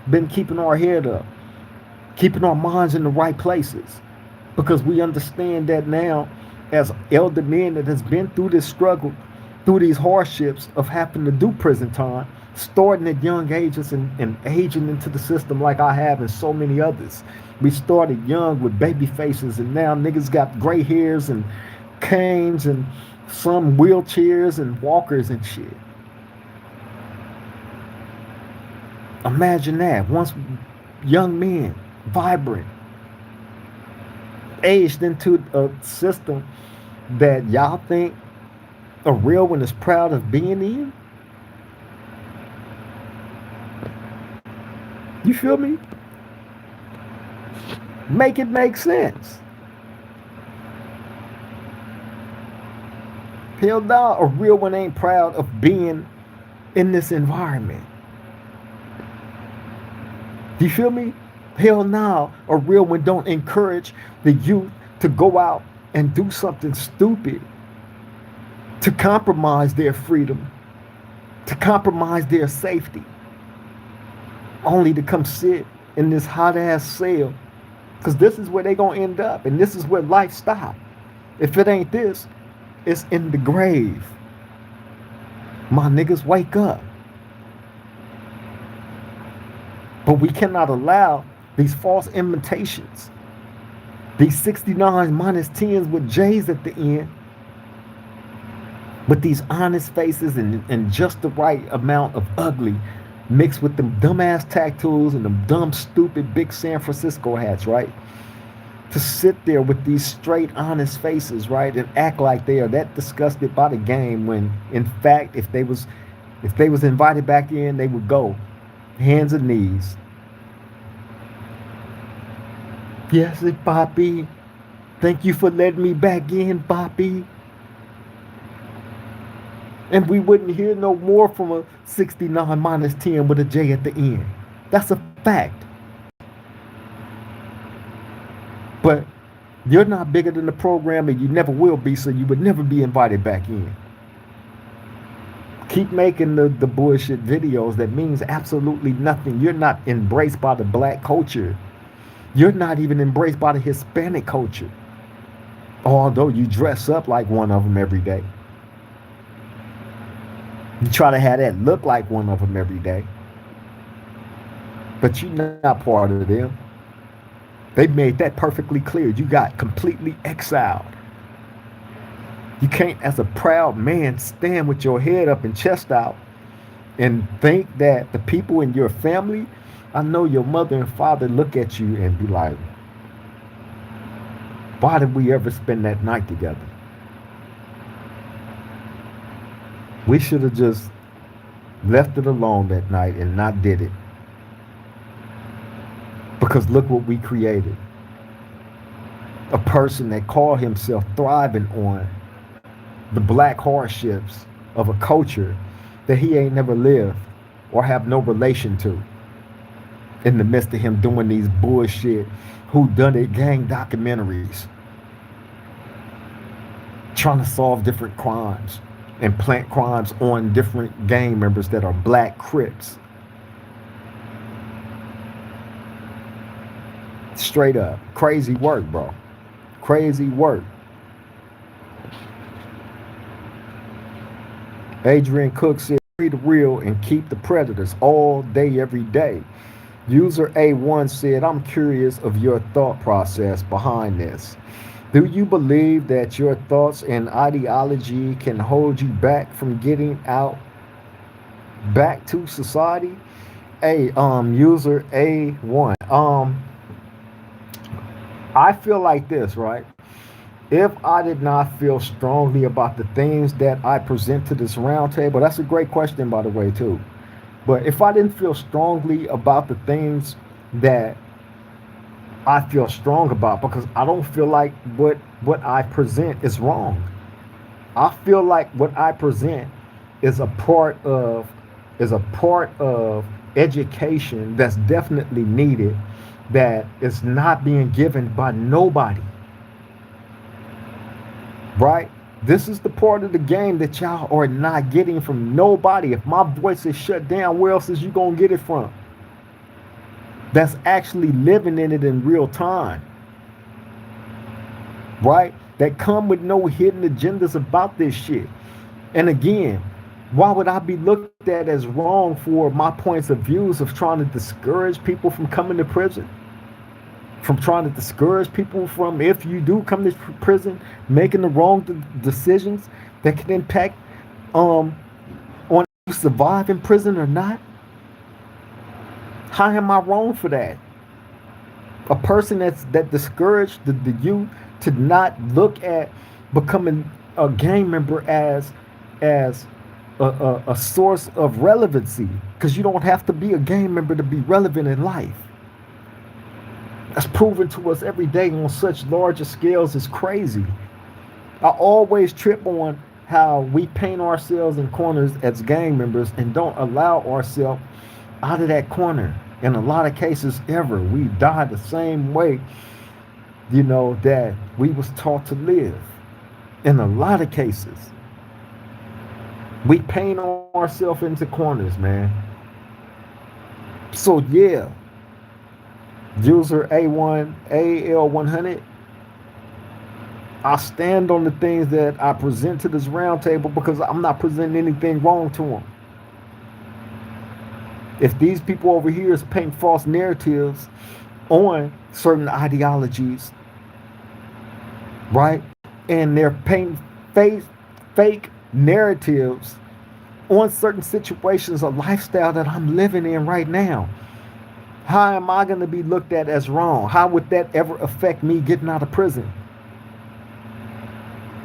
been keeping our head up, keeping our minds in the right places, because we understand that now as elder men that has been through this struggle, through these hardships of having to do prison time starting at young ages and aging into the system like I have and so many others. We started young with baby faces, and now niggas got gray hairs and canes and some wheelchairs and walkers and shit. Imagine that. Once young men, vibrant, aged into a system that y'all think a real one is proud of being in. You feel me? Make it make sense. Hell no, a real one ain't proud of being in this environment. You feel me? Hell no, a real one don't encourage the youth to go out and do something stupid, to compromise their freedom, to compromise their safety, only to come sit in this hot ass cell. Because this is where they gonna end up, and this is where life stops. If it ain't this, it's in the grave. My niggas, wake up. But we cannot allow these false imitations, these 69 minus 10s with J's at the end, with these honest faces and just the right amount of ugly mixed with them dumbass tattoos and them dumb, stupid, big San Francisco hats, right? To sit there with these straight, honest faces, right, and act like they are that disgusted by the game when, in fact, if they was invited back in, they would go hands and knees. Yes, Poppy. Thank you for letting me back in, Poppy. And we wouldn't hear no more from a 69 minus 10 with a J at the end. That's a fact. But you're not bigger than the program, and you never will be, so you would never be invited back in. Keep making the bullshit videos that means absolutely nothing. You're not embraced by the black culture. You're not even embraced by the Hispanic culture. Although you dress up like one of them every day. You try to have that look like one of them every day. But you're not part of them. They made that perfectly clear. You got completely exiled. You can't, as a proud man, stand with your head up and chest out and think that the people in your family, I know your mother and father look at you and be like, why did we ever spend that night together? We should have just left it alone that night and not did it. Because look what we created. A person that called himself thriving on the black hardships of a culture that he ain't never lived or have no relation to. In the midst of him doing these bullshit whodunit gang documentaries. Trying to solve different crimes and plant crimes on different gang members that are black Crips. Straight up. Crazy work, bro. Crazy work. Adrian Cook said, "Be the real and keep the predators all day, every day." User A1 said, "I'm curious of your thought process behind this. Do you believe that your thoughts and ideology can hold you back from getting out back to society?" User A1. I feel like this, right? If I did not feel strongly about the things that I present to this roundtable, that's a great question, by the way, too. But if I didn't feel strongly about the things that I feel strong about, because I don't feel like what I present is wrong. I feel like what I present is a part of education that's definitely needed, that is not being given by nobody. Right? This is the part of the game that y'all are not getting from nobody. If my voice is shut down, where else is you gonna get it from? That's actually living in it in real time. Right? That come with no hidden agendas about this shit. And again, Why would I be looked at as wrong for my points of views of trying to discourage people from coming to prison? From trying to discourage people from, if you do come to prison, making the wrong decisions that can impact um on you survive in prison or not? How am I wrong for that? A person that discouraged the youth to not look at becoming a gang member as a source of relevancy, because you don't have to be a gang member to be relevant in life. That's proven to us every day on such larger scales. It's crazy. I always trip on how we paint ourselves in corners as gang members and don't allow ourselves out of that corner. In a lot of cases, ever we die the same way, that we was taught to live. In a lot of cases, we paint ourselves into corners, man. So yeah, user A1AL100. I stand on the things that I present to this roundtable because I'm not presenting anything wrong to them. If these people over here is painting false narratives on certain ideologies, right, and they're painting fake narratives on certain situations, a lifestyle that I'm living in right now, how am I going to be looked at as wrong? How would that ever affect me getting out of prison?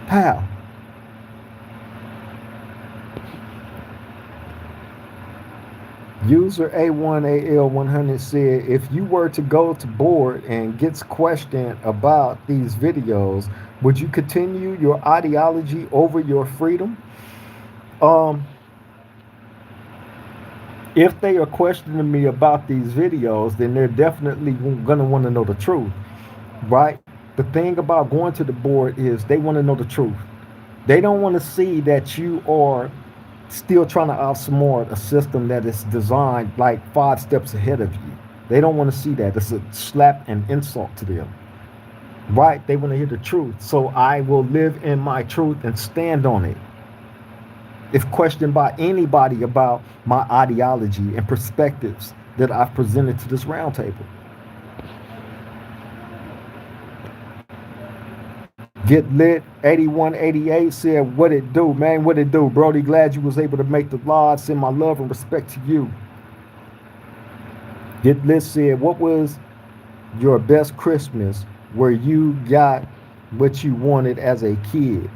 How? User A1AL100 said, if you were to go to board and gets questioned about these videos, would you continue your ideology over your freedom? Um, if they are questioning me about these videos, then they're definitely gonna want to know the truth, right? The thing about going to the board is they want to know the truth. They don't want to see that you are still trying to outsmart a system that is designed like 5 steps ahead of you. They don't want to see that. It's a slap and insult to them, right? They want to hear the truth. So I will live in my truth and stand on it. If questioned by anybody about my ideology and perspectives that I've presented to this roundtable. Get Lit 8188 said, what it do, man? What it do, Brody? Glad you was able to make the live. Send my love and respect to you. Get Lit said, what was your best Christmas where you got what you wanted as a kid?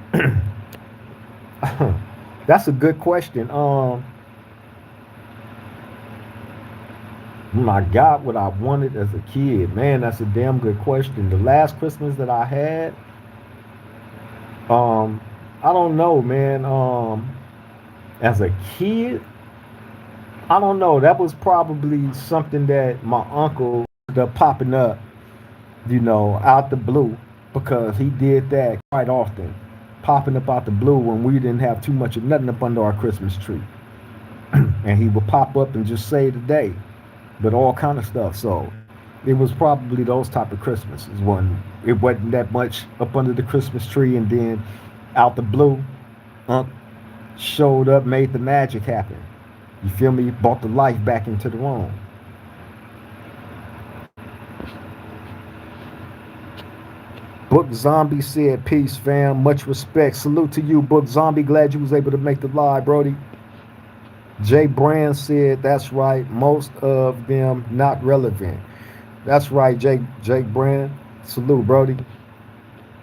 That's a good question. I got what I wanted as a kid. Man, that's a damn good question. The last Christmas that I had, I don't know, man. As a kid, I don't know. That was probably something that my uncle ended up popping up, out the blue, because he did that quite often, popping up out the blue when we didn't have too much of nothing up under our Christmas tree, and he would pop up and just say today, but all kind of stuff. So it was probably those type of Christmases when it wasn't that much up under the Christmas tree, and then out the blue, showed up, made the magic happen. You feel me? Brought the life back into the room. Book Zombie said, peace, fam. Much respect. Salute to you, Book Zombie. Glad you was able to make the live, Brody. Jay Brand said, that's right. Most of them not relevant. That's right, Jake Brand. Salute, Brody.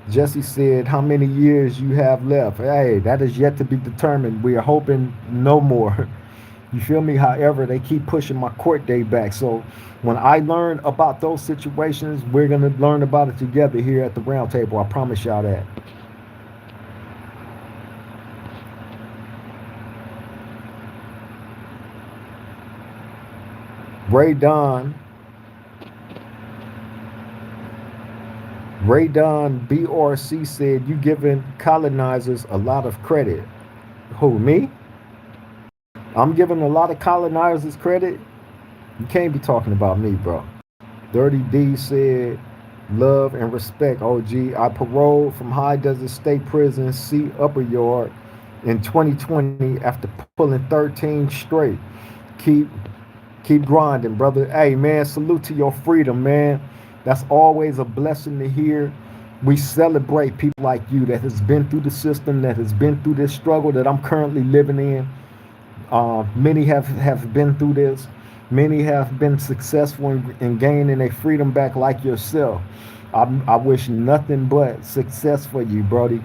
Jesse said, how many years you have left? Hey, that is yet to be determined. We are hoping no more. You feel me? However, they keep pushing my court date back. So when I learn about those situations, we're going to learn about it together here at the round table. I promise y'all that. Ray Don BRC said, you giving colonizers a lot of credit. Who, me? I'm giving a lot of colonizers credit? You can't be talking about me, bro. Dirty D said, love and respect, OG. I paroled from High Desert State Prison, C Upper Yard, in 2020 after pulling 13 straight. Keep keep grinding, brother. Hey, man, salute to your freedom, man. That's always a blessing to hear. We celebrate people like you that has been through the system, that has been through this struggle that I'm currently living in. Many have been through this. Many have been successful in gaining their freedom back like yourself. I wish nothing but success for you, Brody.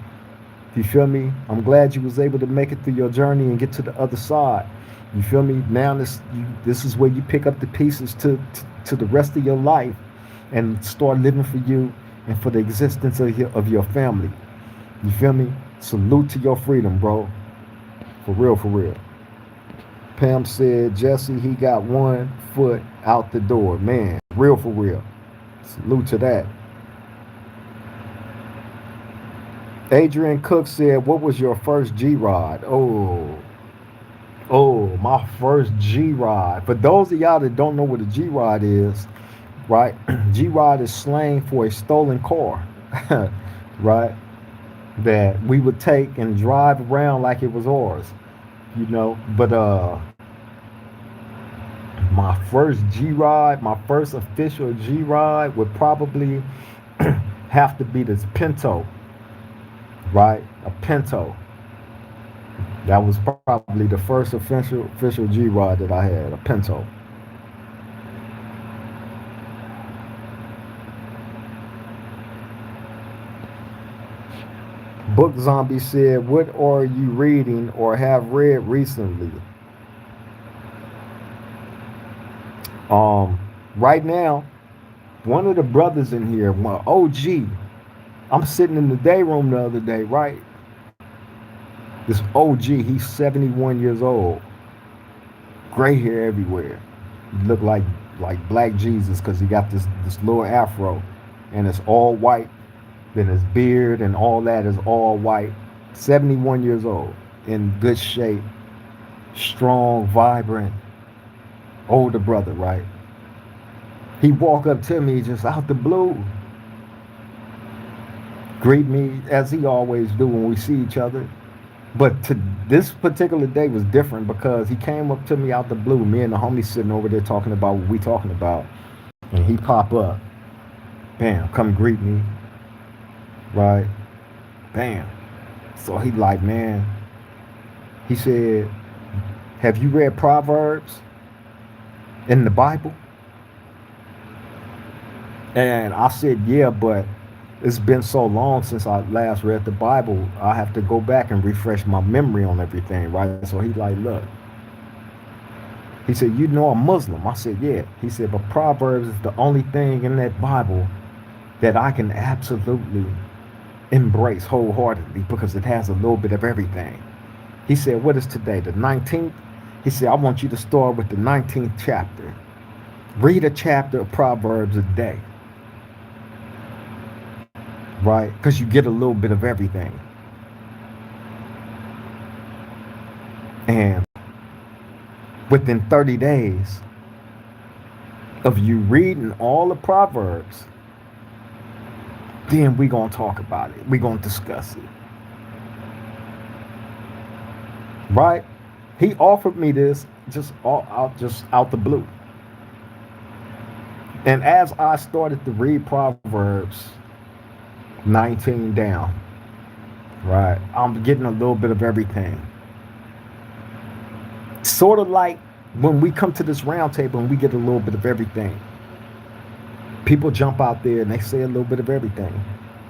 You feel me? I'm glad you was able to make it through your journey and get to the other side. You feel me? Now this is where you pick up the pieces to the rest of your life and start living for you and for the existence of your family. You feel me? Salute to your freedom, bro. For real, for real. Pam said, Jesse, he got 1 foot out the door. Man, real for real. Salute to that. Adrian Cook said, what was your first G-Rod? My first G-Rod. For those of y'all that don't know what a G-Rod is, right? G-Rod is slang for a stolen car, right? That we would take and drive around like it was ours, you know. But my first G-Rod, my first official G-Rod would probably have to be this Pinto, right? A Pinto. That was probably the first official G-Rod that I had, a Pinto. Book Zombie said, what are you reading or have read recently? Right now, one of the brothers in here, my OG, I'm sitting in the day room the other day, right? This OG, he's 71 years old. Gray hair everywhere. He look like Black Jesus because he got this little afro and it's all white. Then his beard and all that is all white. 71 years old, in good shape, strong, vibrant, older brother, right? He walk up to me just out the blue, greet me as he always do when we see each other. But this particular day was different because he came up to me out the blue. Me and the homie sitting over there talking about what we talking about, and he pop up, bam, come greet me, right? Bam. So he like, man, he said, have you read Proverbs in the Bible? And I said, yeah, but it's been so long since I last read the Bible. I have to go back and refresh my memory on everything, right? So he like, look. He said, you know I'm Muslim. I said, yeah. He said, but Proverbs is the only thing in that Bible that I can absolutely embrace wholeheartedly because it has a little bit of everything. He said, what is today, the 19th? He said, I want you to start with the 19th chapter. Read a chapter of Proverbs a day. Right? Because you get a little bit of everything. And within 30 days of you reading all the Proverbs, then we're going to talk about it. We're going to discuss it. Right? He offered me this just out the blue. And as I started to read Proverbs 19 down, right, I'm getting a little bit of everything. Sort of like when we come to this round table and we get a little bit of everything. People jump out there and they say a little bit of everything.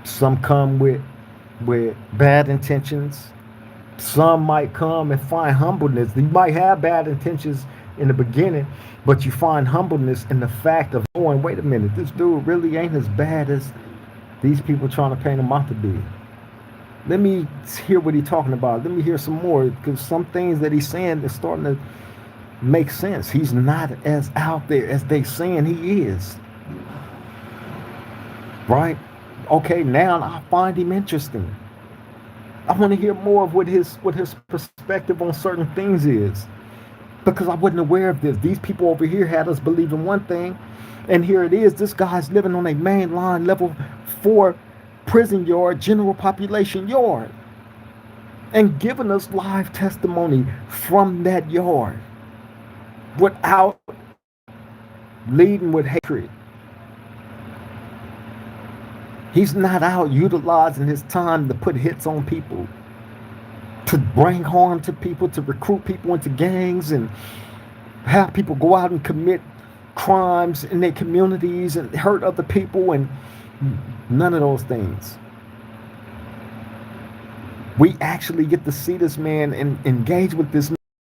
Some come with bad intentions. Some might come and find humbleness. You might have bad intentions in the beginning, but you find humbleness in the fact of going, wait a minute, this dude really ain't as bad as these people trying to paint him out to be. Let me hear what he's talking about. Let me hear some more, because some things that he's saying is starting to make sense. He's not as out there as they saying he is. Right? Okay, now I find him interesting. I want to hear more of what his perspective on certain things is. Because I wasn't aware of this. These people over here had us believing one thing, and here it is. This guy's living on a mainline level 4 prison yard, general population yard. and giving us live testimony from that yard without leading with hatred. He's not out utilizing his time to put hits on people, to bring harm to people, to recruit people into gangs and have people go out and commit crimes in their communities and hurt other people, and none of those things. We actually get to see this man and engage with this man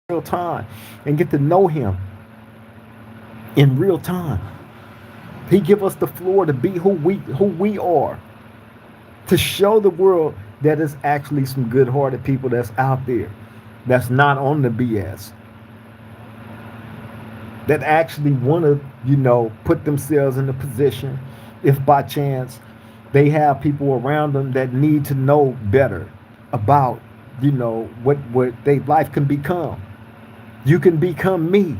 in real time and get to know him in real time. He give us the floor to be who we are, to show the world that it's actually some good-hearted people that's out there, that's not on the BS, that actually want to, put themselves in a position, if by chance they have people around them that need to know better about, what their life can become. You can become me.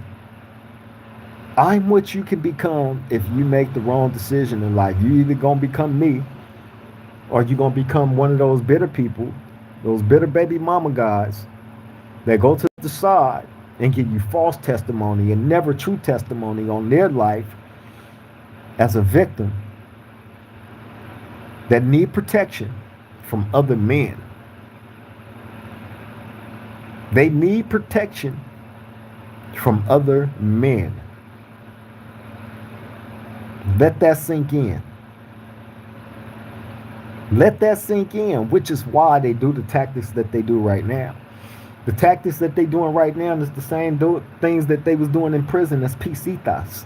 I'm what you can become if you make the wrong decision in life. You either gonna become me, or you gonna become one of those bitter people, those bitter baby mama guys that go to the side and give you false testimony and never true testimony on their life as a victim that need protection from other men. They need protection from other men. Let that sink in. Let that sink in, which is why they do the tactics that they do right now. The tactics that they doing right now is the same things that they was doing in prison as pisitas.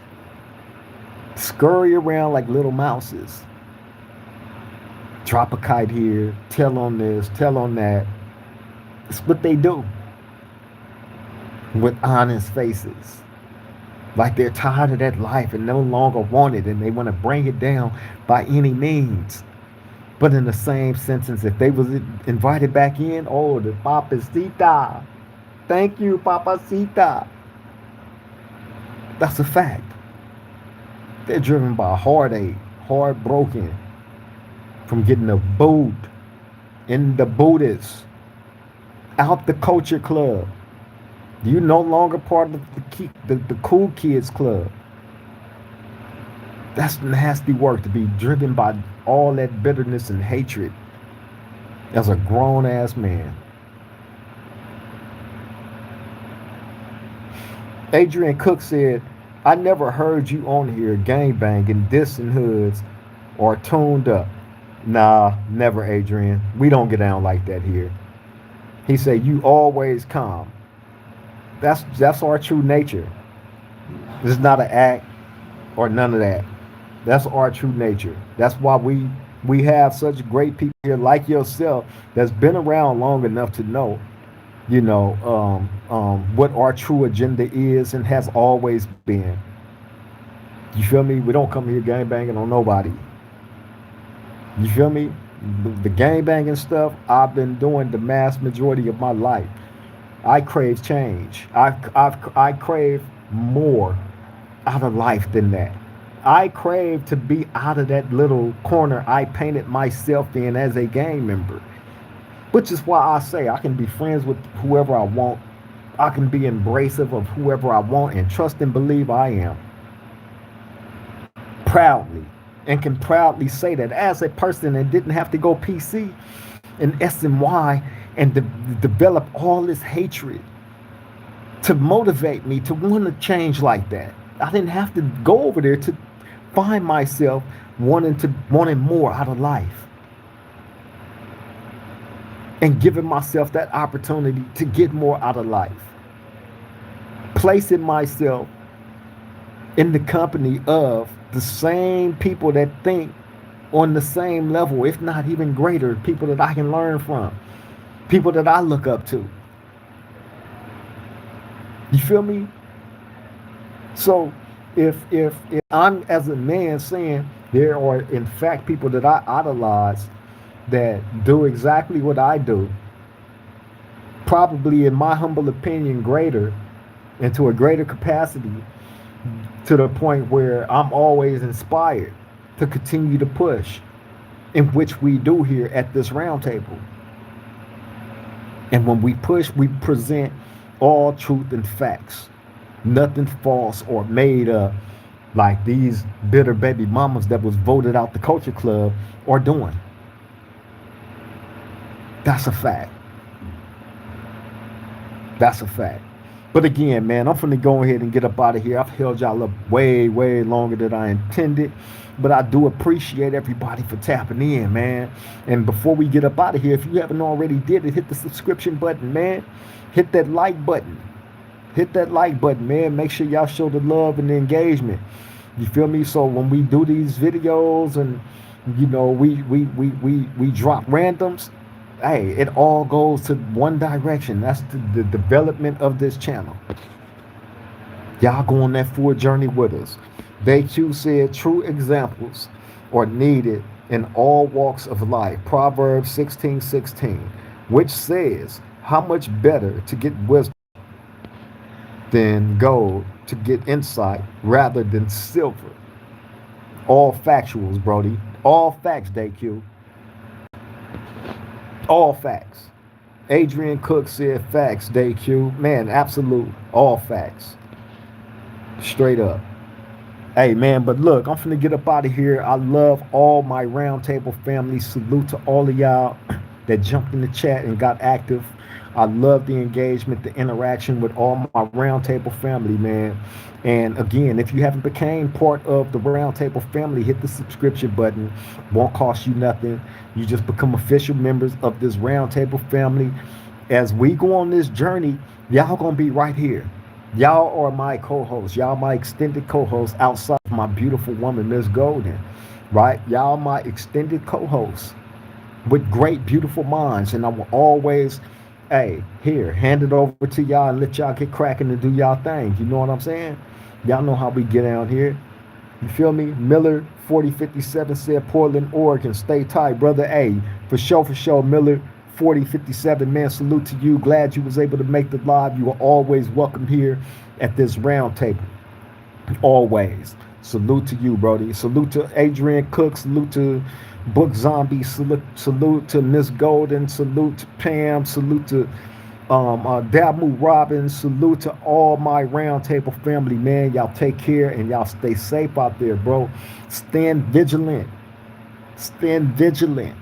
Scurry around like little mouses. Drop a kite here, tell on this, tell on that. It's what they do. With honest faces. Like they're tired of that life and no longer want it, and they want to bring it down by any means. But in the same sentence, if they was invited back in, oh, the papacita. Thank you, papacita. That's a fact. They're driven by heartache, heartbroken, from getting a boot in the Buddhists, out the culture club. You no longer part of the cool kids club. That's nasty work, to be driven by all that bitterness and hatred as a grown ass man. Adrian Cook said, I never heard you on here gangbanging, dissing hoods, or tuned up. Nah, never, Adrian. We don't get down like that here. He said, you always calm. That's our true nature. This is not an act or none of that. That's our true nature. That's why we have such great people here like yourself that's been around long enough to know, what our true agenda is and has always been. You feel me? We don't come here gangbanging on nobody. You feel me? The gangbanging stuff I've been doing the mass majority of my life. I crave change. I crave more out of life than that. I crave to be out of that little corner I painted myself in as a gang member. Which is why I say I can be friends with whoever I want. I can be embracive of whoever I want and trust and believe I am. Proudly. And can proudly say that as a person that didn't have to go PC and SNY and develop all this hatred to motivate me to want to change like that. I didn't have to go over there to find myself wanting more out of life and giving myself that opportunity to get more out of life, placing myself in the company of the same people that think on the same level, if not even greater, people that I can learn from, people that I look up to. You feel me? So if I'm as a man saying there are in fact people that I idolize that do exactly what I do, probably in my humble opinion greater and to a greater capacity, to the point where I'm always inspired to continue to push, in which we do here at this round table. And when we push, we present all truth and facts. Nothing false or made up like these bitter baby mamas that was voted out the culture club are doing. That's a fact. That's a fact. But again, man, I'm finna go ahead and get up out of here. I've held y'all up way, way longer than I intended. But I do appreciate everybody for tapping in, man. And before we get up out of here, if you haven't already did it, hit the subscription button, man. Hit that like button. Hit that like button, man. Make sure y'all show the love and the engagement. You feel me? So when we do these videos and we drop randoms, hey, it all goes to one direction. That's the development of this channel. Y'all go on that full journey with us. They said true examples are needed in all walks of life. Proverbs 16:16, which says, how much better to get wisdom than gold, to get insight rather than silver. All factuals, Brody. All facts, DQ. All facts. Adrian Cook said facts, DQ. Man, absolute. All facts. Straight up. Hey, man, but look, I'm finna get up out of here. I love all my roundtable family. Salute to all of y'all that jumped in the chat and got active. I love the engagement, the interaction with all my roundtable family, man. And again, if you haven't became part of the roundtable family, hit the subscription button. Won't cost you nothing. You just become official members of this roundtable family. As we go on this journey, y'all gonna be right here. Y'all are my co-hosts. Y'all my extended co-hosts outside of my beautiful woman, Miss Golden. Right? Y'all my extended co-hosts with great, beautiful minds. And I will always, hey, here, hand it over to y'all and let y'all get cracking and do y'all thing. You know what I'm saying? Y'all know how we get down here. You feel me? Miller 4057 said Portland, Oregon. Stay tight, brother. Hey, for sure, Miller 4057, man, salute to you. Glad you was able to make the live. You are always welcome here at this round table. Always. Salute to you, Brody. Salute to Adrian Cook. Salute to Book Zombie. Salute to Miss Golden. Salute to Pam. Salute to Damu Robbins. Salute to all my roundtable family, man. Y'all take care and y'all stay safe out there, bro. Stand vigilant. Stand vigilant.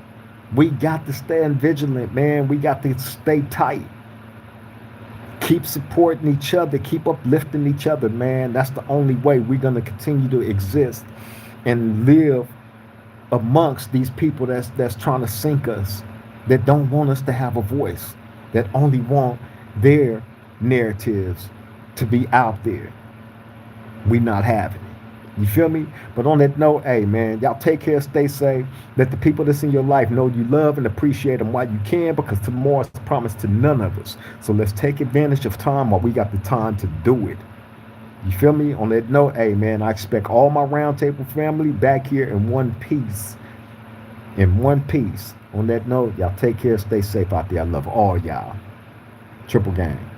We got to stand vigilant, man. We got to stay tight. Keep supporting each other. Keep uplifting each other, man. That's the only way we're going to continue to exist and live amongst these people that's trying to sink us, that don't want us to have a voice, that only want their narratives to be out there. We not having it. You feel me? But on that note, hey, man, y'all take care, stay safe. Let the people that's in your life know you love and appreciate them while you can, because tomorrow's promised to none of us. So let's take advantage of time while we got the time to do it. You feel me? On that note, hey, man, I expect all my roundtable family back here in one piece. In one piece. On that note, y'all take care, stay safe out there. I love all y'all. Triple gang.